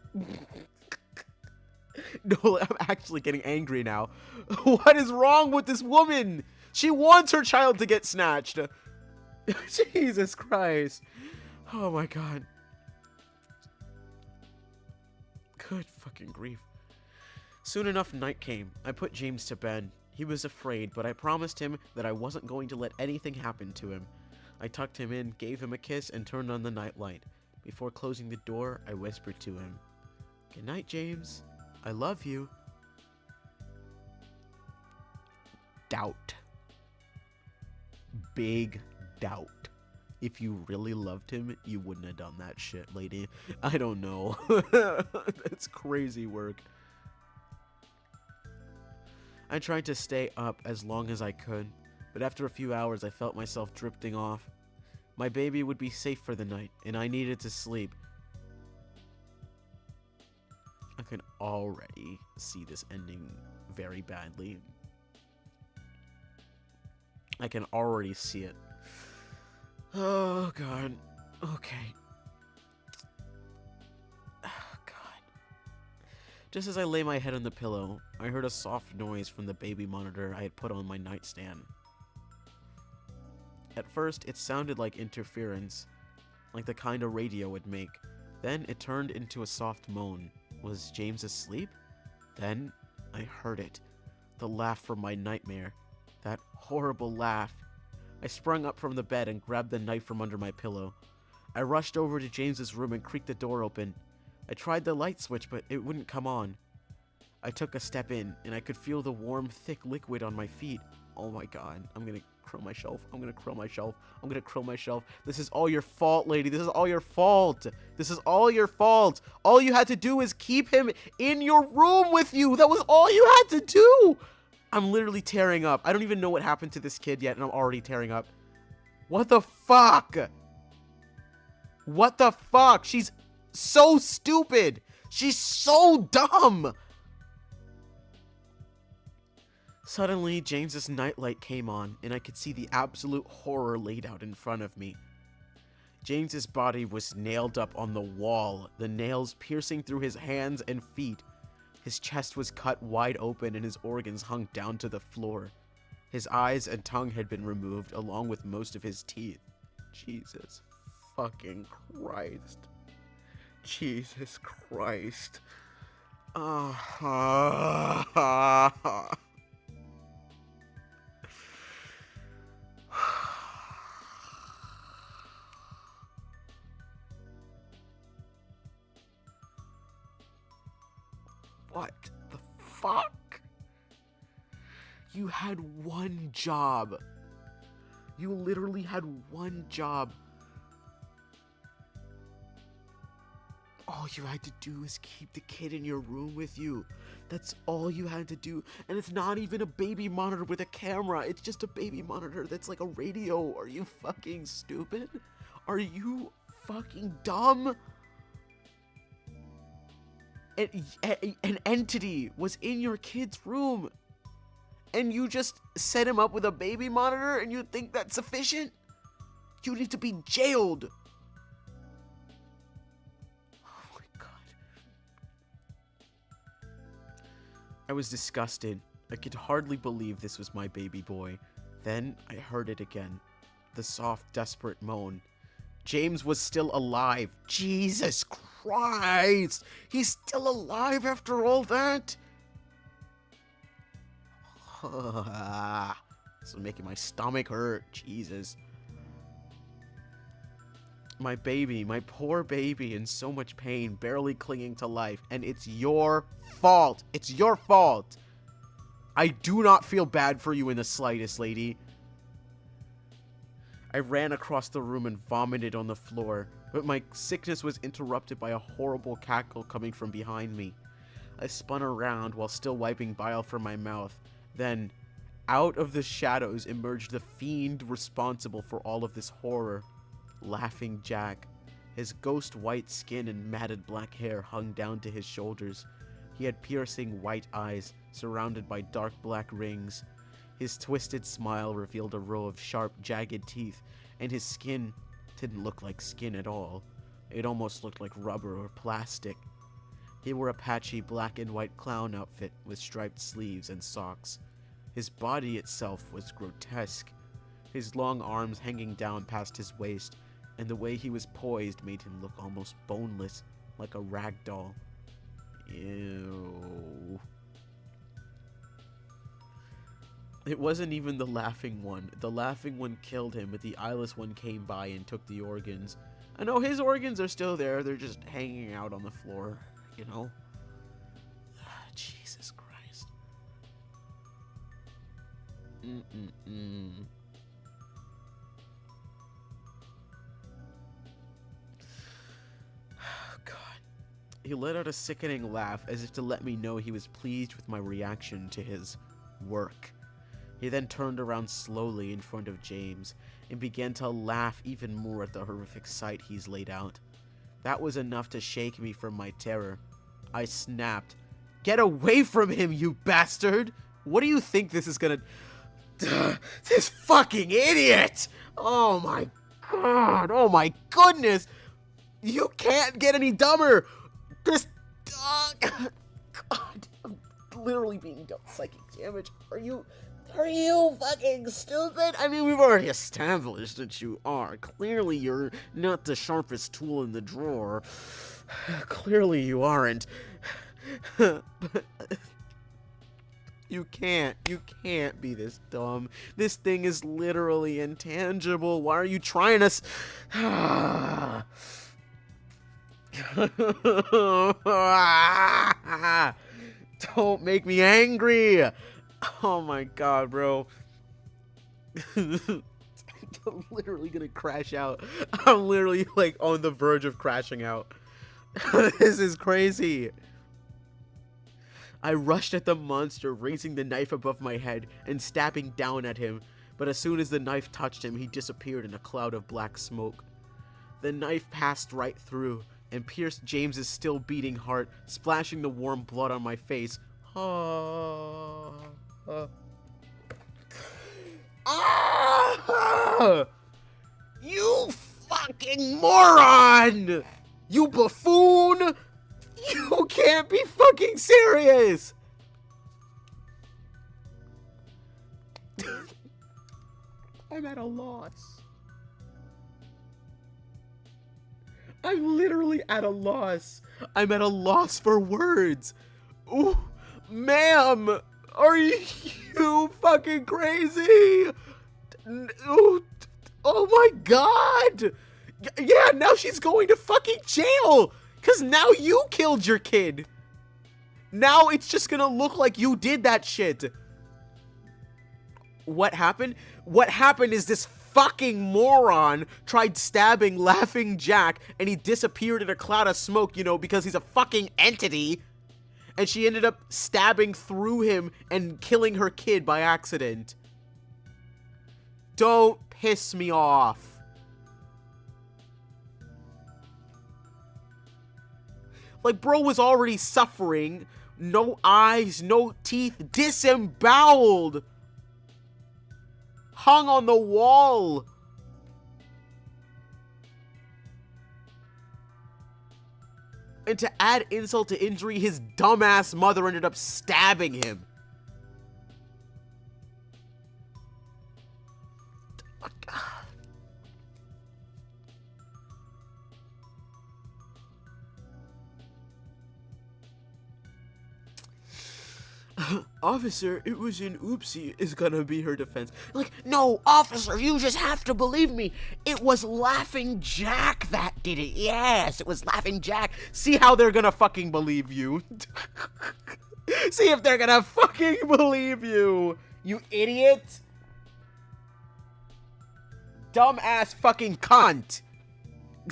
No, I'm actually getting angry now. What is wrong with this woman? She wants her child to get snatched. Jesus Christ. Oh my God. Good fucking grief. Soon enough, night came. I put James to bed. He was afraid, but I promised him that I wasn't going to let anything happen to him. I tucked him in, gave him a kiss, and turned on the nightlight. Before closing the door, I whispered to him, "Good night, James. I love you." Doubt. Big doubt. If you really loved him, you wouldn't have done that shit, lady. I don't know. That's crazy work. I tried to stay up as long as I could, but after a few hours I felt myself drifting off. My baby would be safe for the night, and I needed to sleep. I can already see this ending very badly. I can already see it. Oh, God. Okay. Oh, God. Just as I lay my head on the pillow, I heard a soft noise from the baby monitor I had put on my nightstand. At first, it sounded like interference, like the kind a radio would make. Then it turned into a soft moan. Was James asleep? Then I heard it. The laugh from my nightmare. That horrible laugh. I sprung up from the bed and grabbed the knife from under my pillow. I rushed over to James's room and creaked the door open. I tried the light switch, but it wouldn't come on. I took a step in, and I could feel the warm, thick liquid on my feet. Oh my God, I'm gonna curl myself. I'm gonna curl myself. I'm gonna curl myself. This is all your fault, lady. This is all your fault. This is all your fault. All you had to do is keep him in your room with you. That was all you had to do. I'm literally tearing up. I don't even know what happened to this kid yet, and I'm already tearing up. What the fuck? What the fuck? She's so stupid. She's so dumb. Suddenly, James's nightlight came on, and I could see the absolute horror laid out in front of me. James's body was nailed up on the wall, the nails piercing through his hands and feet. His chest was cut wide open and his organs hung down to the floor. His eyes and tongue had been removed, along with most of his teeth. Jesus fucking Christ. Jesus Christ. What the fuck? You had one job. You literally had one job. All you had to do is keep the kid in your room with you. That's all you had to do. And it's not even a baby monitor with a camera. It's just a baby monitor that's like a radio. Are you fucking stupid? Are you fucking dumb? An entity was in your kid's room. And you just set him up with a baby monitor and you think that's sufficient? You need to be jailed. I was disgusted. I could hardly believe this was my baby boy. Then I heard it again. The soft, desperate moan. James was still alive. Jesus Christ! He's still alive after all that? This is making my stomach hurt. Jesus. My baby, my poor baby, in so much pain, barely clinging to life. And it's your fault. It's your fault. I do not feel bad for you in the slightest, lady. I ran across the room and vomited on the floor, but my sickness was interrupted by a horrible cackle coming from behind me. I spun around while still wiping bile from my mouth. Then, out of the shadows emerged the fiend responsible for all of this horror. Laughing Jack. His ghost white skin and matted black hair hung down to his shoulders. He had piercing white eyes, surrounded by dark black rings. His twisted smile revealed a row of sharp, jagged teeth, and his skin didn't look like skin at all. It almost looked like rubber or plastic. He wore a patchy black and white clown outfit with striped sleeves and socks. His body itself was grotesque. His long arms hanging down past his waist, and the way he was poised made him look almost boneless, like a rag doll. Ew. It wasn't even the laughing one. The laughing one killed him, but the eyeless one came by and took the organs. I know his organs are still there, they're just hanging out on the floor, you know? Jesus Christ. God. He let out a sickening laugh as if to let me know he was pleased with my reaction to his work. He then turned around slowly in front of James and began to laugh even more at the horrific sight he's laid out. That was enough to shake me from my terror. I snapped, "Get away from him, you bastard! What do you think this is gonna... This fucking idiot! Oh my god! Oh my goodness! You can't get any dumber! This... God, I'm literally being dealt psychic damage. Are you fucking stupid? I mean, we've already established that you are. Clearly, you're not the sharpest tool in the drawer. Clearly, you aren't. But you can't be this dumb. This thing is literally intangible. Why are you trying to... Don't make me angry. Oh my god, bro. I'm literally gonna crash out. I'm literally like on the verge of crashing out. This is crazy. I rushed at the monster, raising the knife above my head and stabbing down at him, but as soon as the knife touched him, he disappeared in a cloud of black smoke. The knife passed right through and pierced James's still beating heart, splashing the warm blood on my face. You fucking moron! You buffoon! You can't be fucking serious! I'm at a loss. I'm literally at a loss. I'm at a loss for words. Ooh, ma'am, are you fucking crazy? Ooh, oh my god. Yeah, now she's going to fucking jail. Because now you killed your kid. Now it's just gonna look like you did that shit. What happened? What happened is this fucking moron tried stabbing Laughing Jack and he disappeared in a cloud of smoke, you know, because he's a fucking entity. And she ended up stabbing through him and killing her kid by accident. Don't piss me off. Like, bro was already suffering. No eyes, no teeth, disemboweled. Hung on the wall. And to add insult to injury, his dumbass mother ended up stabbing him. Officer, it was an oopsie is gonna be her defense. Like, no, officer, you just have to believe me. It was Laughing Jack that did it. Yes, it was Laughing Jack. See how they're gonna fucking believe you. See if they're gonna fucking believe you. You idiot. Dumbass fucking cunt.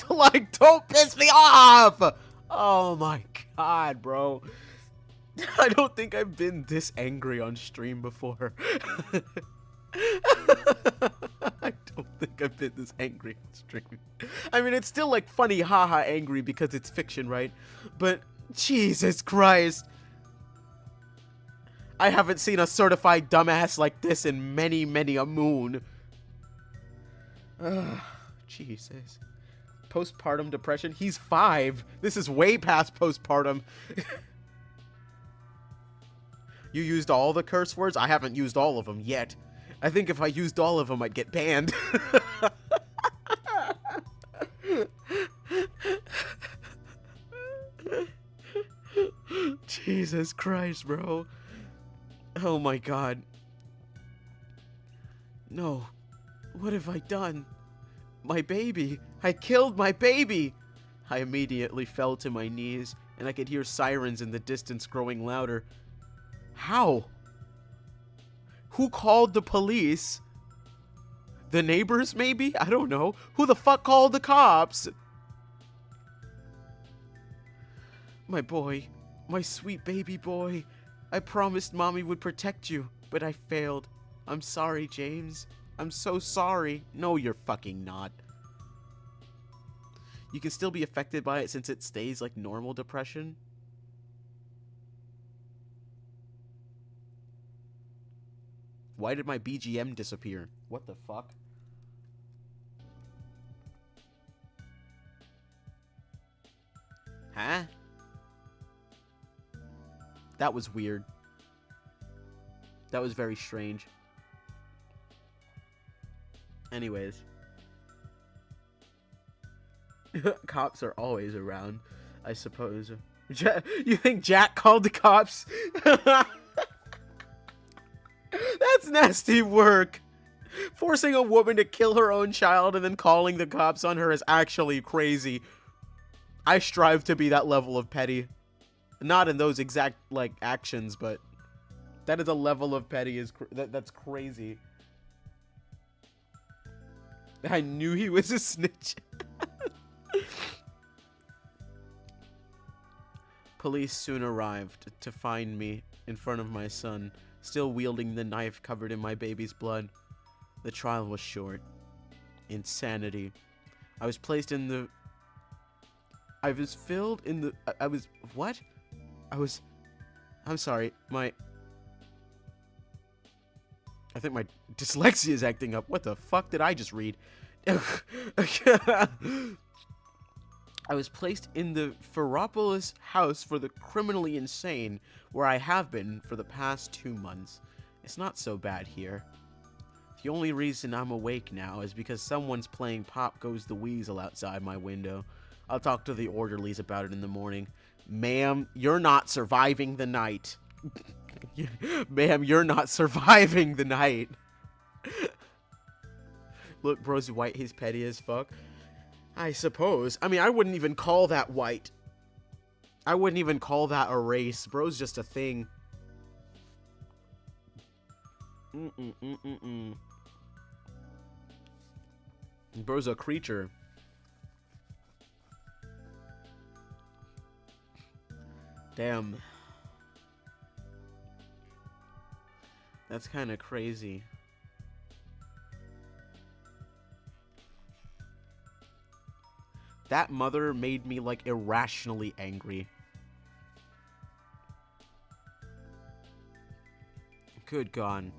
Like, don't piss me off. Oh my god, bro. I don't think I've been this angry on stream before. I don't think I've been this angry on stream. I mean, it's still like funny haha angry because it's fiction, right? But Jesus Christ. I haven't seen a certified dumbass like this in many, many a moon. Jesus. Postpartum depression? He's 5. This is way past postpartum. You used all the curse words? I haven't used all of them yet. I think if I used all of them, I'd get banned. Jesus Christ, bro. Oh my god. No. What have I done? My baby. I killed my baby. I immediately fell to my knees, and I could hear sirens in the distance growing louder. How? Who called the police? The neighbors, maybe? I don't know. Who the fuck called the cops? My boy. My sweet baby boy. I promised Mommy would protect you, but I failed. I'm sorry, James. I'm so sorry. No, you're fucking not. You can still be affected by it since it stays like normal depression. Why did my BGM disappear? What the fuck? Huh? That was weird. That was very strange. Anyways. Cops are always around, I suppose. You think Jack called the cops? That's nasty work. Forcing a woman to kill her own child and then calling the cops on her is actually crazy. I strive to be that level of petty. Not in those exact, like, actions, but that is a level of petty that's crazy. I knew he was a snitch. Police soon arrived to find me in front of my son, still wielding the knife covered in my baby's blood. The trial was short. Insanity. I was placed in the... I was filled in the... I was... What? I'm sorry. I think my dyslexia is acting up. What the fuck did I just read? I was placed in the Ferropolis house for the criminally insane, where I have been for the past 2 months. It's not so bad here. The only reason I'm awake now is because someone's playing Pop Goes the Weasel outside my window. I'll talk to the orderlies about it in the morning. Ma'am, you're not surviving the night. Ma'am, you're not surviving the night. Look, bro's white, he's petty as fuck. I suppose. I mean, I wouldn't even call that white. I wouldn't even call that a race. Bro's just a thing. Bro's a creature. Damn. That's kind of crazy. That mother made me, like, irrationally angry. Good God.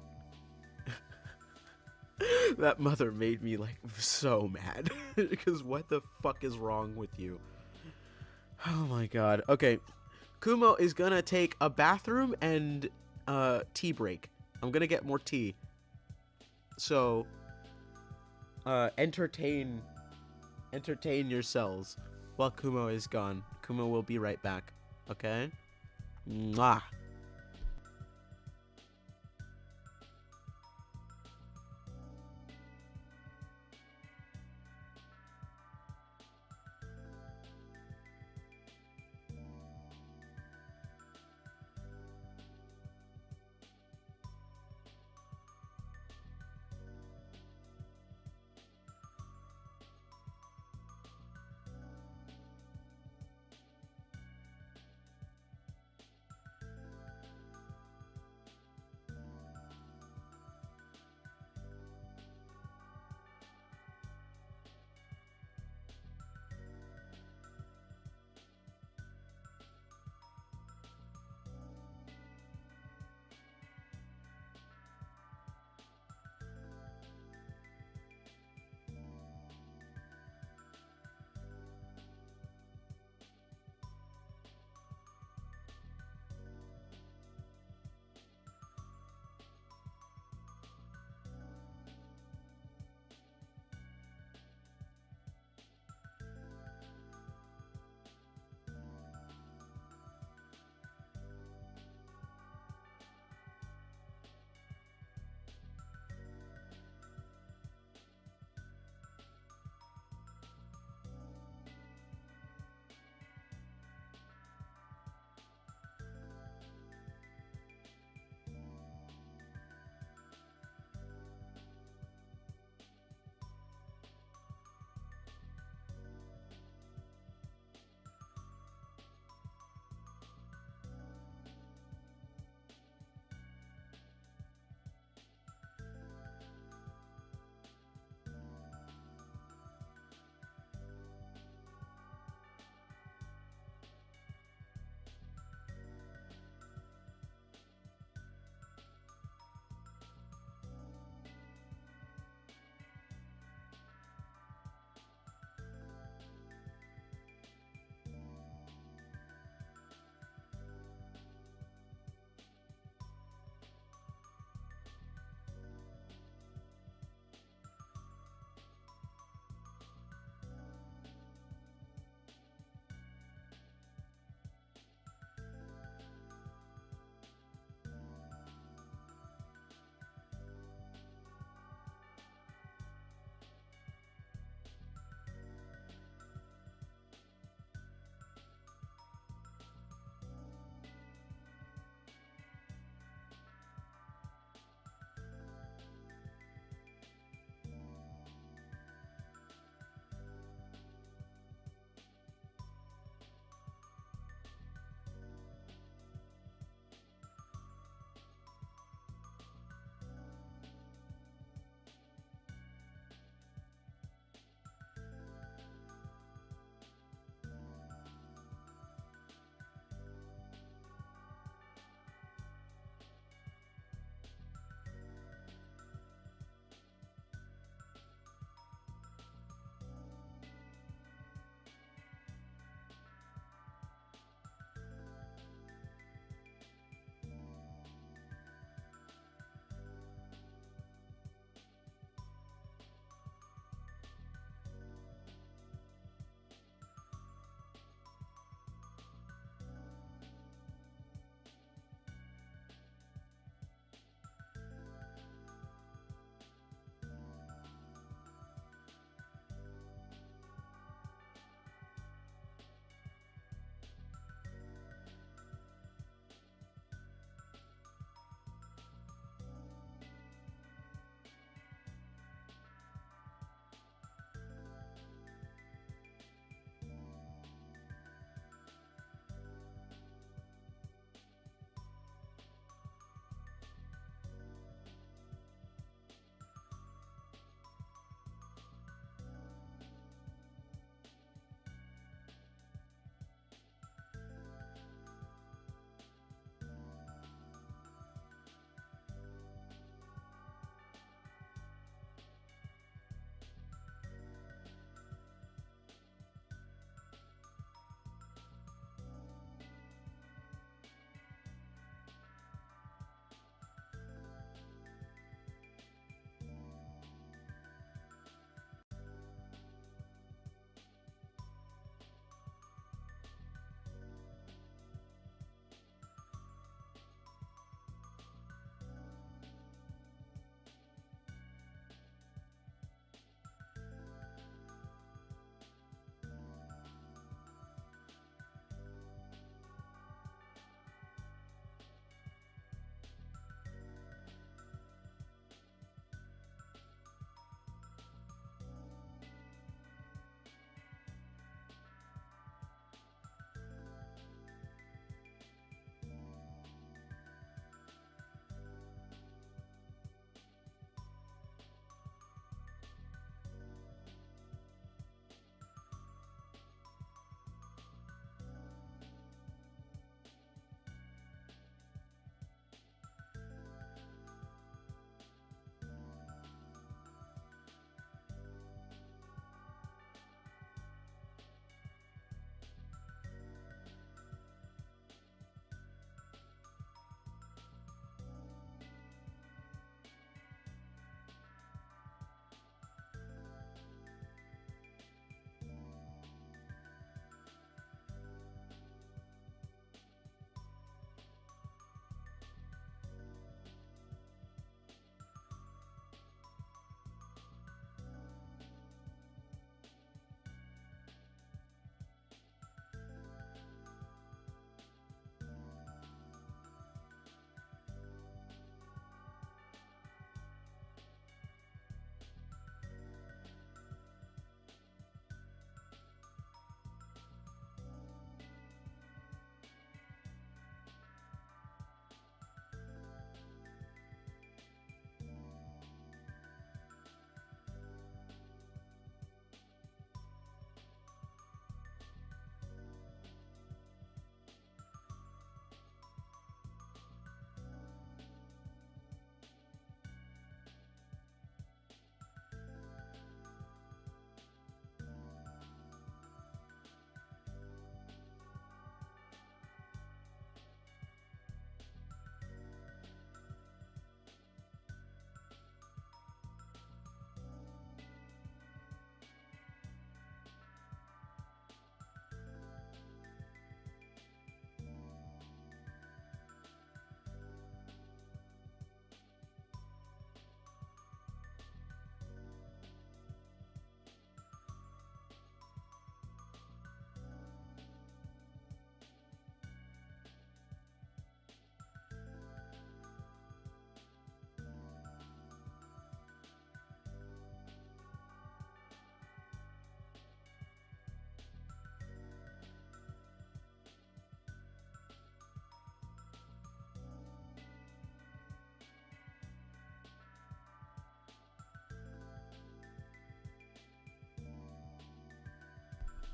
That mother made me, like, so mad. Because what the fuck is wrong with you? Oh my God. Okay. Kumo is gonna take a bathroom and tea break. I'm gonna get more tea. So, entertain yourselves while Kumo is gone. Kumo will be right back. Okay? Mwah.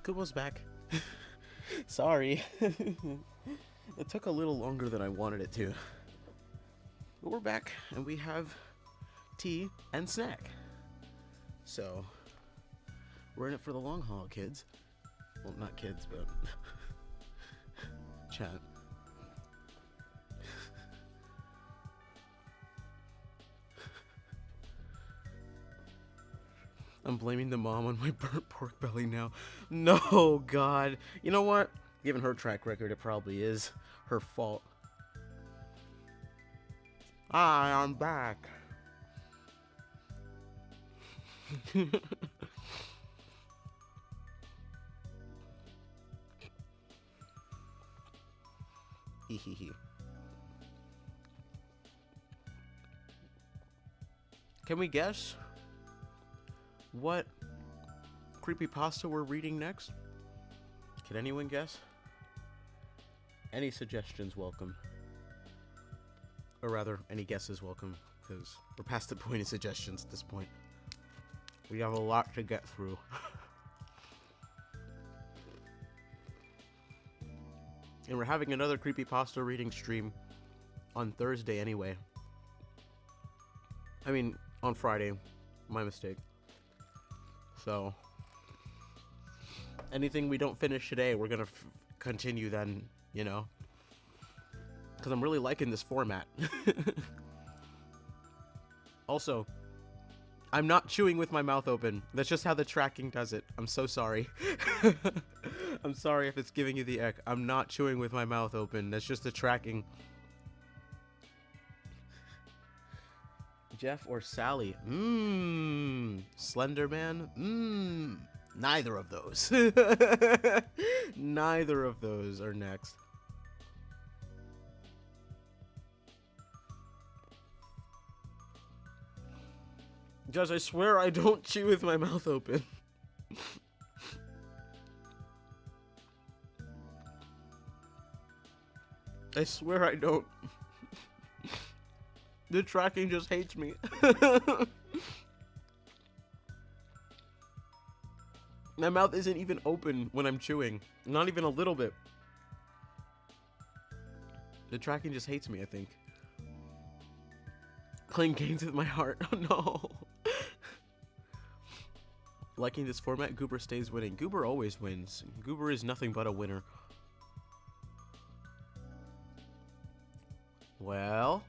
Kumo's back. Sorry. It took a little longer than I wanted it to. But we're back, and we have tea and snack. So, we're in it for the long haul, kids. Well, not kids, but chat. I'm blaming the mom on my burnt pork belly now. No, God. You know what? Given her track record, it probably is her fault. Hi, I'm back. Hehehe. Can we guess what creepypasta we're reading next? Can anyone guess? Any suggestions welcome. Or rather, any guesses welcome, because we're past the point of suggestions at this point. We have a lot to get through. And we're having another creepypasta reading stream on Thursday anyway. I mean, on Friday. My mistake. So, anything we don't finish today, we're gonna continue then, you know? Because I'm really liking this format. Also, I'm not chewing with my mouth open. That's just how the tracking does it. I'm so sorry. I'm sorry if it's giving you the ick. I'm not chewing with my mouth open. That's just the tracking. Jeff or Sally? Slender Man? Neither of those. Neither of those are next. Guys, I swear I don't chew with my mouth open. I swear I don't. The tracking just hates me. My mouth isn't even open when I'm chewing. Not even a little bit. The tracking just hates me, I think. Playing games with my heart. Oh no. Liking this format, Goober stays winning. Goober always wins. Goober is nothing but a winner. Well,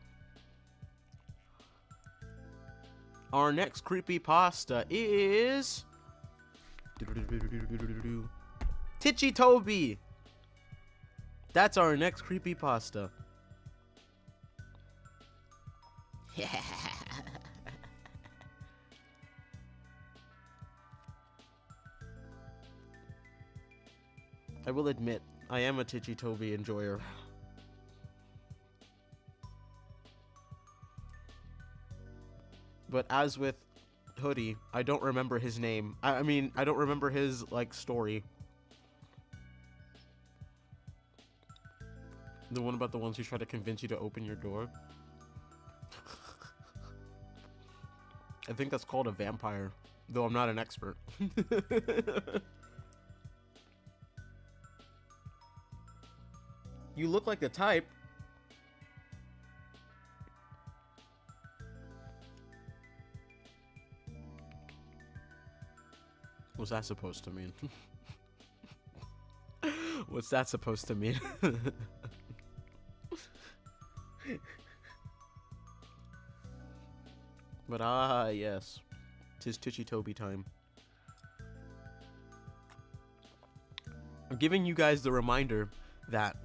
our next creepypasta is Titchy Toby. That's our next creepypasta. I will admit, I am a Titchy Toby enjoyer. But as with Hoodie, I don't remember his name. I mean, I don't remember his, like, story. The one about the ones who try to convince you to open your door. I think that's called a vampire, though I'm not an expert. You look like the type. What's that supposed to mean? What's that supposed to mean? But yes. 'Tis Titchy Toby time. I'm giving you guys the reminder that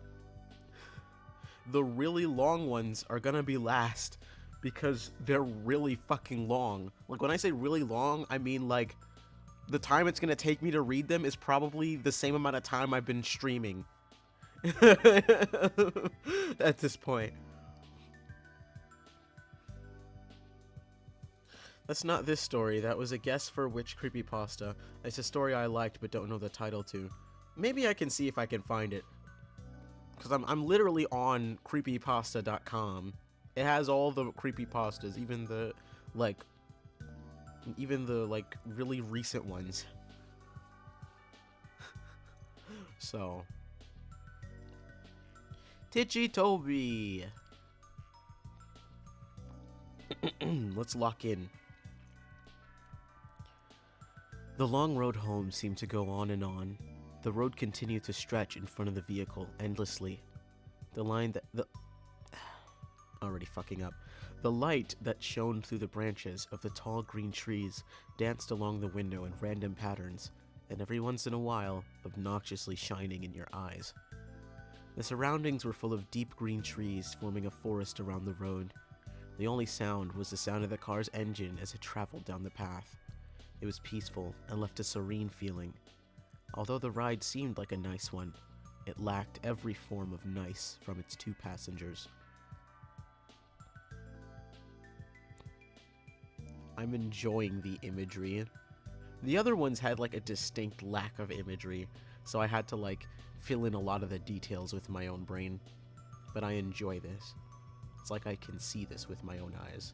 the really long ones are gonna be last because they're really fucking long. Like, when I say really long, I mean, like, the time it's gonna take me to read them is probably the same amount of time I've been streaming. At this point. That's not this story. That was a guess for which creepypasta. It's a story I liked but don't know the title to. Maybe I can see if I can find it. Because I'm literally on creepypasta.com. It has all the creepypastas, even the really recent ones. So, Titchy Toby. Let's lock in. The long road home seemed to go on and on. The road continued to stretch in front of the vehicle endlessly. The light that shone through the branches of the tall green trees danced along the window in random patterns, and every once in a while, obnoxiously shining in your eyes. The surroundings were full of deep green trees forming a forest around the road. The only sound was the sound of the car's engine as it traveled down the path. It was peaceful and left a serene feeling. Although the ride seemed like a nice one, it lacked every form of nice from its two passengers. I'm enjoying the imagery. The other ones had like a distinct lack of imagery, so I had to like fill in a lot of the details with my own brain. But I enjoy this. It's like I can see this with my own eyes.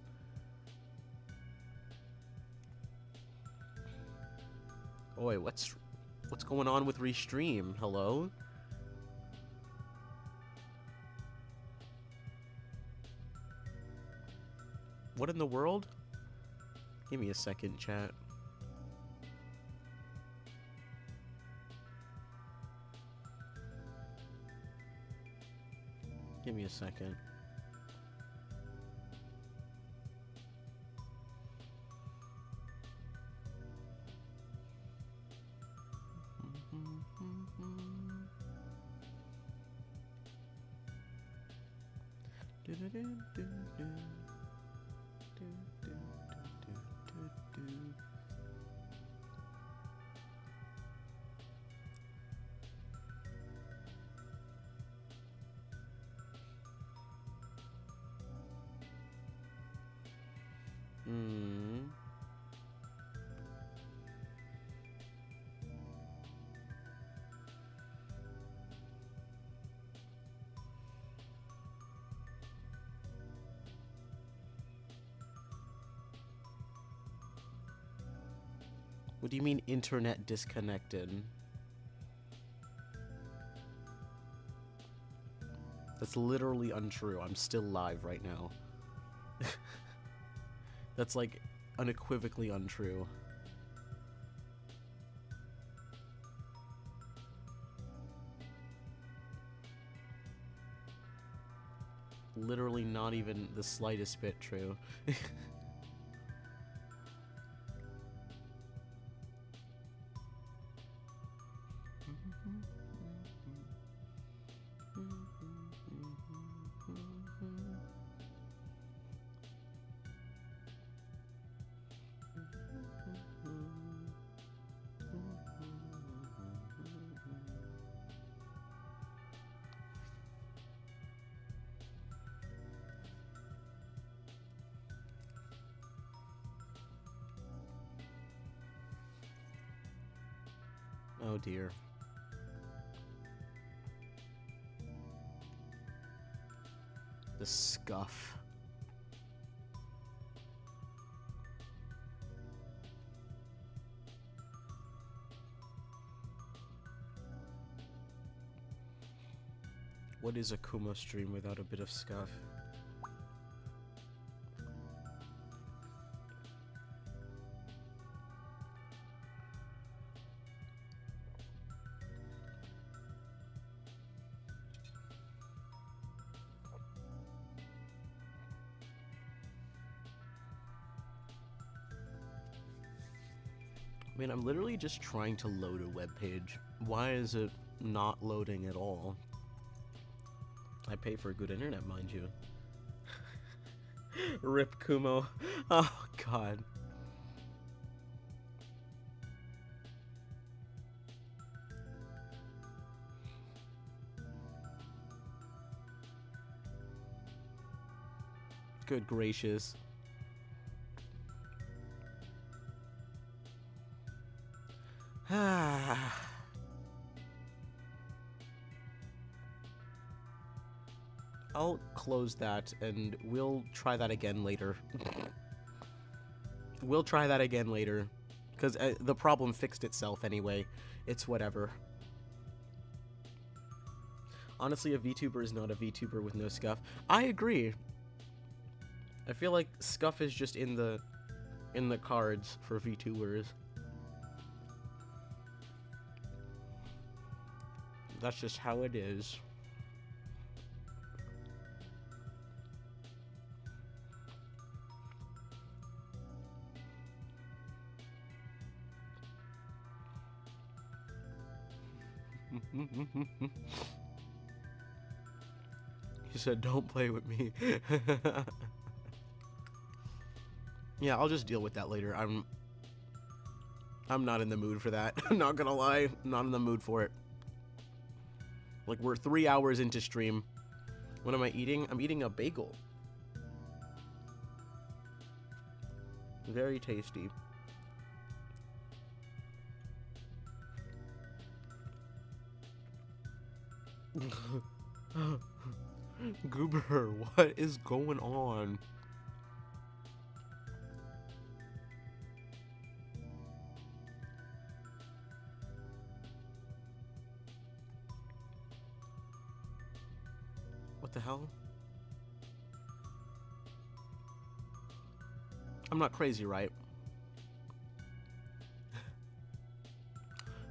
Oi, what's going on with Restream? Hello? What in the world? Give me a second, chat. Give me a second. What do you mean internet disconnected? That's literally untrue. I'm still live right now. That's like unequivocally untrue. Literally not even the slightest bit true. Oh dear. The scuff. What is a Kumo stream without a bit of scuff? I mean, I'm literally just trying to load a web page. Why is it not loading at all? I pay for good internet, mind you. Rip Kumo. Oh, God. Good gracious. I'll close that and we'll try that again later. We'll try that again later. Because the problem fixed itself anyway. It's whatever. Honestly, a VTuber is not a VTuber with no scuff. I agree. I feel like scuff is just in the cards for VTubers. That's just how it is. He said, "Don't play with me." Yeah, I'll just deal with that later. I'm not in the mood for that. I'm not gonna lie, I'm not in the mood for it. Like, we're 3 hours into stream. What am I eating? I'm eating a bagel. Very tasty. Goober, what is going on? What the hell? I'm not crazy, right?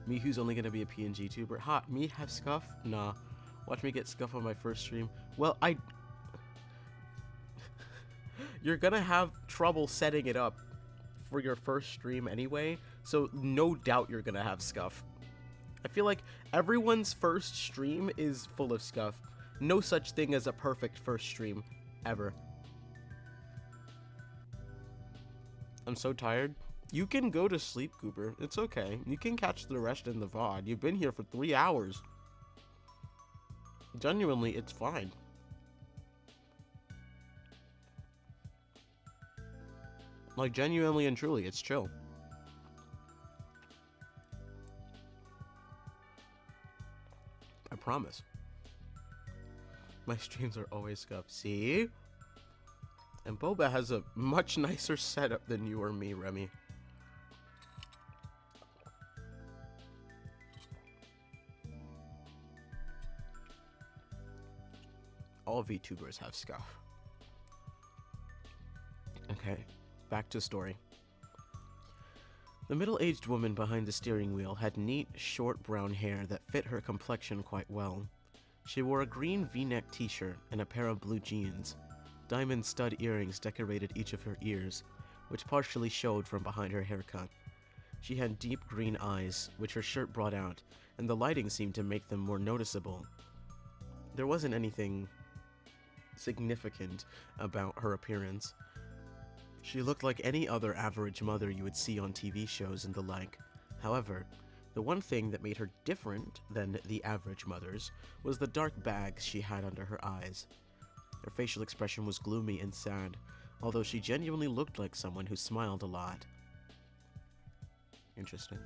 Me who's only gonna be a PNG tuber. Ha, me have scuff? Nah. Watch me get scuff on my first stream. Well, you're gonna have trouble setting it up for your first stream anyway, so no doubt you're gonna have scuff. I feel like everyone's first stream is full of scuff. No such thing as a perfect first stream, ever. I'm so tired. You can go to sleep, Goober. It's okay. You can catch the rest in the VOD. You've been here for 3 hours. Genuinely, it's fine. Like, genuinely and truly, it's chill. I promise. My streams are always scuffed. See? And Boba has a much nicer setup than you or me, Remy. All VTubers have scuff. Okay, back to story. The middle-aged woman behind the steering wheel had neat, short brown hair that fit her complexion quite well. She wore a green V-neck t-shirt and a pair of blue jeans. Diamond stud earrings decorated each of her ears, which partially showed from behind her haircut. She had deep green eyes, which her shirt brought out, and the lighting seemed to make them more noticeable. There wasn't anything significant about her appearance. She looked like any other average mother you would see on TV shows and the like. However, the one thing that made her different than the average mothers was the dark bags she had under her eyes. Her facial expression was gloomy and sad, although she genuinely looked like someone who smiled a lot. Interesting.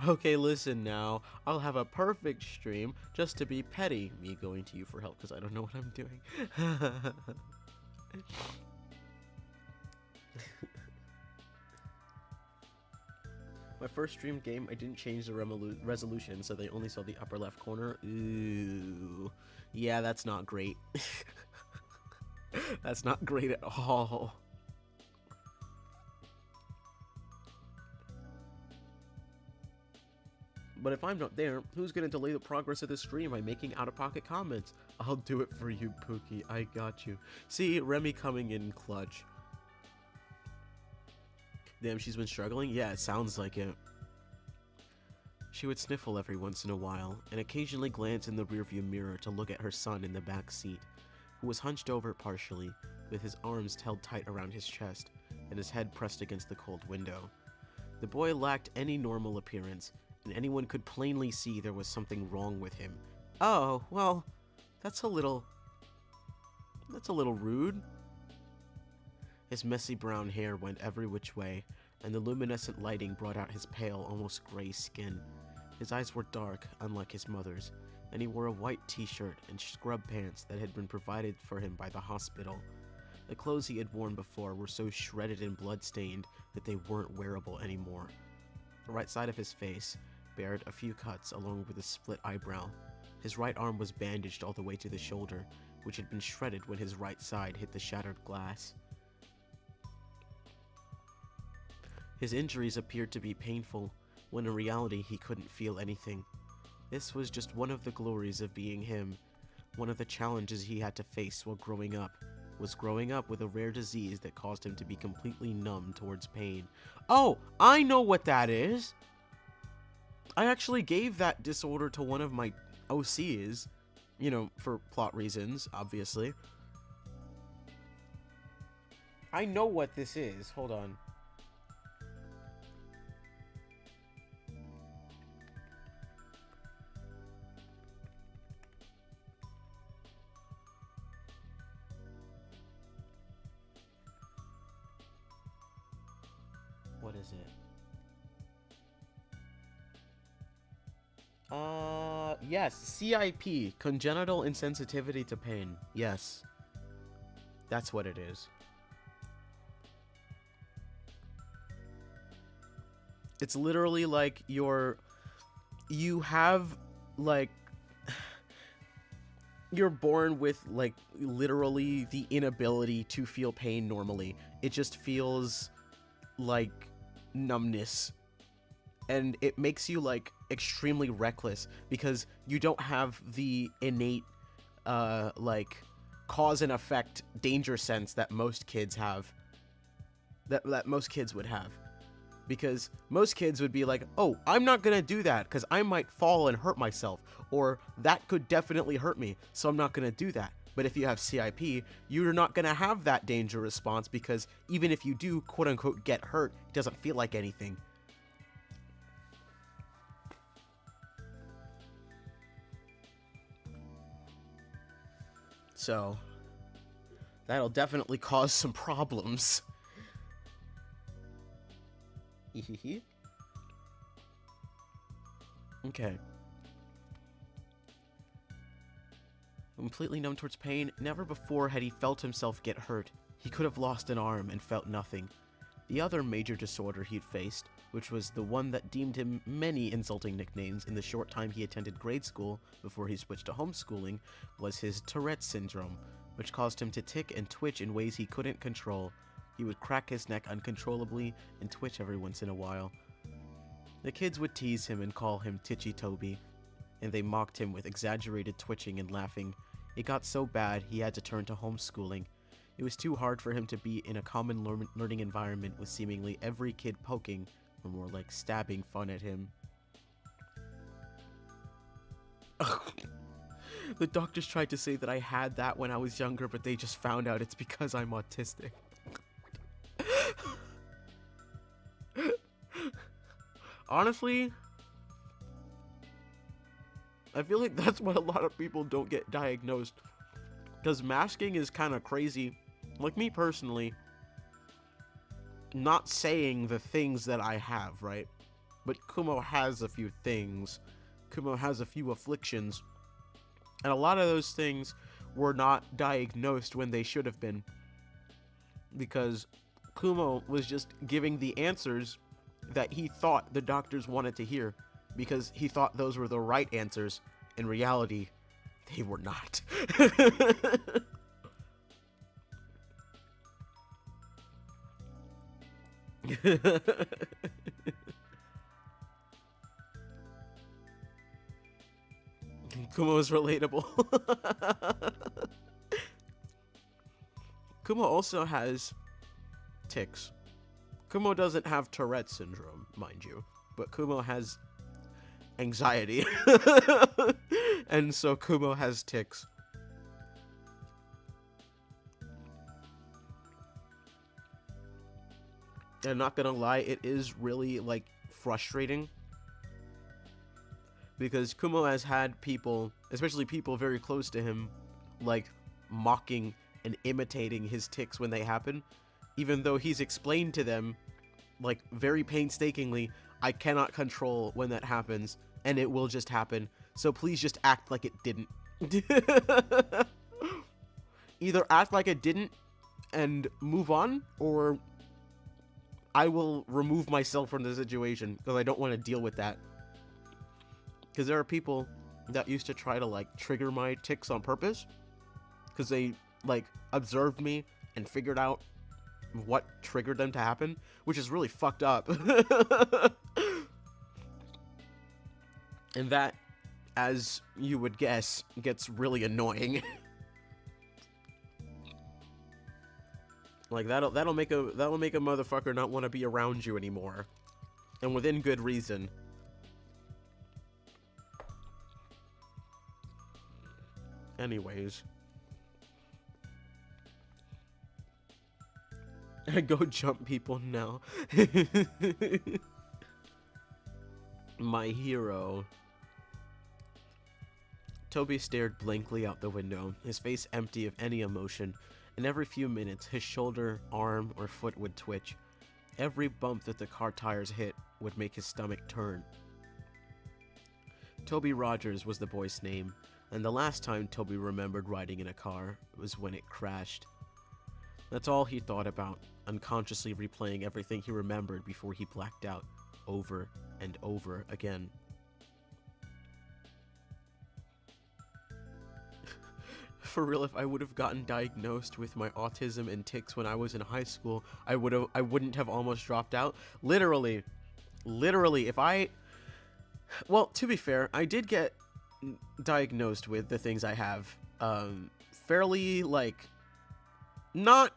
Okay, listen now. I'll have a perfect stream just to be petty. Me going to you for help because I don't know what I'm doing. My first stream game, I didn't change the resolution, so they only saw the upper left corner. Ooh. Yeah, that's not great. That's not great at all. But if I'm not there, who's gonna delay the progress of this stream by making out-of-pocket comments? I'll do it for you, Pookie. I got you. See, Remy coming in clutch. Damn, she's been struggling? Yeah, it sounds like it. She would sniffle every once in a while, and occasionally glance in the rearview mirror to look at her son in the back seat, who was hunched over partially, with his arms held tight around his chest, and his head pressed against the cold window. The boy lacked any normal appearance, and anyone could plainly see there was something wrong with him. Oh, well, that's a little rude. His messy brown hair went every which way, and the luminescent lighting brought out his pale, almost gray skin. His eyes were dark, unlike his mother's, and he wore a white t-shirt and scrub pants that had been provided for him by the hospital. The clothes he had worn before were so shredded and blood-stained that they weren't wearable anymore. The right side of his face bared a few cuts along with a split eyebrow. His right arm was bandaged all the way to the shoulder, which had been shredded when his right side hit the shattered glass. His injuries appeared to be painful, when in reality he couldn't feel anything. This was just one of the glories of being him. One of the challenges he had to face while growing up was growing up with a rare disease that caused him to be completely numb towards pain. Oh, I know what that is! I actually gave that disorder to one of my OCs, you know, for plot reasons, obviously. I know what this is. Hold on. What is it? Yes, CIP, congenital insensitivity to pain. Yes. That's what it is. It's literally like you're born with, like, literally the inability to feel pain normally. It just feels like numbness. And it makes you, like, extremely reckless because you don't have the innate, like, cause and effect danger sense that most kids have. That most kids would have. Because most kids would be like, oh, I'm not gonna do that because I might fall and hurt myself. Or that could definitely hurt me, so I'm not gonna do that. But if you have CIP, you're not gonna have that danger response because even if you do, quote-unquote, get hurt, it doesn't feel like anything. So, that'll definitely cause some problems. Okay. Completely numb towards pain, never before had he felt himself get hurt. He could have lost an arm and felt nothing. The other major disorder he'd faced, which was the one that deemed him many insulting nicknames in the short time he attended grade school before he switched to homeschooling, was his Tourette's syndrome, which caused him to tick and twitch in ways he couldn't control. He would crack his neck uncontrollably and twitch every once in a while. The kids would tease him and call him Titchy Toby, and they mocked him with exaggerated twitching and laughing. It got so bad he had to turn to homeschooling. It was too hard for him to be in a common learning environment with seemingly every kid poking, or more like stabbing fun at him. The doctors tried to say that I had that when I was younger, but they just found out it's because I'm autistic. Honestly, I feel like that's what a lot of people don't get diagnosed. Because masking is kind of crazy. Like me personally, not saying the things that I have, right? But Kumo has a few things. Kumo has a few afflictions. And a lot of those things were not diagnosed when they should have been. Because Kumo was just giving the answers that he thought the doctors wanted to hear. Because he thought those were the right answers. In reality, they were not. Kumo is relatable. Kumo also has tics. Kumo doesn't have Tourette's syndrome, mind you, but Kumo has anxiety. And so Kumo has tics. And I'm not gonna lie, it is really, like, frustrating. Because Kumo has had people, especially people very close to him, like, mocking and imitating his tics when they happen. Even though he's explained to them, like, very painstakingly, I cannot control when that happens, and it will just happen. So please just act like it didn't. Either act like it didn't and move on, or I will remove myself from the situation because I don't want to deal with that. Because there are people that used to try to like trigger my tics on purpose because they like observed me and figured out what triggered them to happen, which is really fucked up. And that, as you would guess, gets really annoying. Like that'll make a motherfucker not want to be around you anymore, and within good reason. Anyways, I go jump people now. My hero. Toby stared blankly out the window, his face empty of any emotion, and every few minutes his shoulder, arm, or foot would twitch. Every bump that the car tires hit would make his stomach turn. Toby Rogers was the boy's name, and the last time Toby remembered riding in a car was when it crashed. That's all he thought about, unconsciously replaying everything he remembered before he blacked out, over and over again. For real, if I would have gotten diagnosed with my autism and tics when I was in high school, I wouldn't have almost dropped out. Literally, if I... Well, to be fair, I did get diagnosed with the things I have, fairly, like, not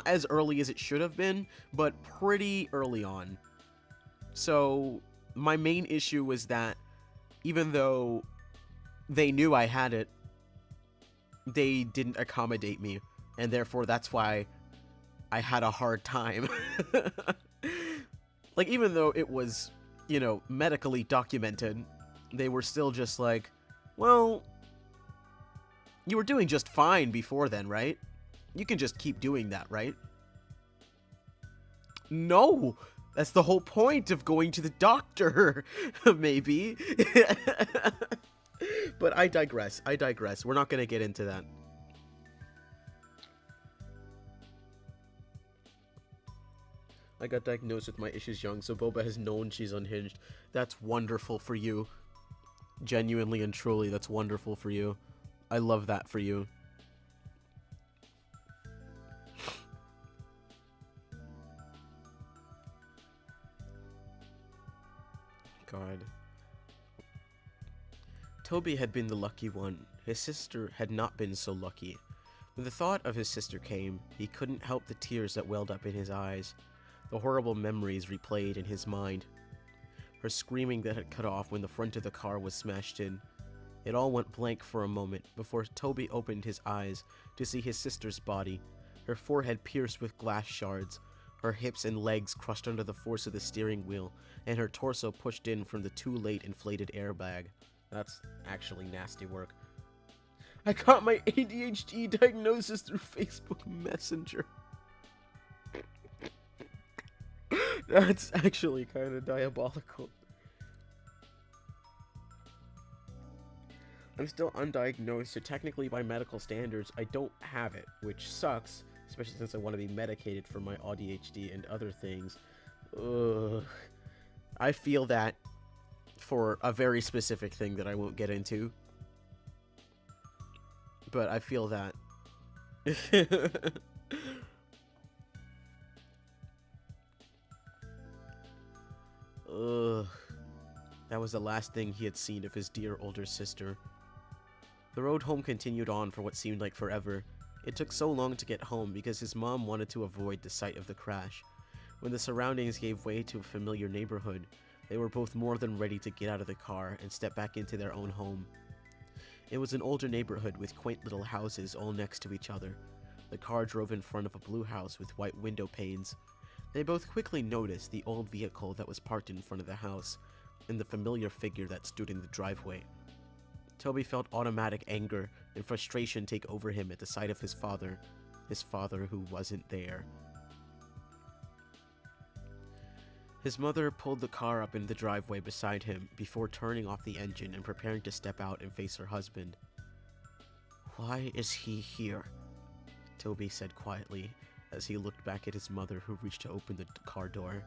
as early as it should have been, but pretty early on. So, my main issue was that, even though they knew I had it, they didn't accommodate me, and therefore that's why I had a hard time. Like, even though it was, you know, medically documented, they were still just like, well, you were doing just fine before then, right? You can just keep doing that, right? No! That's the whole point of going to the doctor, maybe. But I digress. We're not going to get into that. I got diagnosed with my issues young, so Boba has known she's unhinged. That's wonderful for you. Genuinely and truly, that's wonderful for you. I love that for you. God. Toby had been the lucky one. His sister had not been so lucky. When the thought of his sister came, he couldn't help the tears that welled up in his eyes. The horrible memories replayed in his mind. Her screaming that had cut off when the front of the car was smashed in. It all went blank for a moment before Toby opened his eyes to see his sister's body, her forehead pierced with glass shards, her hips and legs crushed under the force of the steering wheel, and her torso pushed in from the too late inflated airbag. That's actually nasty work. I got my ADHD diagnosis through Facebook Messenger. That's actually kind of diabolical. I'm still undiagnosed, so technically by medical standards, I don't have it, which sucks, especially since I want to be medicated for my ADHD and other things. Ugh. I feel that for a very specific thing that I won't get into. But I feel that. Ugh. That was the last thing he had seen of his dear older sister. The road home continued on for what seemed like forever. It took so long to get home because his mom wanted to avoid the sight of the crash. When the surroundings gave way to a familiar neighborhood, they were both more than ready to get out of the car and step back into their own home. It was an older neighborhood with quaint little houses all next to each other. The car drove in front of a blue house with white window panes. They both quickly noticed the old vehicle that was parked in front of the house, and the familiar figure that stood in the driveway. Toby felt automatic anger and frustration take over him at the sight of his father who wasn't there. His mother pulled the car up in the driveway beside him before turning off the engine and preparing to step out and face her husband. "Why is he here?" Toby said quietly, as he looked back at his mother, who reached to open the car door.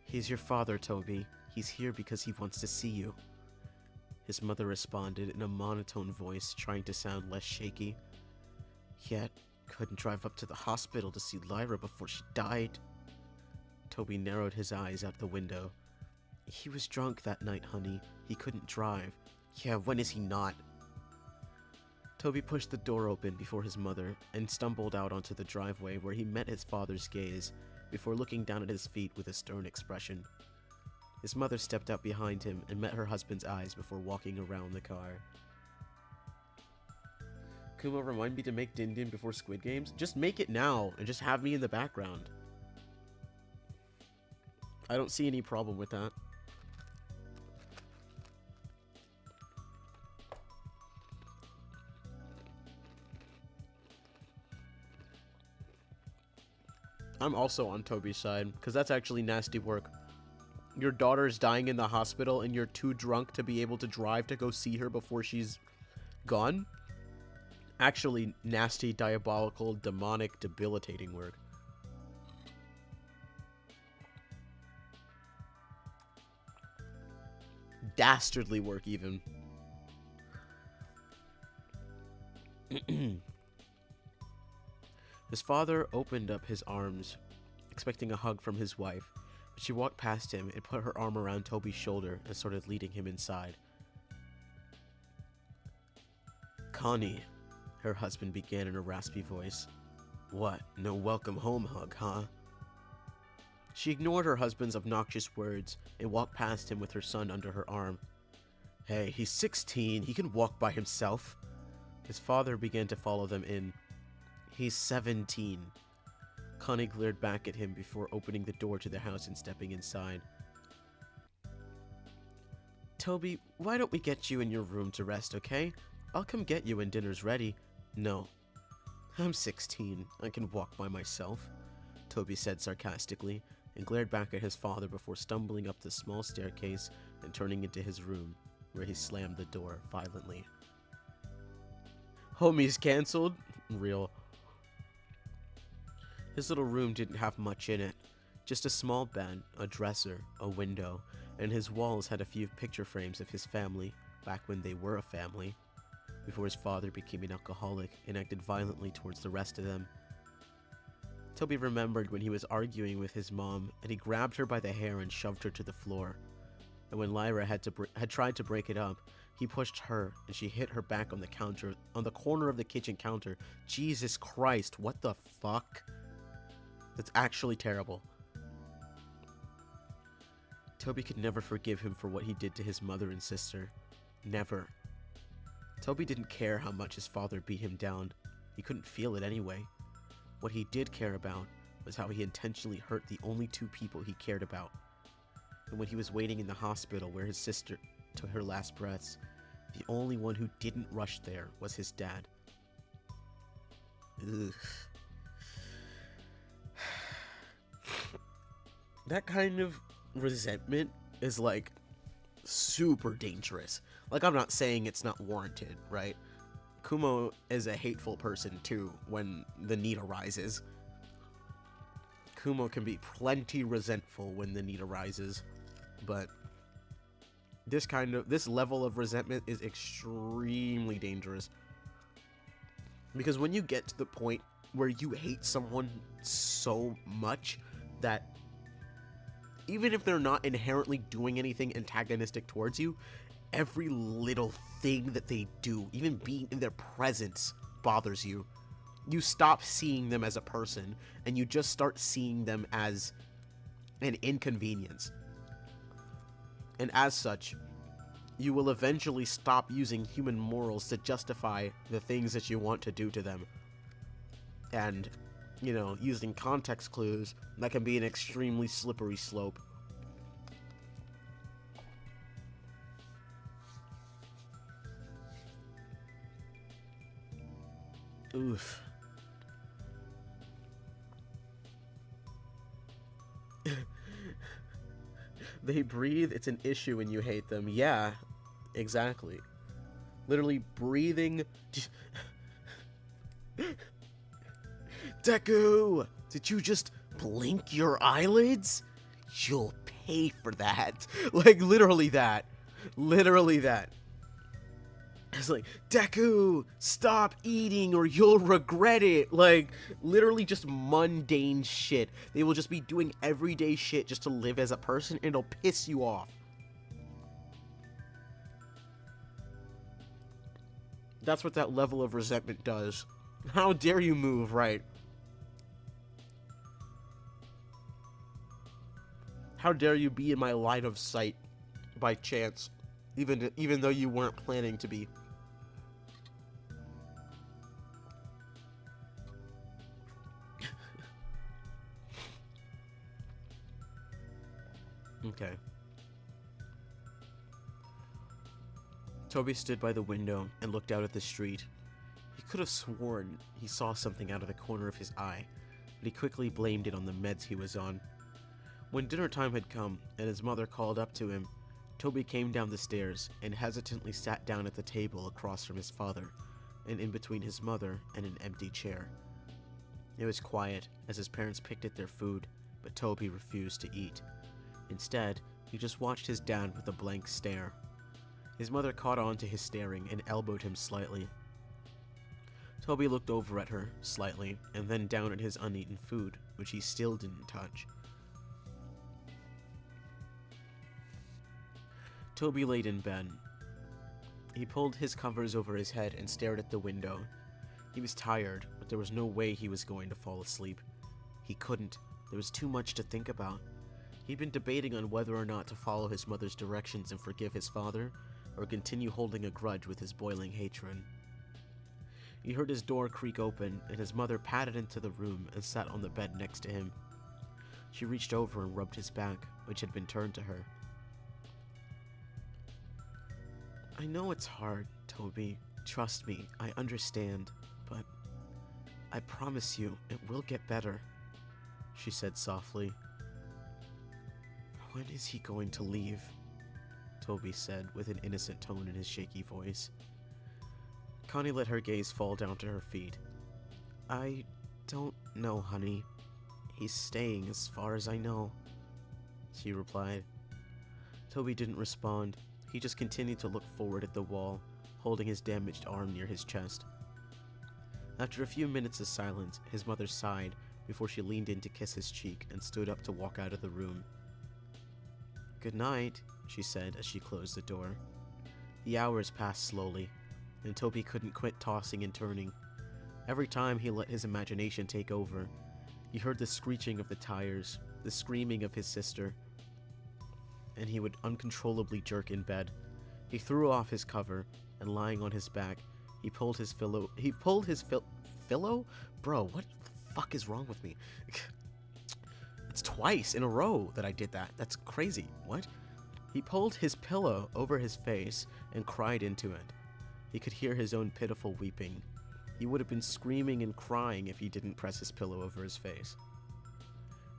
"He's your father, Toby. He's here because he wants to see you," his mother responded in a monotone voice, trying to sound less shaky. "Yet, couldn't drive up to the hospital to see Lyra before she died." Toby narrowed his eyes out the window. "He was drunk that night, honey. He couldn't drive." "Yeah, when is he not?" Toby pushed the door open before his mother and stumbled out onto the driveway, where he met his father's gaze before looking down at his feet with a stern expression. His mother stepped out behind him and met her husband's eyes before walking around the car. "Kumo, remind me to make Din Din before Squid Games? Just make it now and just have me in the background. I don't see any problem with that." I'm also on Toby's side, because that's actually nasty work. Your daughter's dying in the hospital and you're too drunk to be able to drive to go see her before she's gone? Actually nasty, diabolical, demonic, debilitating work. Dastardly work, even. His father opened up his arms, expecting a hug from his wife, but she walked past him and put her arm around Toby's shoulder and started leading him inside. "Connie," her husband began in a raspy voice. "What, no welcome home hug, huh?" She ignored her husband's obnoxious words and walked past him with her son under her arm. "Hey, he's 16, he can walk by himself." His father began to follow them in. "He's 17. Connie glared back at him before opening the door to the house and stepping inside. "Toby, why don't we get you in your room to rest, okay? I'll come get you when dinner's ready." "No. I'm 16. I can walk by myself," Toby said sarcastically, and glared back at his father before stumbling up the small staircase and turning into his room, where he slammed the door violently. "Homie's cancelled?" Real. His little room didn't have much in it. Just a small bed, a dresser, a window, and his walls had a few picture frames of his family, back when they were a family, before his father became an alcoholic and acted violently towards the rest of them. Toby remembered when he was arguing with his mom, and he grabbed her by the hair and shoved her to the floor. And when Lyra had tried to break it up, he pushed her, and she hit her back on the counter, on the corner of the kitchen counter. Jesus Christ, what the fuck? That's actually terrible. Toby could never forgive him for what he did to his mother and sister. Never. Toby didn't care how much his father beat him down. He couldn't feel it anyway. What he did care about was how he intentionally hurt the only two people he cared about. And when he was waiting in the hospital where his sister took her last breaths, the only one who didn't rush there was his dad. Ugh. That kind of resentment is, like, super dangerous. Like, I'm not saying it's not warranted, right? Kumo is a hateful person, too, when the need arises. Kumo can be plenty resentful when the need arises, but this level of resentment is extremely dangerous. Because when you get to the point where you hate someone so much that even if they're not inherently doing anything antagonistic towards you, every little thing that they do, even being in their presence, bothers you. You stop seeing them as a person, and you just start seeing them as an inconvenience. And as such, you will eventually stop using human morals to justify the things that you want to do to them. And, you know, using context clues, that can be an extremely slippery slope. Oof. They breathe, it's an issue when you hate them. Yeah, exactly. Literally breathing. Deku! Did you just blink your eyelids? You'll pay for that. Like, literally that. Literally that. It's like, Deku, stop eating or you'll regret it. Like, literally just mundane shit. They will just be doing everyday shit just to live as a person, and it'll piss you off. That's what that level of resentment does. How dare you move right? How dare you be in my line of sight by chance, even though you weren't planning to be. Okay. Toby stood by the window and looked out at the street. He could have sworn he saw something out of the corner of his eye, but he quickly blamed it on the meds he was on. When dinner time had come and his mother called up to him, Toby came down the stairs and hesitantly sat down at the table across from his father, and in between his mother and an empty chair. It was quiet as his parents picked at their food, but Toby refused to eat. Instead, he just watched his dad with a blank stare. His mother caught on to his staring and elbowed him slightly. Toby looked over at her slightly and then down at his uneaten food, which he still didn't touch. Toby laid in bed. He pulled his covers over his head and stared at the window. He was tired, but there was no way he was going to fall asleep. He couldn't. There was too much to think about. He'd been debating on whether or not to follow his mother's directions and forgive his father, or continue holding a grudge with his boiling hatred. He heard his door creak open, and his mother padded into the room and sat on the bed next to him. She reached over and rubbed his back, which had been turned to her. I know it's hard, Toby. Trust me, I understand, but I promise you it will get better, she said softly. When is he going to leave? Toby said with an innocent tone in his shaky voice. Connie let her gaze fall down to her feet. I don't know, honey. He's staying as far as I know, she replied. Toby didn't respond. He just continued to look forward at the wall, holding his damaged arm near his chest. After a few minutes of silence, his mother sighed before she leaned in to kiss his cheek and stood up to walk out of the room. Good night, she said as she closed the door. The hours passed slowly, and Toby couldn't quit tossing and turning. Every time he let his imagination take over, he heard the screeching of the tires, the screaming of his sister, and he would uncontrollably jerk in bed. He threw off his cover, and lying on his back, he pulled his pillow. Pillow? Bro, what the fuck is wrong with me? It's twice in a row that I did that. That's crazy. What? He pulled his pillow over his face and cried into it. He could hear his own pitiful weeping. He would have been screaming and crying if he didn't press his pillow over his face.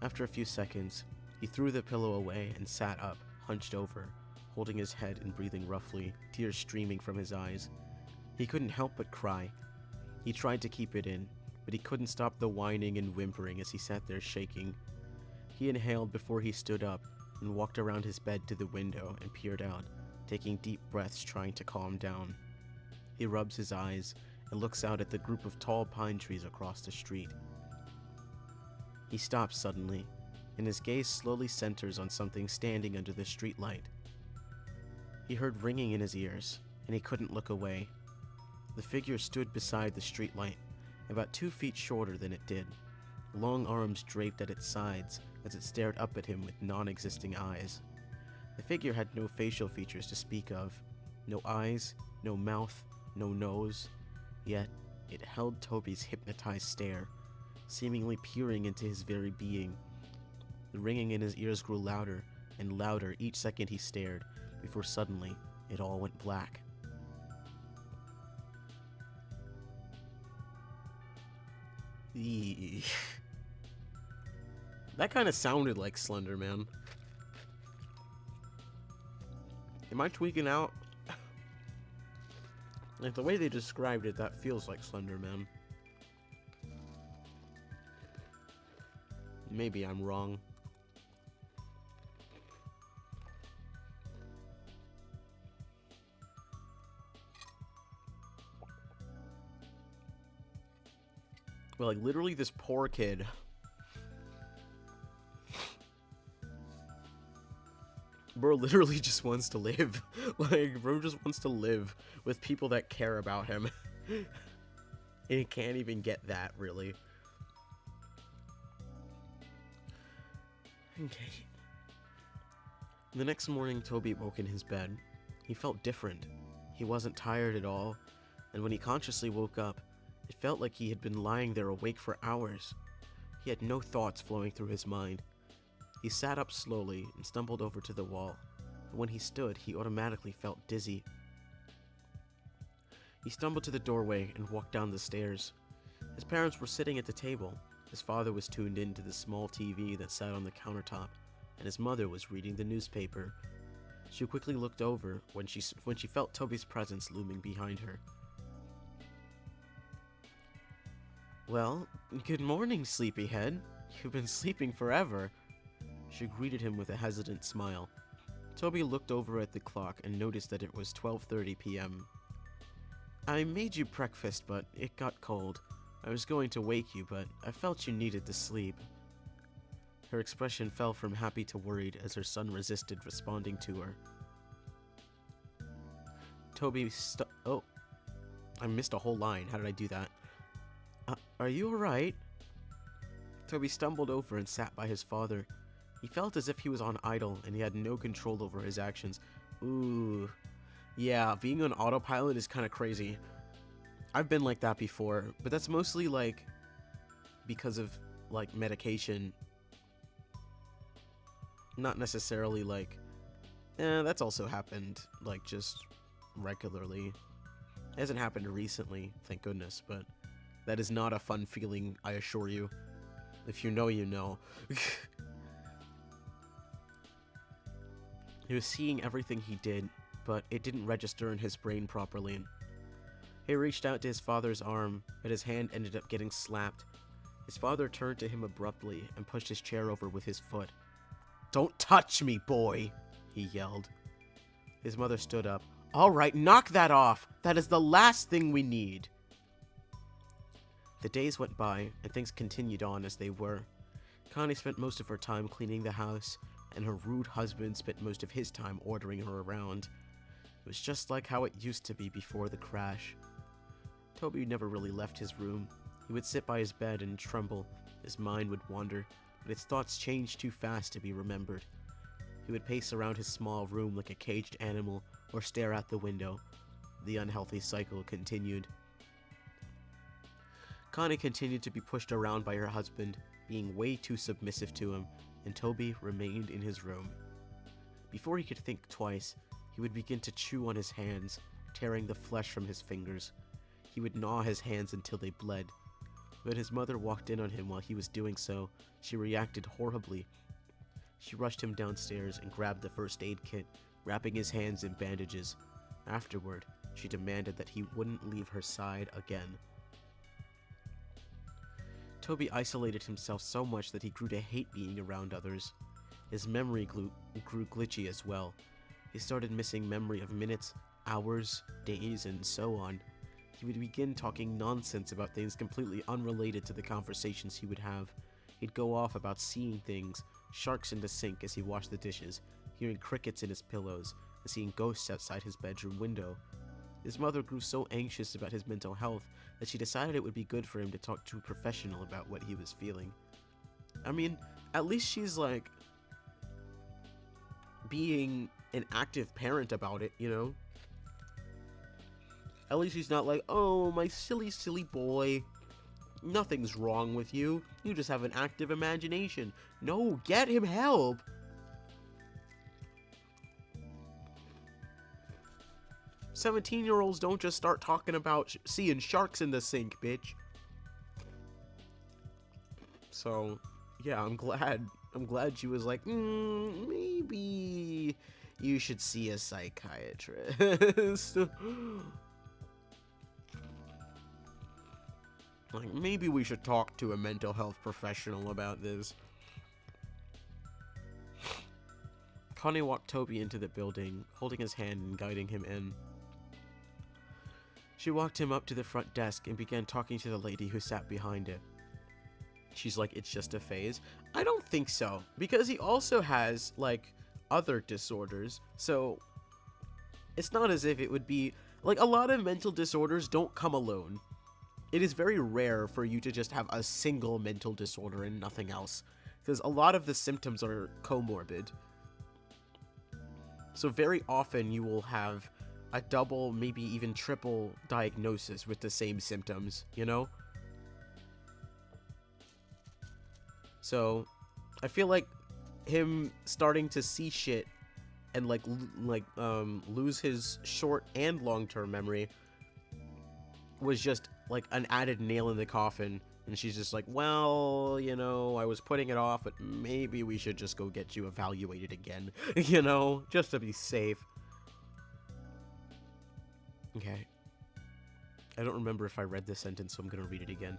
After a few seconds, he threw the pillow away and sat up, hunched over, holding his head and breathing roughly, tears streaming from his eyes. He couldn't help but cry. He tried to keep it in, but he couldn't stop the whining and whimpering as he sat there shaking. He inhaled before he stood up and walked around his bed to the window and peered out, taking deep breaths trying to calm down. He rubs his eyes and looks out at the group of tall pine trees across the street. He stops suddenly, and his gaze slowly centers on something standing under the streetlight. He heard ringing in his ears, and he couldn't look away. The figure stood beside the streetlight, about 2 feet shorter than it did, long arms draped at its sides as it stared up at him with non-existing eyes. The figure had no facial features to speak of, no eyes, no mouth, no nose, yet it held Toby's hypnotized stare, seemingly peering into his very being. The ringing in his ears grew louder and louder each second he stared, before suddenly it all went black. Eeeh. That kind of sounded like Slender Man. Am I tweaking out? Like, the way they described it, that feels like Slender Man. Maybe I'm wrong. Well, like, literally this poor kid. Bro literally just wants to live. Like, bro just wants to live with people that care about him. And he can't even get that, really. Okay. The next morning, Toby woke in his bed. He felt different. He wasn't tired at all, and when he consciously woke up, it felt like he had been lying there awake for hours. He had no thoughts flowing through his mind. He sat up slowly and stumbled over to the wall, but when he stood, he automatically felt dizzy. He stumbled to the doorway and walked down the stairs. His parents were sitting at the table. His father was tuned into the small TV that sat on the countertop, and his mother was reading the newspaper. She quickly looked over when she felt Toby's presence looming behind her. "Well, good morning, sleepyhead. You've been sleeping forever." She greeted him with a hesitant smile. Toby looked over at the clock and noticed that it was 12:30 p.m. "I made you breakfast, but it got cold. I was going to wake you, but I felt you needed to sleep." Her expression fell from happy to worried as her son resisted responding to her. Toby oh, I missed a whole line. How did I do that? Are you alright?" Toby stumbled over and sat by his father. He felt as if he was on idle and he had no control over his actions. Ooh. Yeah, being on autopilot is kind of crazy. I've been like that before, but that's mostly like because of like medication. Not necessarily like that's also happened like just regularly. It hasn't happened recently, thank goodness, but that is not a fun feeling, I assure you. If you know, you know. He was seeing everything he did, but it didn't register in his brain properly. He reached out to his father's arm, but his hand ended up getting slapped. His father turned to him abruptly and pushed his chair over with his foot. "Don't touch me, boy," he yelled. His mother stood up. "All right, knock that off. That is the last thing we need." The days went by, and things continued on as they were. Connie spent most of her time cleaning the house, and her rude husband spent most of his time ordering her around. It was just like how it used to be before the crash. Toby never really left his room. He would sit by his bed and tremble. His mind would wander, but its thoughts changed too fast to be remembered. He would pace around his small room like a caged animal, or stare out the window. The unhealthy cycle continued. Connie continued to be pushed around by her husband, being way too submissive to him, and Toby remained in his room. Before he could think twice, he would begin to chew on his hands, tearing the flesh from his fingers. He would gnaw his hands until they bled. When his mother walked in on him while he was doing so, she reacted horribly. She rushed him downstairs and grabbed the first aid kit, wrapping his hands in bandages. Afterward, she demanded that he wouldn't leave her side again. Toby isolated himself so much that he grew to hate being around others. His memory grew glitchy as well. He started missing memory of minutes, hours, days, and so on. He would begin talking nonsense about things completely unrelated to the conversations he would have. He'd go off about seeing things, sharks in the sink as he washed the dishes, hearing crickets in his pillows, and seeing ghosts outside his bedroom window. His mother grew so anxious about his mental health that she decided it would be good for him to talk to a professional about what he was feeling. I mean, at least she's like being an active parent about it, you know? At least he's not like, "Oh, my silly, silly boy. Nothing's wrong with you. You just have an active imagination." No, get him help. "17-year-olds don't just start talking about seeing sharks in the sink, bitch." So, yeah, I'm glad she was like, maybe you should see a psychiatrist. Like, maybe we should talk to a mental health professional about this. Connie walked Toby into the building, holding his hand and guiding him in. She walked him up to the front desk and began talking to the lady who sat behind it. She's like, it's just a phase. I don't think so, because he also has, like, other disorders, so it's not as if it would be, like, a lot of mental disorders don't come alone. It is very rare for you to just have a single mental disorder and nothing else, because a lot of the symptoms are comorbid. So very often you will have a double, maybe even triple diagnosis with the same symptoms, you know? So I feel like him starting to see shit and lose his short and long-term memory was just like an added nail in the coffin. And she's just like, well, you know, I was putting it off, but maybe we should just go get you evaluated again, you know, just to be safe. Okay. I don't remember if I read this sentence, so I'm gonna read it again.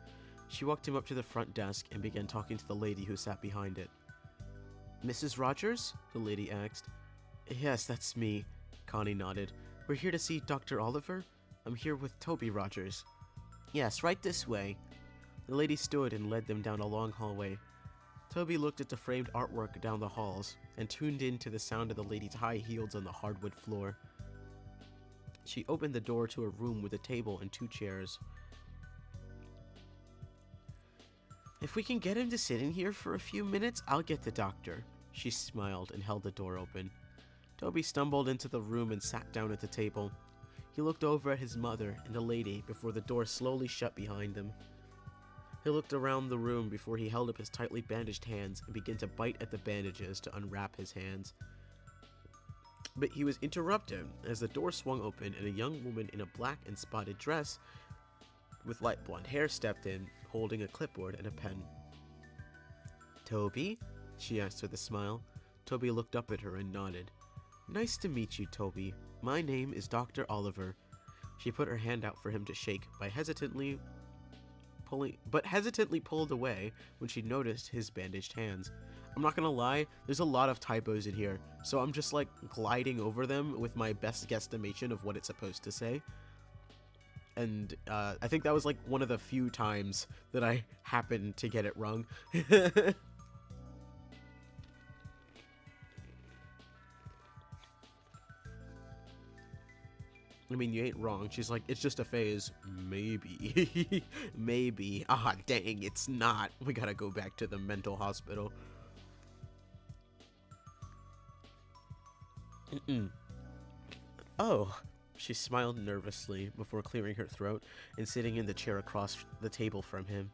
She walked him up to the front desk and began talking to the lady who sat behind it. Mrs. Rogers? The lady asked. Yes, that's me, Connie nodded. We're here to see Dr. Oliver? I'm here with Toby Rogers. Yes, right this way. The lady stood and led them down a long hallway. Toby looked at the framed artwork down the halls and tuned in to the sound of the lady's high heels on the hardwood floor. She opened the door to a room with a table and 2 chairs. If we can get him to sit in here for a few minutes, I'll get the doctor. She smiled and held the door open. Toby stumbled into the room and sat down at the table. He looked over at his mother and the lady before the door slowly shut behind them. He looked around the room before he held up his tightly bandaged hands and began to bite at the bandages to unwrap his hands. But he was interrupted as the door swung open and a young woman in a black and spotted dress with light blonde hair stepped in, holding a clipboard and a pen. Toby? She asked with a smile. Toby looked up at her and nodded. Nice to meet you, Toby. My name is Dr. Oliver. She put her hand out for him to shake by hesitantly pulled away when she noticed his bandaged hands. I'm not gonna lie, there's a lot of typos in here, so I'm just like gliding over them with my best guesstimation of what it's supposed to say. And I think that was like one of the few times that I happened to get it wrong. I mean, you ain't wrong. She's like, it's just a phase. Maybe. Maybe. Ah, dang, it's not. We gotta go back to the mental hospital. Oh. She smiled nervously before clearing her throat and sitting in the chair across the table from him.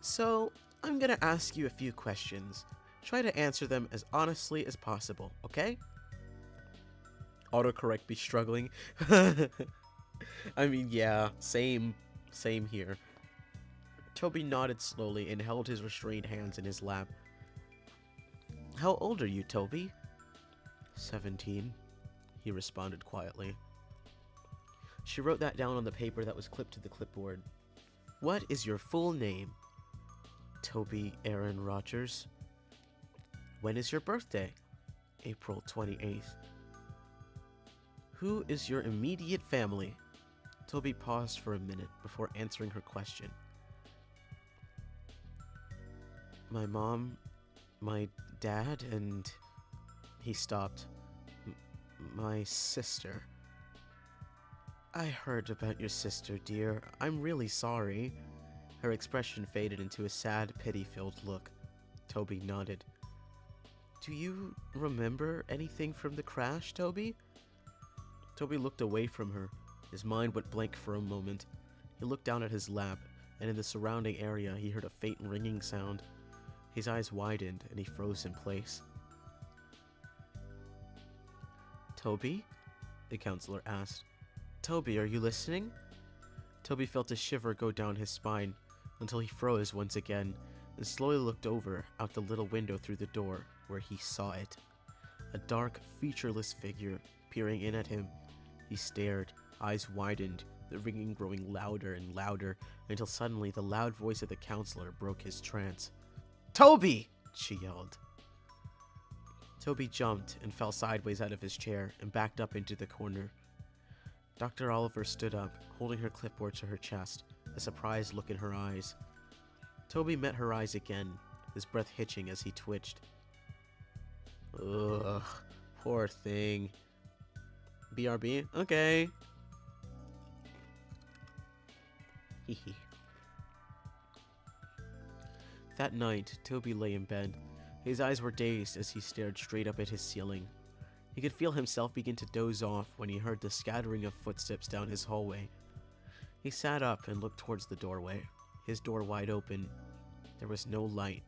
So, I'm gonna ask you a few questions. Try to answer them as honestly as possible, okay? Autocorrect be struggling. I mean, yeah, same here. Toby nodded slowly and held his restrained hands in his lap. How old are you, Toby? 17, he responded quietly. She wrote that down on the paper that was clipped to the clipboard. What is your full name? Toby Aaron Rogers. When is your birthday? April 28th. Who is your immediate family? Toby paused for a minute before answering her question. My mom, my dad, and... He stopped. My sister. I heard about your sister, dear. I'm really sorry. Her expression faded into a sad, pity-filled look. Toby nodded. Do you remember anything from the crash, Toby? Toby looked away from her. His mind went blank for a moment. He looked down at his lap, and in the surrounding area he heard a faint ringing sound. His eyes widened, and he froze in place. Toby? The counselor asked. Toby, are you listening? Toby felt a shiver go down his spine, until he froze once again, and slowly looked over out the little window through the door, where he saw it. A dark, featureless figure peering in at him. He stared, eyes widened, the ringing growing louder and louder, until suddenly the loud voice of the counselor broke his trance. Toby! She yelled. Toby jumped and fell sideways out of his chair and backed up into the corner. Dr. Oliver stood up, holding her clipboard to her chest, a surprised look in her eyes. Toby met her eyes again, his breath hitching as he twitched. Ugh, poor thing. BRB? Okay. Hehe. That night, Toby lay in bed. His eyes were dazed as he stared straight up at his ceiling. He could feel himself begin to doze off when he heard the scattering of footsteps down his hallway. He sat up and looked towards the doorway, his door wide open. There was no light.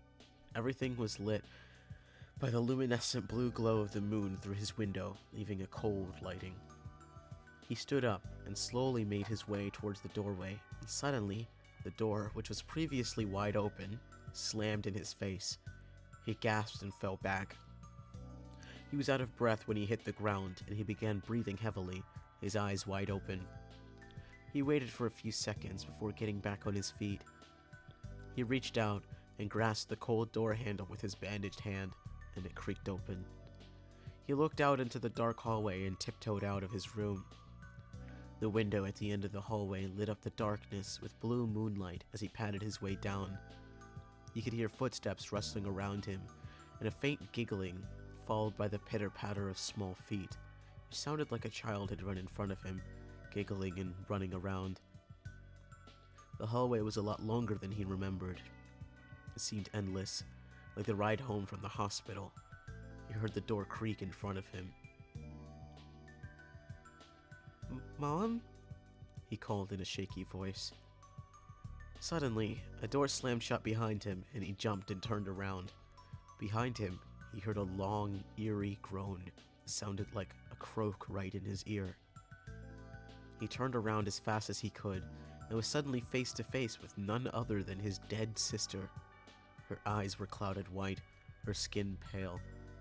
Everything was lit by the luminescent blue glow of the moon through his window, leaving a cold lighting. He stood up and slowly made his way towards the doorway, and suddenly, the door, which was previously wide open, slammed in his face. He gasped and fell back. He was out of breath when he hit the ground, and he began breathing heavily, his eyes wide open. He waited for a few seconds before getting back on his feet. He reached out and grasped the cold door handle with his bandaged hand, and it creaked open. He looked out into the dark hallway and tiptoed out of his room. The window at the end of the hallway lit up the darkness with blue moonlight as he patted his way down. He could hear footsteps rustling around him, and a faint giggling, followed by the pitter-patter of small feet. It sounded like a child had run in front of him, giggling and running around. The hallway was a lot longer than he remembered. It seemed endless, like the ride home from the hospital. He heard the door creak in front of him. "Mom?" he called in a shaky voice. Suddenly, a door slammed shut behind him, and he jumped and turned around. Behind him, he heard a long, eerie groan. It sounded like a croak right in his ear. He turned around as fast as he could, and was suddenly face to face with none other than his dead sister. Her eyes were clouded white, her skin pale,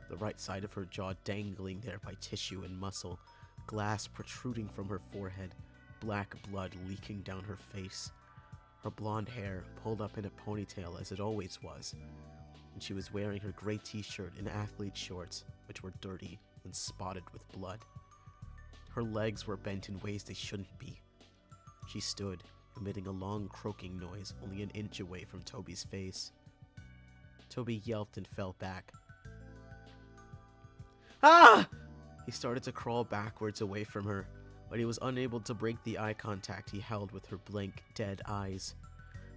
the right side of her jaw dangling there by tissue and muscle, glass protruding from her forehead, black blood leaking down her face. Her blonde hair pulled up in a ponytail as it always was, and she was wearing her gray t-shirt and athlete shorts, which were dirty and spotted with blood. Her legs were bent in ways they shouldn't be. She stood, emitting a long croaking noise only an inch away from Toby's face. Toby yelped and fell back. Ah! He started to crawl backwards away from her, but he was unable to break the eye contact he held with her blank, dead eyes.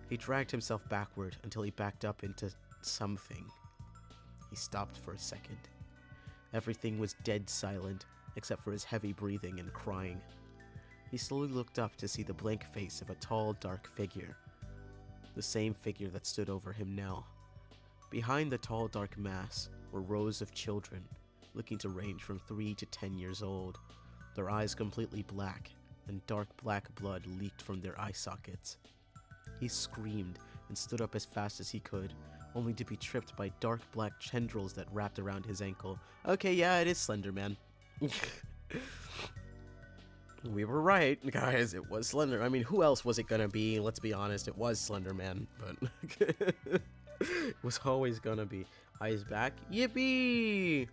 He dragged himself backward until he backed up into something. He stopped for a second. Everything was dead silent, except for his heavy breathing and crying. He slowly looked up to see the blank face of a tall, dark figure. The same figure that stood over him now. Behind the tall, dark mass were rows of children, looking to range from 3 to 10 years old, their eyes completely black, and dark black blood leaked from their eye sockets. He screamed and stood up as fast as he could, only to be tripped by dark black tendrils that wrapped around his ankle. Okay, yeah, it is Slender Man. We were right, guys, it was Slender. I mean, who else was it gonna be? Let's be honest, it was Slender Man, but it was always gonna be. Eyes back, yippee!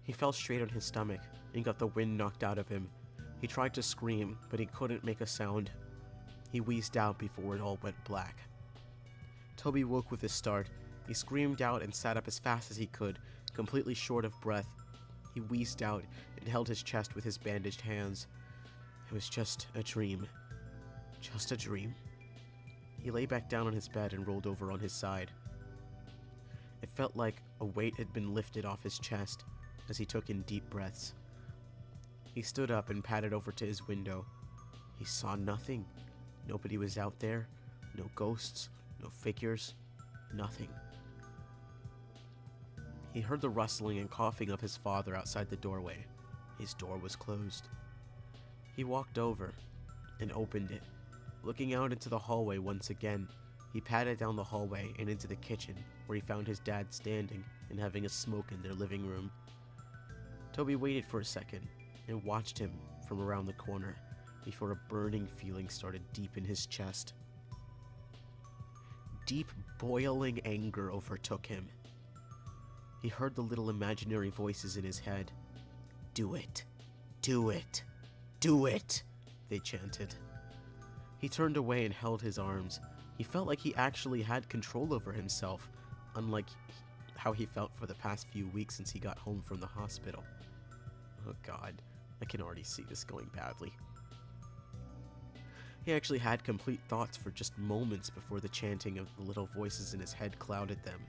He fell straight on his stomach and got the wind knocked out of him. He tried to scream, but he couldn't make a sound. He wheezed out before it all went black. Toby woke with a start. He screamed out and sat up as fast as he could, completely short of breath. He wheezed out and held his chest with his bandaged hands. It was just a dream. Just a dream. He lay back down on his bed and rolled over on his side. It felt like a weight had been lifted off his chest as he took in deep breaths. He stood up and padded over to his window. He saw nothing. Nobody was out there. No ghosts, no figures, nothing. He heard the rustling and coughing of his father outside the doorway. His door was closed. He walked over and opened it. Looking out into the hallway once again, He padded down the hallway and into the kitchen, where he found his dad standing and having a smoke in their living room. Toby waited for a second and watched him from around the corner before a burning feeling started deep in his chest. Deep, boiling anger overtook him. He heard the little imaginary voices in his head. "Do it. Do it. Do it," they chanted. He turned away and held his arms. He felt like he actually had control over himself, unlike how he felt for the past few weeks since he got home from the hospital. Oh god, I can already see this going badly. He actually had complete thoughts for just moments before the chanting of the little voices in his head clouded them.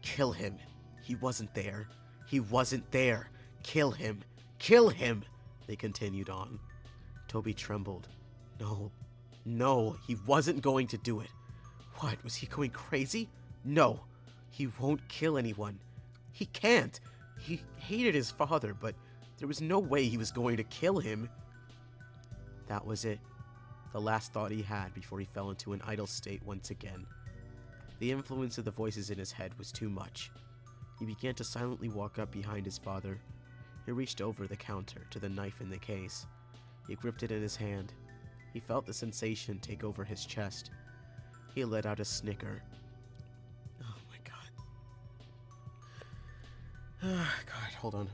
"Kill him. He wasn't there. He wasn't there. Kill him. Kill him," they continued on. Toby trembled. No, he wasn't going to do it. What, was he going crazy? No, he won't kill anyone. He can't. He hated his father, but there was no way he was going to kill him. That was it. The last thought he had before he fell into an idle state once again. The influence of the voices in his head was too much. He began to silently walk up behind his father. He reached over the counter to the knife in the case. He gripped it in his hand. He felt the sensation take over his chest. He let out a snicker. Oh my god. God, hold on.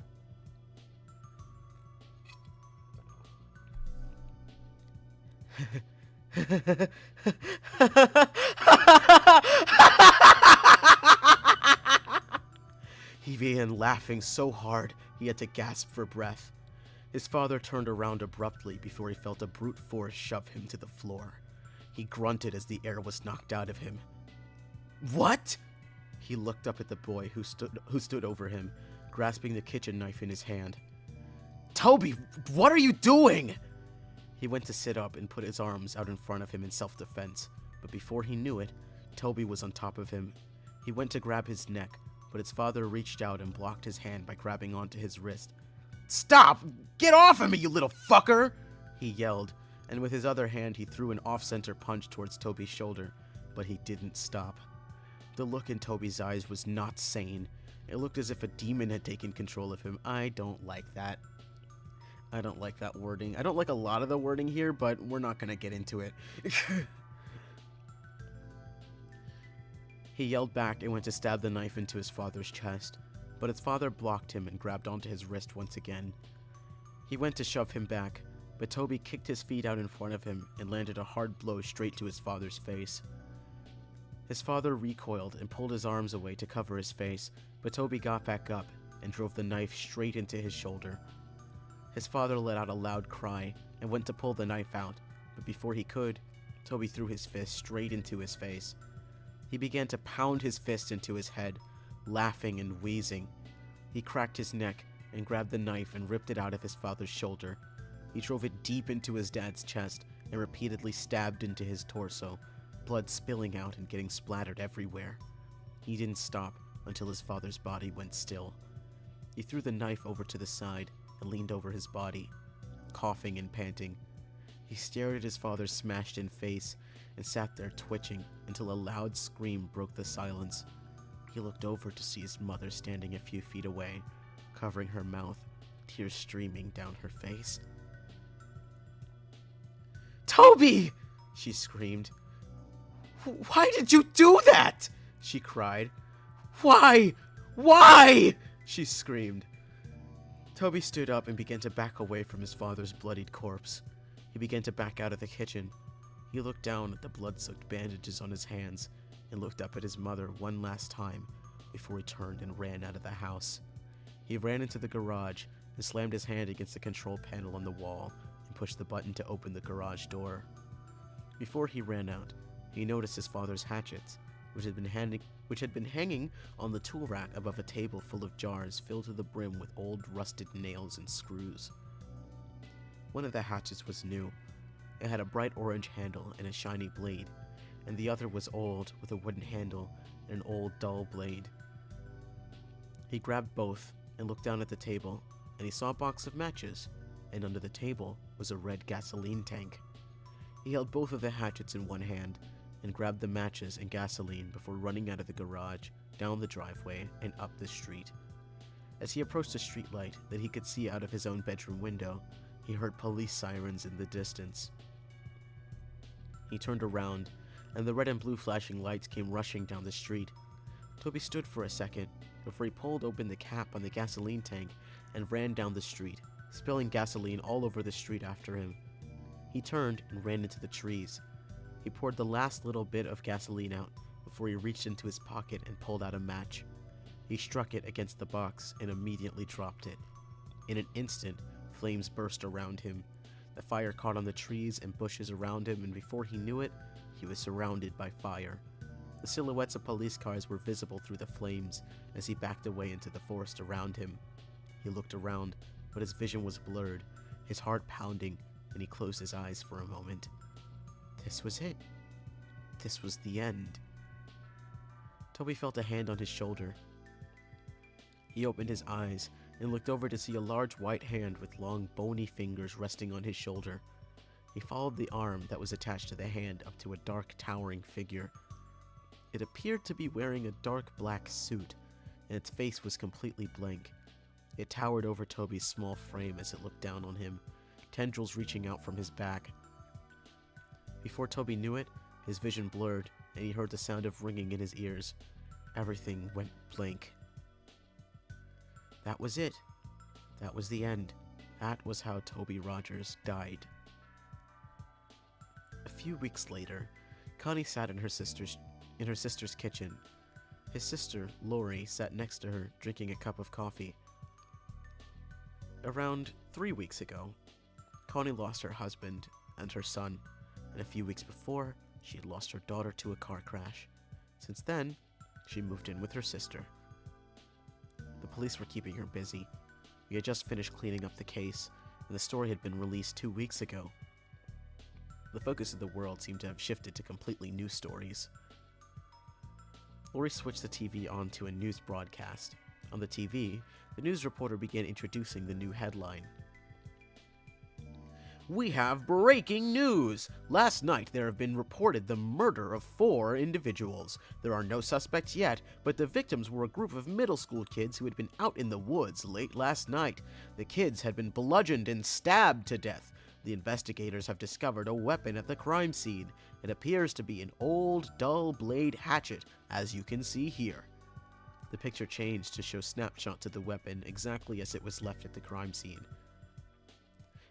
He began laughing so hard he had to gasp for breath. His father turned around abruptly before he felt a brute force shove him to the floor. He grunted as the air was knocked out of him. "What?" He looked up at the boy who stood over him, grasping the kitchen knife in his hand. "Toby, what are you doing?" He went to sit up and put his arms out in front of him in self-defense, but before he knew it, Toby was on top of him. He went to grab his neck, but his father reached out and blocked his hand by grabbing onto his wrist. "Stop! Get off of me, you little fucker!" he yelled, and with his other hand he threw an off-center punch towards Toby's shoulder, but he didn't stop. The look in Toby's eyes was not sane. It looked as if a demon had taken control of him. I don't like that. I don't like that wording. I don't like a lot of the wording here, but we're not going to get into it. He yelled back and went to stab the knife into his father's chest, but his father blocked him and grabbed onto his wrist once again. He went to shove him back, but Toby kicked his feet out in front of him and landed a hard blow straight to his father's face. His father recoiled and pulled his arms away to cover his face, but Toby got back up and drove the knife straight into his shoulder. His father let out a loud cry and went to pull the knife out, but before he could, Toby threw his fist straight into his face. He began to pound his fist into his head, laughing and wheezing. He cracked his neck and grabbed the knife and ripped it out of his father's shoulder. He drove it deep into his dad's chest and repeatedly stabbed into his torso, blood spilling out and getting splattered everywhere. He didn't stop until his father's body went still. He threw the knife over to the side and leaned over his body, coughing and panting. He stared at his father's smashed-in face and sat there twitching until a loud scream broke the silence. He looked over to see his mother standing a few feet away, covering her mouth, tears streaming down her face. "Toby!" she screamed. "Why did you do that?" she cried. "Why? Why?" she screamed. Toby stood up and began to back away from his father's bloodied corpse. He began to back out of the kitchen. He looked down at the blood-soaked bandages on his hands and looked up at his mother one last time before he turned and ran out of the house. He ran into the garage and slammed his hand against the control panel on the wall and pushed the button to open the garage door. Before he ran out, he noticed his father's hatchets, which had been hanging on the tool rack above a table full of jars filled to the brim with old rusted nails and screws. One of the hatchets was new. It had a bright orange handle and a shiny blade, and the other was old with a wooden handle and an old dull blade. He grabbed both and looked down at the table, and he saw a box of matches, and under the table was a red gasoline tank. He held both of the hatchets in one hand and grabbed the matches and gasoline before running out of the garage, down the driveway, and up the street. As he approached a streetlight that he could see out of his own bedroom window, he heard police sirens in the distance. He turned around, and the red and blue flashing lights came rushing down the street. Toby stood for a second before he pulled open the cap on the gasoline tank and ran down the street, spilling gasoline all over the street after him. He turned and ran into the trees. He poured the last little bit of gasoline out before he reached into his pocket and pulled out a match. He struck it against the box and immediately dropped it. In an instant, flames burst around him. The fire caught on the trees and bushes around him, and before he knew it, he was surrounded by fire. The silhouettes of police cars were visible through the flames as he backed away into the forest around him. He looked around, but his vision was blurred, his heart pounding, and he closed his eyes for a moment. This was it. This was the end. Toby felt a hand on his shoulder. He opened his eyes and looked over to see a large white hand with long, bony fingers resting on his shoulder. He followed the arm that was attached to the hand up to a dark, towering figure. It appeared to be wearing a dark black suit, and its face was completely blank. It towered over Toby's small frame as it looked down on him, tendrils reaching out from his back. Before Toby knew it, his vision blurred, and he heard the sound of ringing in his ears. Everything went blank. That was it. That was the end. That was how Toby Rogers died. A few weeks later, Connie sat in her sister's kitchen. His sister, Lori, sat next to her, drinking a cup of coffee. Around 3 weeks ago, Connie lost her husband and her son, and a few weeks before, she had lost her daughter to a car crash. Since then, she moved in with her sister. The police were keeping her busy. We had just finished cleaning up the case, and the story had been released 2 weeks ago. The focus of the world seemed to have shifted to completely new stories. Lori switched the TV on to a news broadcast. On the TV, the news reporter began introducing the new headline. We have breaking news! Last night there have been reported the murder of 4 individuals. There are no suspects yet, but the victims were a group of middle school kids who had been out in the woods late last night. The kids had been bludgeoned and stabbed to death. The investigators have discovered a weapon at the crime scene. It appears to be an old, dull blade hatchet, as you can see here. The picture changed to show snapshots of the weapon exactly as it was left at the crime scene.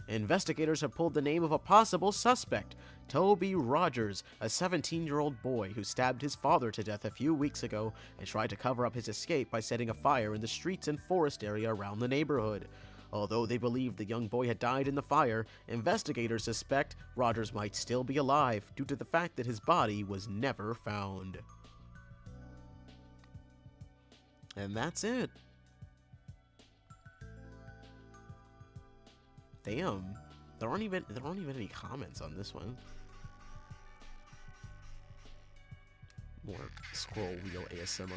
Investigators have pulled the name of a possible suspect, Toby Rogers, a 17-year-old boy who stabbed his father to death a few weeks ago and tried to cover up his escape by setting a fire in the streets and forest area around the neighborhood. Although they believe the young boy had died in the fire, investigators suspect Rogers might still be alive due to the fact that his body was never found. And that's it. Damn, there aren't even any comments on this one. More scroll wheel ASMR.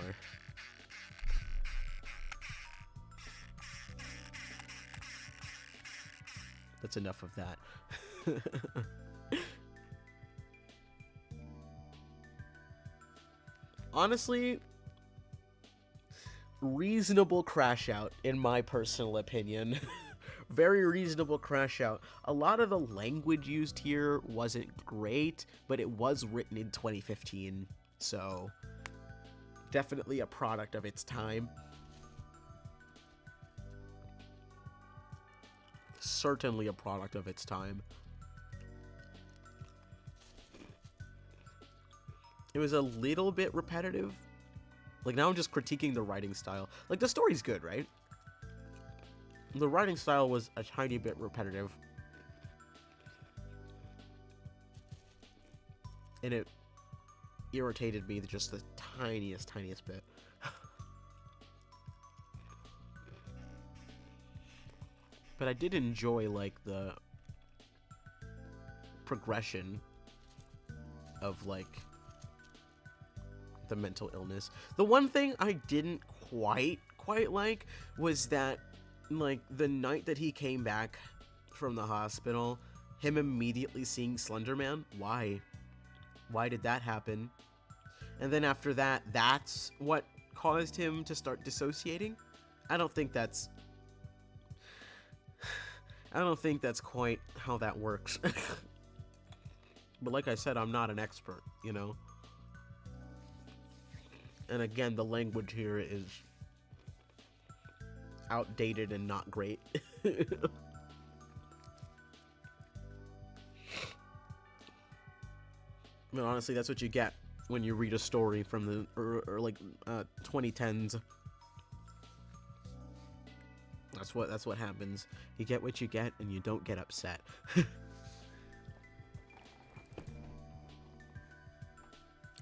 That's enough of that. Honestly, reasonable crash out, in my personal opinion. Very reasonable crash out. A lot of the language used here wasn't great, but it was written in 2015, so definitely a product of its time. Certainly a product of its time. It was a little bit repetitive. Like, now I'm just critiquing the writing style. Like, the story's good, right? The writing style was a tiny bit repetitive. And it irritated me just the tiniest bit. But I did enjoy, like, the progression of, like, the mental illness. The one thing I didn't quite like was that, like, the night that he came back from the hospital, him immediately seeing Slender Man. Why? Why did that happen? And then after that, that's what caused him to start dissociating? I don't think that's quite how that works. But like I said, I'm not an expert, you know? And again, the language here is outdated and not great. I mean, honestly, that's what you get when you read a story from the 2010s. That's what happens. You get what you get, and you don't get upset.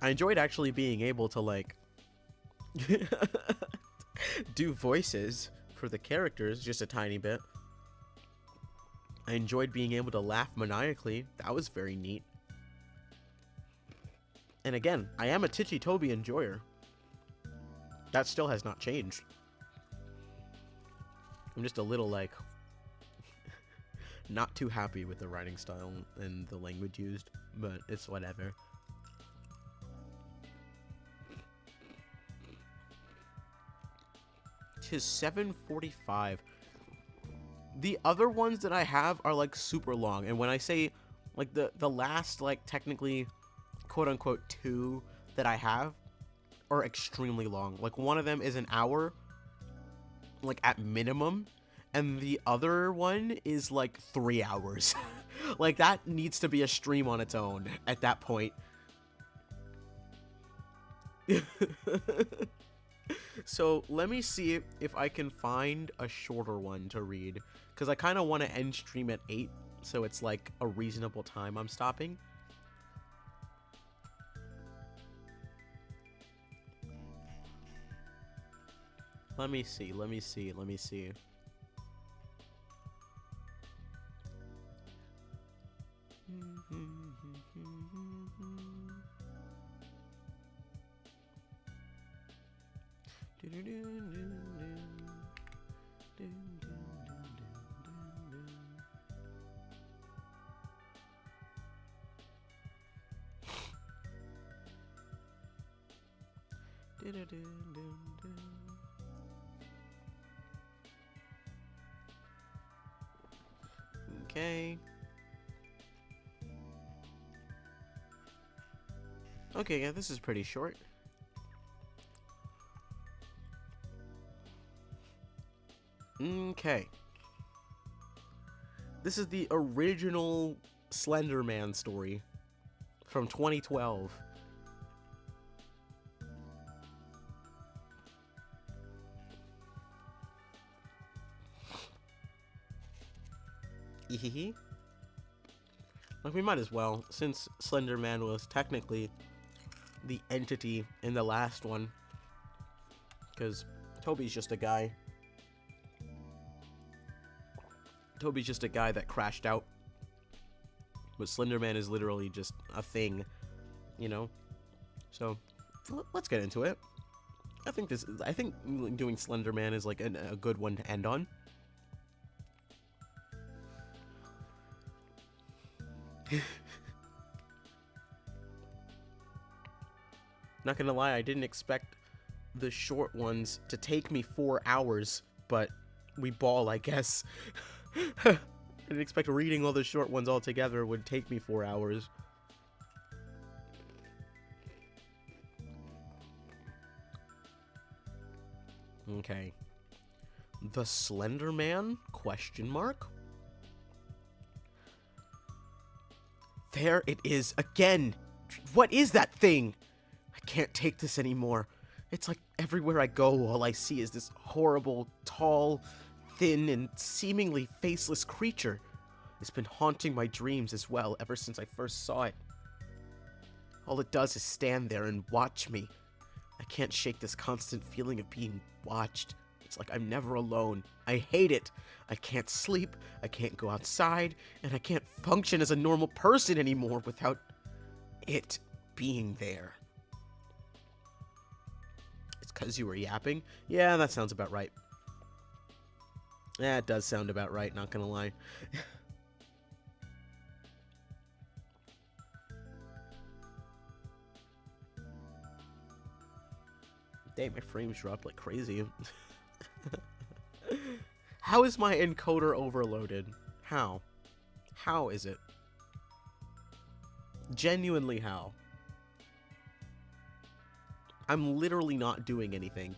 I enjoyed actually being able to, like, do voices for the characters just a tiny bit. I enjoyed being able to laugh maniacally. That was very neat. And again, I am a Titchy Toby enjoyer. That still has not changed. I'm just a little, like, not too happy with the writing style and the language used, but it's whatever. Tis 7:45. The other ones that I have are, like, super long, and when I say, like, the last, like, technically, quote-unquote, 2 that I have are extremely long. Like, one of them is an hour, like, at minimum, and the other one is, like, 3 hours. Like, that needs to be a stream on its own at that point. So, let me see if I can find a shorter one to read, because I kind of want to end stream at 8, so it's, like, a reasonable time I'm stopping. Let me see. Okay. Okay, yeah, this is pretty short. Okay. This is the original Slender Man story from 2012. Like, we might as well, since Slender Man was technically the entity in the last one. Because Toby's just a guy. Toby's just a guy that crashed out. But Slender Man is literally just a thing, you know? So, let's get into it. I think doing Slender Man is, like, a good one to end on. Not gonna lie, I didn't expect the short ones to take me 4 hours, but we ball, I guess. I didn't expect reading all the short ones all together would take me 4 hours. Okay. The Slender Man? Question mark? There it is again! What is that thing? I can't take this anymore. It's like everywhere I go, all I see is this horrible, tall, thin, and seemingly faceless creature. It's been haunting my dreams as well ever since I first saw it. All it does is stand there and watch me. I can't shake this constant feeling of being watched. It's like I'm never alone. I hate it. I can't sleep, I can't go outside, and I can't function as a normal person anymore without it being there. It's 'cause you were yapping? Yeah, that sounds about right. Yeah, it does sound about right, not gonna lie. Dang, my frames dropped like crazy. How is my encoder overloaded? How? How is it? Genuinely how? I'm literally not doing anything.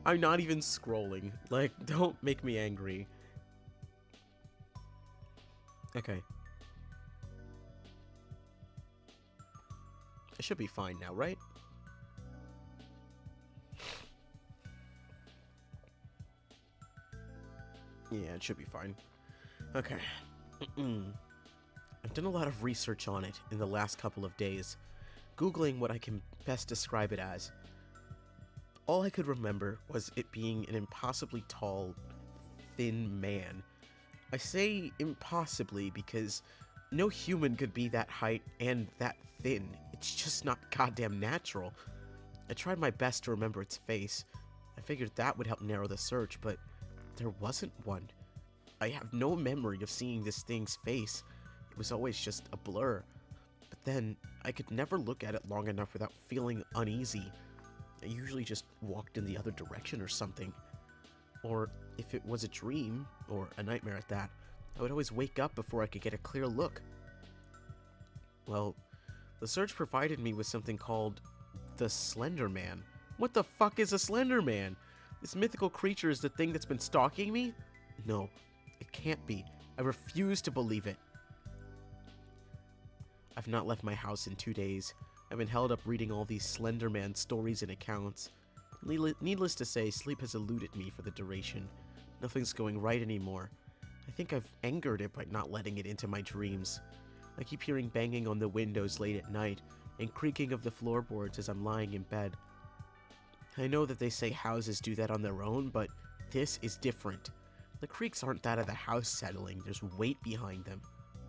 I'm not even scrolling. Like, don't make me angry. Okay. I should be fine now, right? Yeah, it should be fine. Okay. I've done a lot of research on it in the last couple of days, Googling what I can best describe it as. All I could remember was it being an impossibly tall, thin man. I say impossibly because no human could be that height and that thin. It's just not goddamn natural. I tried my best to remember its face. I figured that would help narrow the search, but there wasn't one. I have no memory of seeing this thing's face. It was always just a blur. But then, I could never look at it long enough without feeling uneasy. I usually just walked in the other direction or something. Or if it was a dream, or a nightmare at that, I would always wake up before I could get a clear look. Well, the search provided me with something called the Slender Man. What the fuck is a Slender Man? This mythical creature is the thing that's been stalking me? No, it can't be. I refuse to believe it. I've not left my house in 2 days. I've been held up reading all these Slender Man stories and accounts. Needless to say, sleep has eluded me for the duration. Nothing's going right anymore. I think I've angered it by not letting it into my dreams. I keep hearing banging on the windows late at night, and creaking of the floorboards as I'm lying in bed. I know that they say houses do that on their own, but this is different. The creaks aren't that of the house settling, there's weight behind them,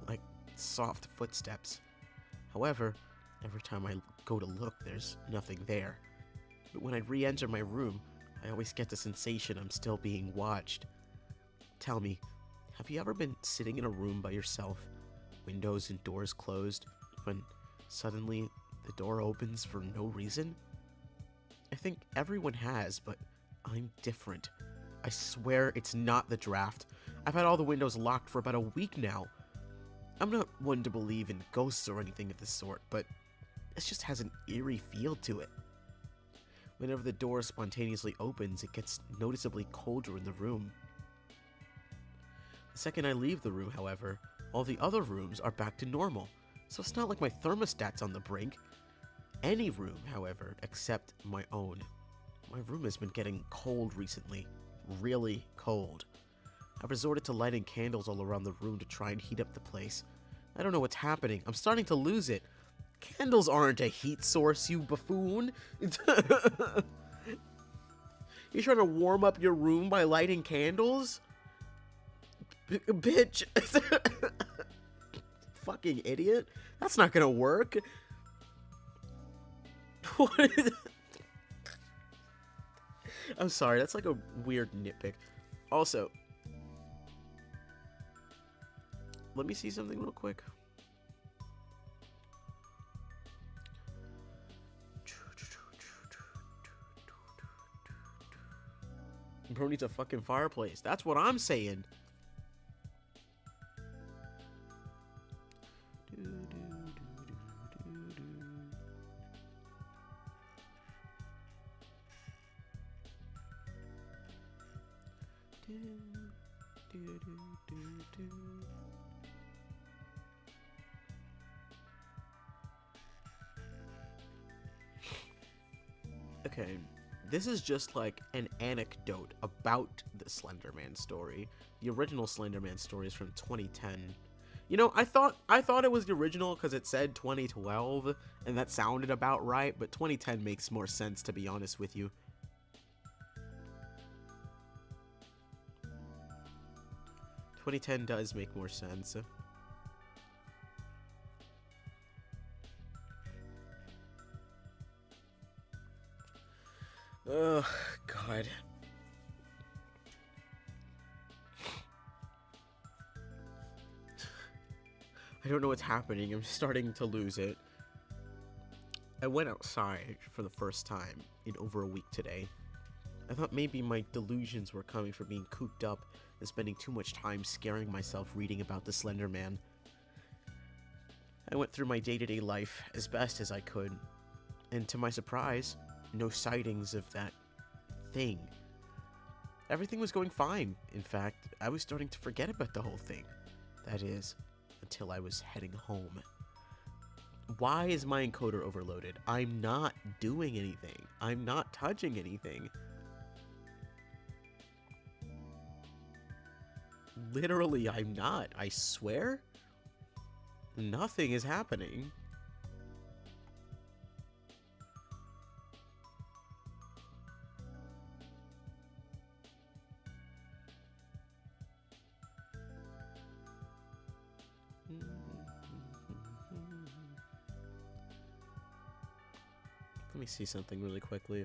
like soft footsteps. However, every time I go to look, there's nothing there. But when I re-enter my room, I always get the sensation I'm still being watched. Tell me, have you ever been sitting in a room by yourself, windows and doors closed, when suddenly the door opens for no reason? I think everyone has, but I'm different. I swear it's not the draft. I've had all the windows locked for about a week now. I'm not one to believe in ghosts or anything of the sort, but this just has an eerie feel to it. Whenever the door spontaneously opens, it gets noticeably colder in the room. The second I leave the room, however, all the other rooms are back to normal, so it's not like my thermostat's on the brink. Any room, however, except my own. My room has been getting cold recently. Really cold. I've resorted to lighting candles all around the room to try and heat up the place. I don't know what's happening. I'm starting to lose it. Candles aren't a heat source, you buffoon. You're trying to warm up your room by lighting candles? Bitch. Fucking idiot. That's not gonna work. What is I'm sorry, that's like a weird nitpick. Also, let me see something real quick. Bro needs a fucking fireplace. That's what I'm saying. Okay, this is just like an anecdote about the Slender Man story. The original Slender Man story is from 2010. You know, I thought it was the original because it said 2012, and that sounded about right, but 2010 makes more sense, to be honest with you. "2010 does make more sense. Oh, God. I don't know what's happening. I'm starting to lose it. I went outside for the first time in over a week today. I thought maybe my delusions were coming from being cooped up and spending too much time scaring myself reading about the Slender Man. I went through my day-to-day life as best as I could, and to my surprise, no sightings of that thing. Everything was going fine. In fact, I was starting to forget about the whole thing. That is, until I was heading home. Why is my encoder overloaded? I'm not doing anything. I'm not touching anything. Literally, I'm not. I swear. Nothing is happening. Let me see something really quickly.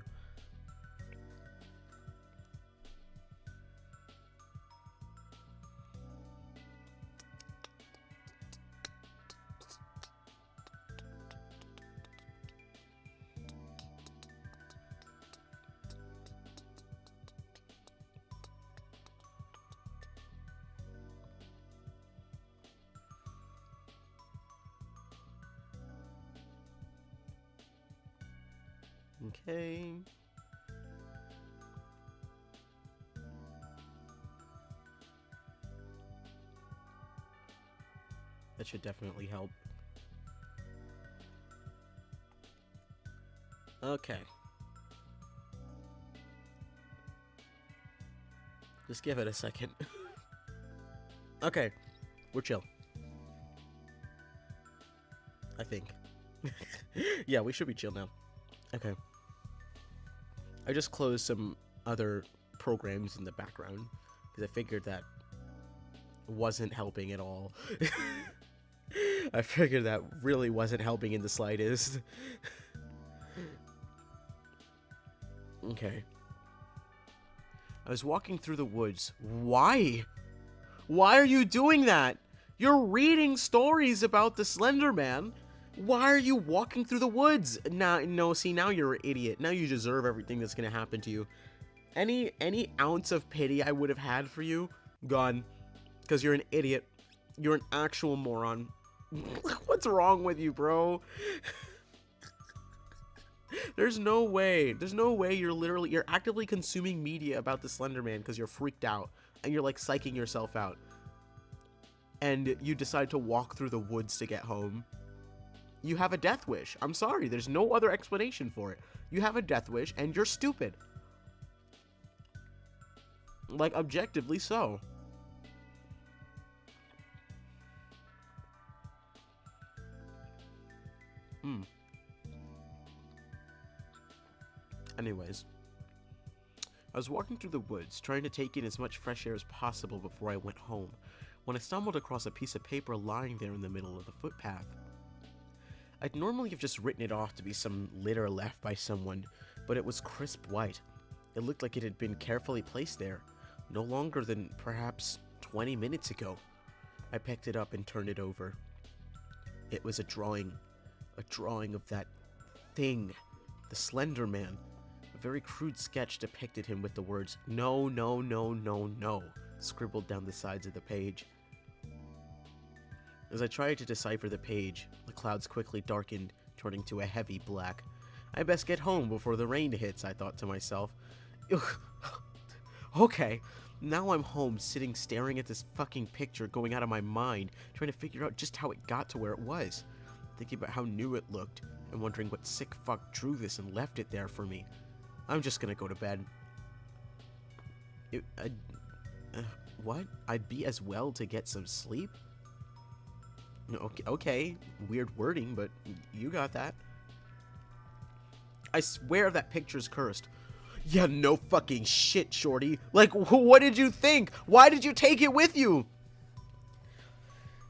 Okay. That should definitely help. Okay. Just give it a second. Okay. We're chill. I think. Yeah, we should be chill now. Okay. I just closed some other programs in the background because I figured that wasn't helping at all. I figured that really wasn't helping in the slightest. Okay. I was walking through the woods. Why? Why are you doing that? You're reading stories about the Slender Man. Why are you walking through the woods? No, see, now you're an idiot. Now you deserve everything that's gonna happen to you. Any ounce of pity I would have had for you, gone. Because you're an idiot. You're an actual moron. What's wrong with you, bro? There's no way. There's no way you're actively consuming media about the Slender Man because you're freaked out. And you're like psyching yourself out. And you decide to walk through the woods to get home. You have a death wish. I'm sorry. There's no other explanation for it. You have a death wish and you're stupid. Like, objectively so. Anyways. I was walking through the woods, trying to take in as much fresh air as possible before I went home, when I stumbled across a piece of paper lying there in the middle of the footpath. I'd normally have just written it off to be some litter left by someone, but it was crisp white. It looked like it had been carefully placed there, no longer than perhaps 20 minutes ago. I picked it up and turned it over. It was a drawing of that thing, the Slender Man. A very crude sketch depicted him with the words, "No, no, no, no, no," scribbled down the sides of the page. As I tried to decipher the page, the clouds quickly darkened, turning to a heavy black. I best get home before the rain hits, I thought to myself. Okay, now I'm home, sitting staring at this fucking picture, going out of my mind, trying to figure out just how it got to where it was. Thinking about how new it looked, and wondering what sick fuck drew this and left it there for me. I'm just gonna go to bed. What? I'd be as well to get some sleep? Okay, weird wording, but you got that. I swear that picture's cursed. Yeah, no fucking shit, shorty. Like, what did you think? Why did you take it with you?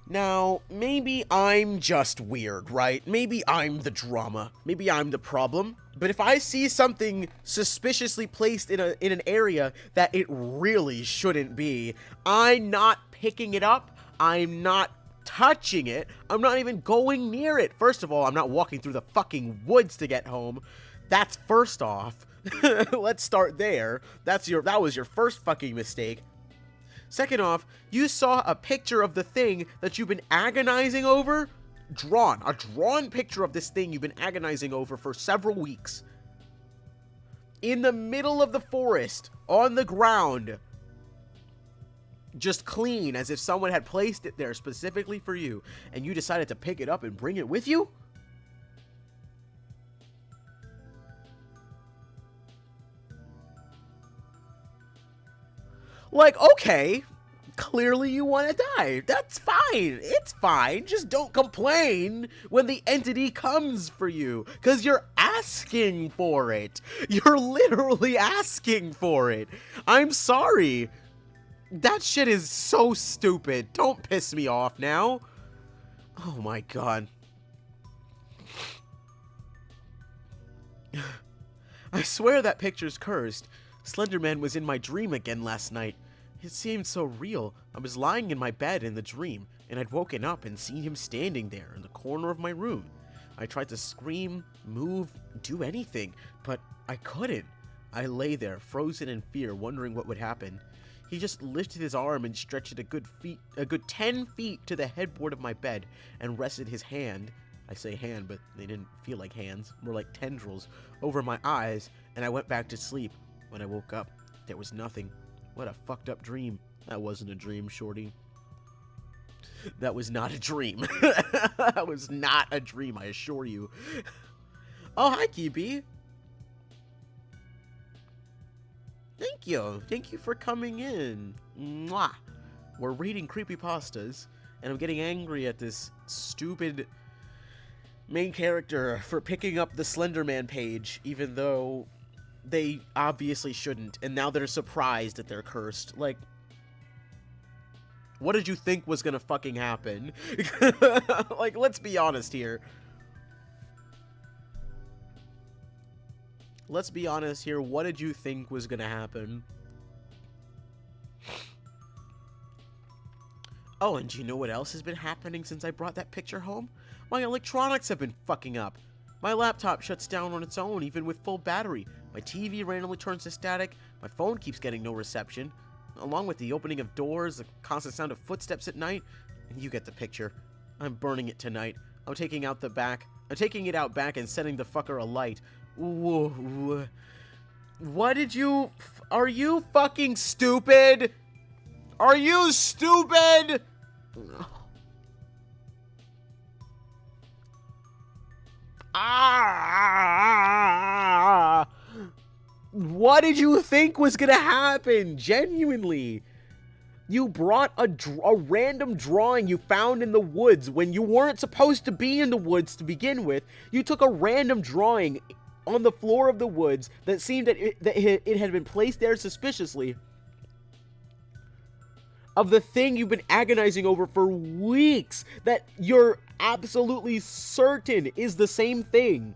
Now, maybe I'm just weird, right? Maybe I'm the drama. Maybe I'm the problem. But if I see something suspiciously placed in an area that it really shouldn't be, I'm not picking it up. I'm not touching it. I'm not even going near it. First of all, I'm not walking through the fucking woods to get home. That's first off. Let's start there. That was your first fucking mistake. Second off, you saw a picture of the thing that you've been agonizing over. A drawn picture of this thing you've been agonizing over for several weeks. In the middle of the forest, on the ground. Just clean, as if someone had placed it there specifically for you, and you decided to pick it up and bring it with you? Like, okay, clearly you want to die. That's fine. It's fine. Just don't complain when the entity comes for you, because you're asking for it. You're literally asking for it. I'm sorry. That shit is so stupid. Don't piss me off now. Oh my god. I swear that picture's cursed. Slenderman was in my dream again last night. It seemed so real. I was lying in my bed in the dream, and I'd woken up and seen him standing there in the corner of my room. I tried to scream, move, do anything, but I couldn't. I lay there, frozen in fear, wondering what would happen. He just lifted his arm and stretched it a good 10 feet to the headboard of my bed, and rested his hand, I say hand, but they didn't feel like hands, more like tendrils, over my eyes, and I went back to sleep. When I woke up, there was nothing. What a fucked up dream. That wasn't a dream, shorty. That was not a dream. That was not a dream, I assure you. Oh, hi, Kibi. Thank you. Thank you for coming in. Mwah. We're reading creepypastas, and I'm getting angry at this stupid main character for picking up the Slenderman page, even though they obviously shouldn't, and now they're surprised that they're cursed. Like, what did you think was gonna fucking happen? Like, let's be honest here. Let's be honest here. What did you think was gonna happen? Oh, and do you know what else has been happening since I brought that picture home? My electronics have been fucking up. My laptop shuts down on its own, even with full battery. My TV randomly turns to static. My phone keeps getting no reception. Along with the opening of doors, the constant sound of footsteps at night. And you get the picture. I'm burning it tonight. I'm taking it out back and setting the fucker alight. Whoa. What did you... Are you fucking stupid? Are you stupid? Ah! What did you think was gonna happen? Genuinely. You brought a random drawing you found in the woods when you weren't supposed to be in the woods to begin with. You took a random drawing on the floor of the woods that seemed that it had been placed there suspiciously, of the thing you've been agonizing over for weeks, that you're absolutely certain is the same thing.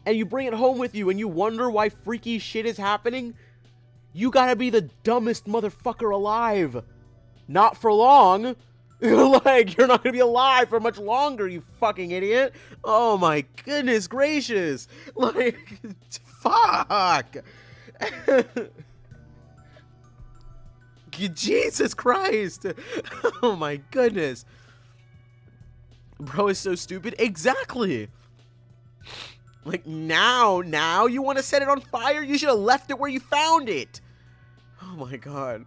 And you bring it home with you and you wonder why freaky shit is happening? You gotta be the dumbest motherfucker alive. Not for long. Like, you're not gonna be alive for much longer, you fucking idiot. Oh my goodness gracious. Like, fuck. Jesus Christ. Oh my goodness. Bro is so stupid. Exactly. Like, now you want to set it on fire? You should have left it where you found it. Oh my god.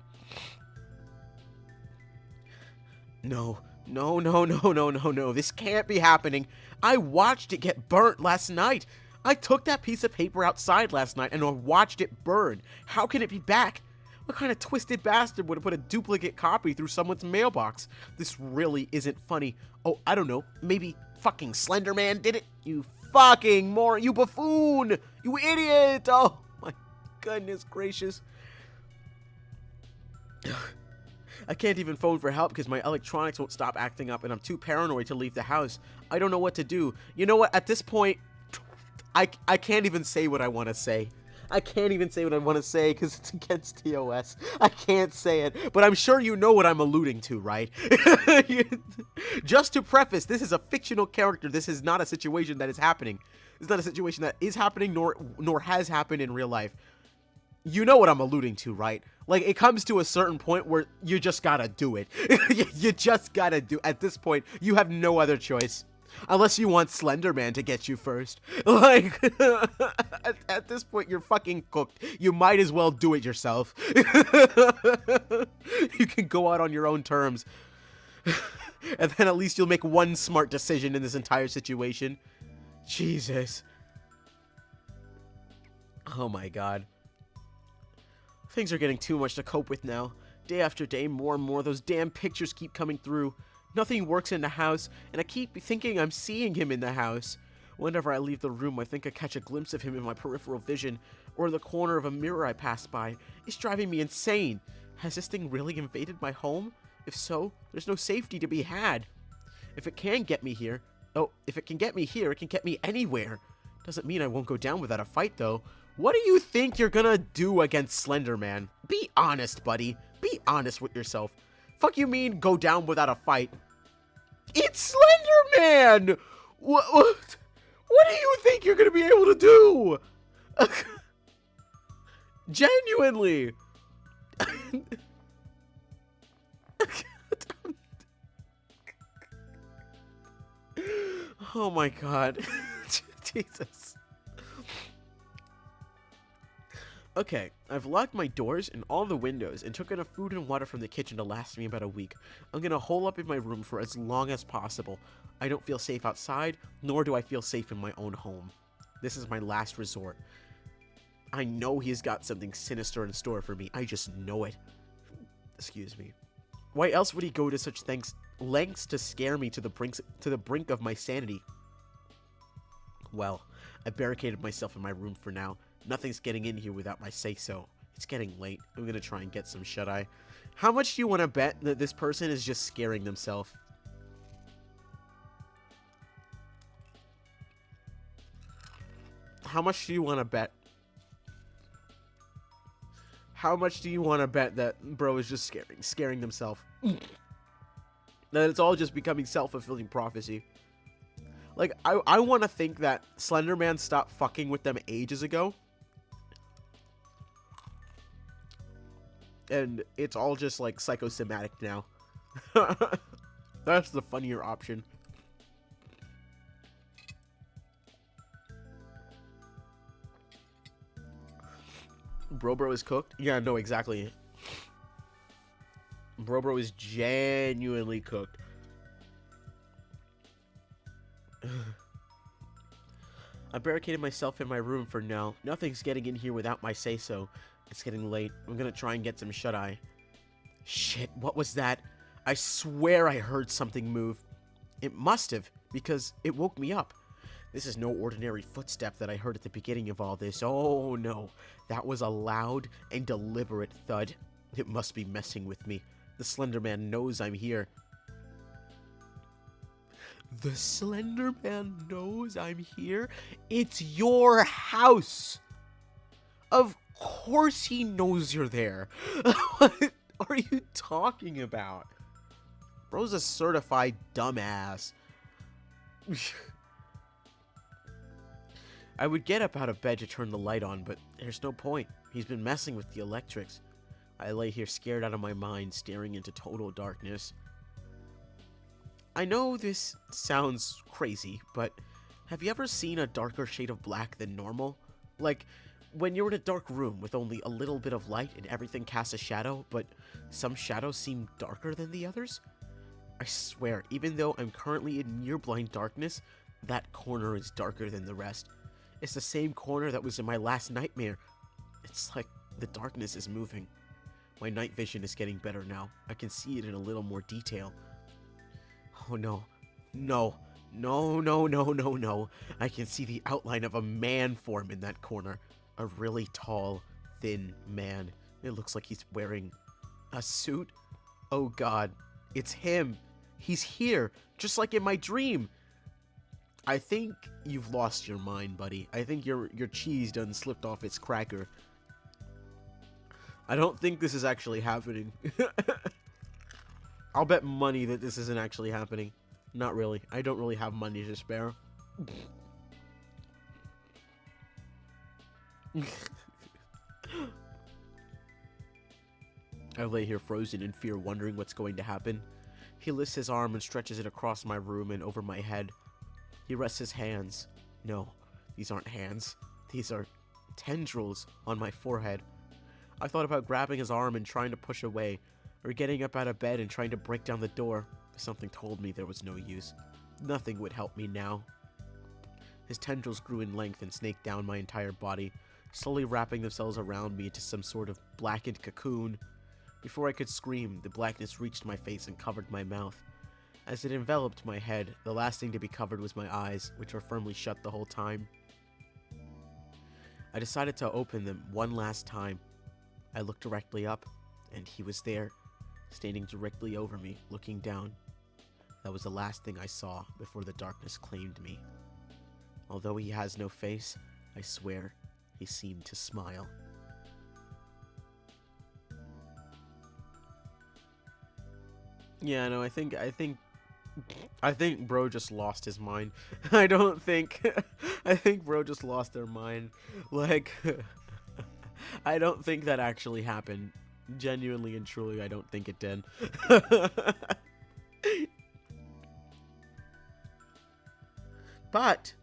No. This can't be happening. I watched it get burnt last night. I took that piece of paper outside last night and I watched it burn. How can it be back? What kind of twisted bastard would have put a duplicate copy through someone's mailbox? This really isn't funny. Oh, I don't know. Maybe fucking Slenderman did it? You fucking moron. You buffoon. You idiot. Oh, my goodness gracious. I can't even phone for help because my electronics won't stop acting up and I'm too paranoid to leave the house. I don't know what to do. You know what? At this point, I can't even say what I want to say. I can't even say what I want to say because it's against TOS. I can't say it, but I'm sure you know what I'm alluding to, right? Just to preface, this is a fictional character. This is not a situation that is happening. It's not a situation that is happening nor has happened in real life. You know what I'm alluding to, right? Like, it comes to a certain point where you just gotta do it. You just gotta do. At this point, you have no other choice. Unless you want Slender Man to get you first. Like, at this point, you're fucking cooked. You might as well do it yourself. You can go out on your own terms. And then at least you'll make one smart decision in this entire situation. Jesus. Oh my god. Things are getting too much to cope with now. Day after day, more and more those damn pictures keep coming through. Nothing works in the house, and I keep thinking I'm seeing him in the house. Whenever I leave the room, I think I catch a glimpse of him in my peripheral vision, or in the corner of a mirror I pass by. It's driving me insane. Has this thing really invaded my home? If so, there's no safety to be had. If it can get me here, if it can get me here, it can get me anywhere. Doesn't mean I won't go down without a fight, though. What do you think you're gonna do against Slender Man? Be honest, buddy. Be honest with yourself. Fuck you mean go down without a fight? It's Slender Man! What do you think you're gonna be able to do? Genuinely. Oh my god. Jesus. Okay, I've locked my doors and all the windows and took enough food and water from the kitchen to last me about a week. I'm gonna hole up in my room for as long as possible. I don't feel safe outside, nor do I feel safe in my own home. This is my last resort. I know he's got something sinister in store for me. I just know it. Excuse me. Why else would he go to such lengths to scare me to the brink of my sanity? Well, I barricaded myself in my room for now. Nothing's getting in here without my say-so. It's getting late. I'm gonna try and get some shut-eye. How much do you want to bet that this person is just scaring themselves? How much do you want to bet? How much do you want to bet that bro is just scaring themselves? That it's all just becoming self-fulfilling prophecy. Like, I want to think that Slender Man stopped fucking with them ages ago. And it's all just, like, psychosomatic now. That's the funnier option. Bro is cooked? Yeah, no, exactly. Bro is genuinely cooked. I barricaded myself in my room for now. Nothing's getting in here without my say-so. It's getting late. I'm gonna try and get some shut-eye. Shit, what was that? I swear I heard something move. It must have, because it woke me up. This is no ordinary footstep that I heard at the beginning of all this. Oh no, that was a loud and deliberate thud. It must be messing with me. The Slender Man knows I'm here. The Slender Man knows I'm here? It's your house! Of course he knows you're there. What are you talking about? Bro's a certified dumbass. I would get up out of bed to turn the light on, but there's no point. He's been messing with the electrics. I lay here scared out of my mind, staring into total darkness. I know this sounds crazy, but have you ever seen a darker shade of black than normal? Like, when you're in a dark room with only a little bit of light and everything casts a shadow, but some shadows seem darker than the others? I swear, even though I'm currently in near-blind darkness, that corner is darker than the rest. It's the same corner that was in my last nightmare. It's like the darkness is moving. My night vision is getting better now. I can see it in a little more detail. Oh no. No. No, no, no, no, no. I can see the outline of a man form in that corner. A really tall, thin man. It looks like he's wearing a suit. Oh god. It's him. He's here, just like in my dream. I think you've lost your mind, buddy. I think your cheese done slipped off its cracker. I don't think this is actually happening. I'll bet money that this isn't actually happening. Not really. I don't really have money to spare. I lay here frozen in fear, wondering what's going to happen. He lifts his arm and stretches it across my room and over my head. He rests his hands. No, these aren't hands. These are tendrils on my forehead. I thought about grabbing his arm and trying to push away, or getting up out of bed and trying to break down the door, but something told me there was no use. Nothing would help me now. His tendrils grew in length and snaked down my entire body, slowly wrapping themselves around me into some sort of blackened cocoon. Before I could scream, the blackness reached my face and covered my mouth. As it enveloped my head, the last thing to be covered was my eyes, which were firmly shut the whole time. I decided to open them one last time. I looked directly up, and he was there, standing directly over me, looking down. That was the last thing I saw before the darkness claimed me. Although he has no face, I swear, he seemed to smile. Yeah, no, I think bro just lost his mind. I think bro just lost their mind. Like, I don't think that actually happened. Genuinely and truly, I don't think it did. But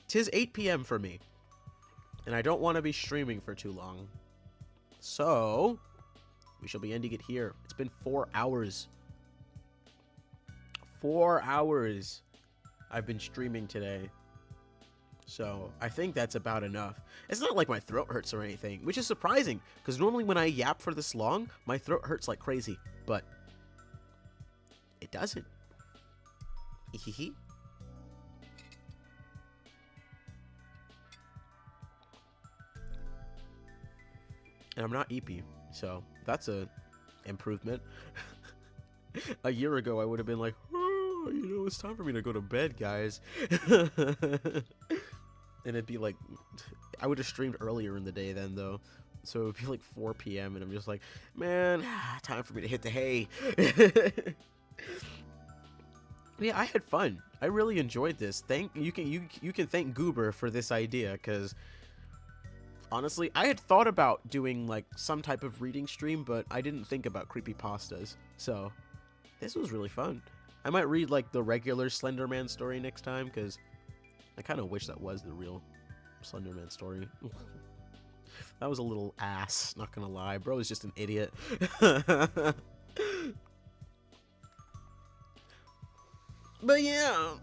'tis 8 p.m. for me, and I don't want to be streaming for too long. So, we shall be ending it here. It's been 4 hours. 4 hours I've been streaming today. So, I think that's about enough. It's not like my throat hurts or anything, which is surprising, because normally when I yap for this long, my throat hurts like crazy. But, it doesn't. Hehehe. And I'm not eepy, so that's a improvement. A year ago, I would have been like, oh, you know, it's time for me to go to bed, guys. And it'd be like, I would have streamed earlier in the day then, though. So it would be like 4 p.m. and I'm just like, man, time for me to hit the hay. Yeah, I had fun. I really enjoyed this. You can thank Goober for this idea, because honestly, I had thought about doing like some type of reading stream, but I didn't think about creepypastas. So this was really fun. I might read like the regular Slenderman story next time, because I kind of wish that was the real Slenderman story. That was a little ass, not gonna lie. Bro is just an idiot. But yeah,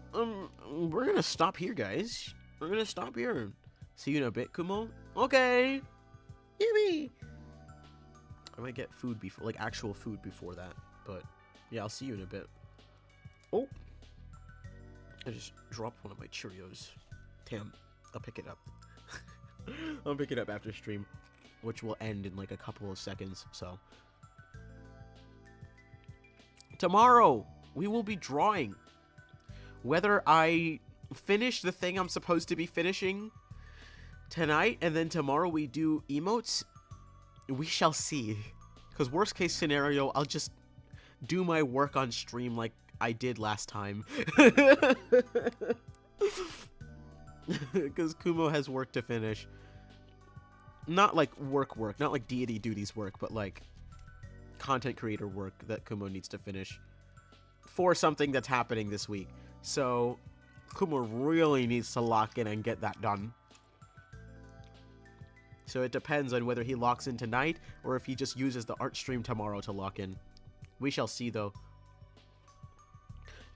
we're gonna stop here, guys. We're gonna stop here. See you in a bit, Kumo. Okay. Yippee. I might get food before, like actual food before that. But yeah, I'll see you in a bit. Oh, I just dropped one of my Cheerios. Damn, I'll pick it up. I'll pick it up after stream, which will end in like a couple of seconds. So tomorrow we will be drawing. Whether I finish the thing I'm supposed to be finishing tonight and then tomorrow we do emotes, we shall see. Because worst case scenario, I'll just do my work on stream like I did last time. Because Kumo has work to finish. Not like work, not like deity duties work, but like content creator work that Kumo needs to finish for something that's happening this week. So Kumo really needs to lock in and get that done. So it depends on whether he locks in tonight or if he just uses the art stream tomorrow to lock in. We shall see, though.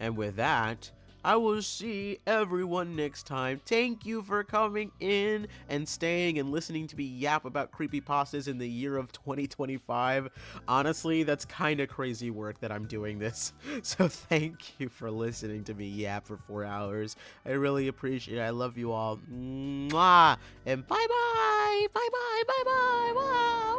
And with that, I will see everyone next time. Thank you for coming in and staying and listening to me yap about creepypastas in the year of 2025. Honestly, that's kind of crazy work that I'm doing this. So thank you for listening to me yap for 4 hours. I really appreciate it. I love you all. Mwah! And bye-bye! Bye-bye! Bye-bye! Wow!